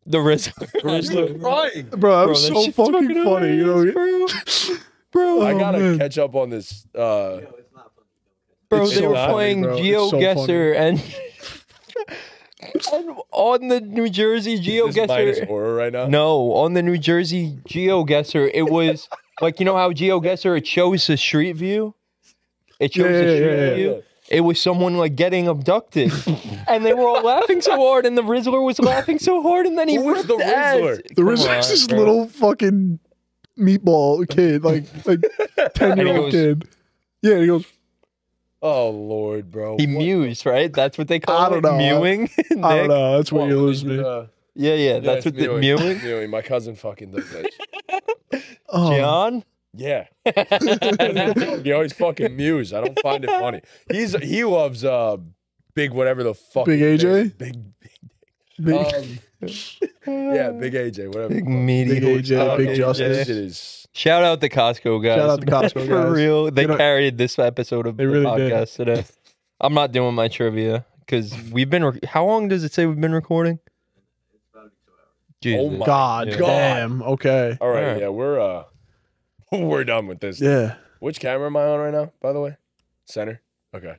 The Rizzler. Crying. Bro, Bro, that's that so shit's fucking funny. You know, bro. Bro, I gotta man. catch up on this. bro, it's they so were funny, playing bro. It's so GeoGuessr and on the New Jersey Is this minus GeoGuessr. aura right now? No, on the New Jersey GeoGuessr, it was like, you know how GeoGuessr, it shows the street view? It shows the street view. yeah. It was someone like getting abducted, and they were all laughing so hard, and the Rizzler was laughing so hard, and then he Who was ripped the Rizzler? ads. The Come Rizzler's on, this bro. little fucking meatball kid, like 10-year-old goes- kid. Yeah, he goes, Oh Lord, bro. He What mused, right? That's what they call I don't it. know. Mewing. I don't Nick? know. That's where the- you lose me. Yeah, that's what the mewing. Mewing. My cousin fucking does that. Oh, John. Yeah. He always fucking mews. I don't find it funny. He loves big whatever the fuck. Big his name AJ? is. big, Yeah, big AJ, whatever. Big the fuck. meaty. Big AJ, Big This Justice. shit is. Shout out the Costco guys. Shout out the Costco For guys. real. They You know- carried this episode of They the really did. podcast today. I'm not doing my trivia because we've been. How long does it say we've been recording? Jesus. Oh my God, Yeah. damn. Okay. All right, Alright. yeah, we're done with this. Yeah. Which camera am I on right now, by the way? Center? Okay.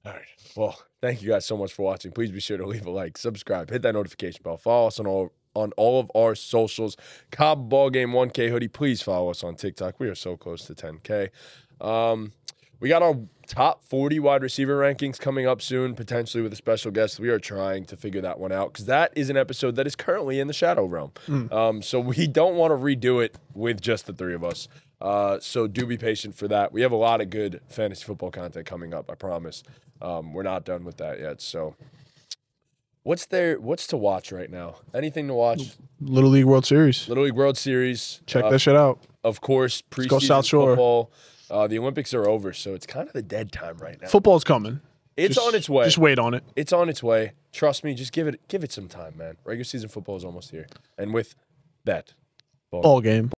All right. Well, thank you guys so much for watching. Please be sure to leave a like, subscribe, hit that notification bell, follow us on all of our socials. Cobb BallGame 1K hoodie. Please follow us on TikTok. We are so close to 10K. We got our top 40 wide receiver rankings coming up soon, potentially with a special guest. We are trying to figure that one out because that is an episode that is currently in the shadow realm. So we don't want to redo it with just the 3 of us. So do be patient for that. We have a lot of good fantasy football content coming up, I promise. We're not done with that yet. So what's to watch right now? Anything to watch? Little League World Series. Little League World Series. Check that shit out. Of course, preseason go South Shore. football. The Olympics are over, so it's kind of the dead time right now. Football's coming. It's on its way. Just wait on it. It's on its way. Trust me. Just give it some time, man. Regular season football is almost here. And with that, Ball game.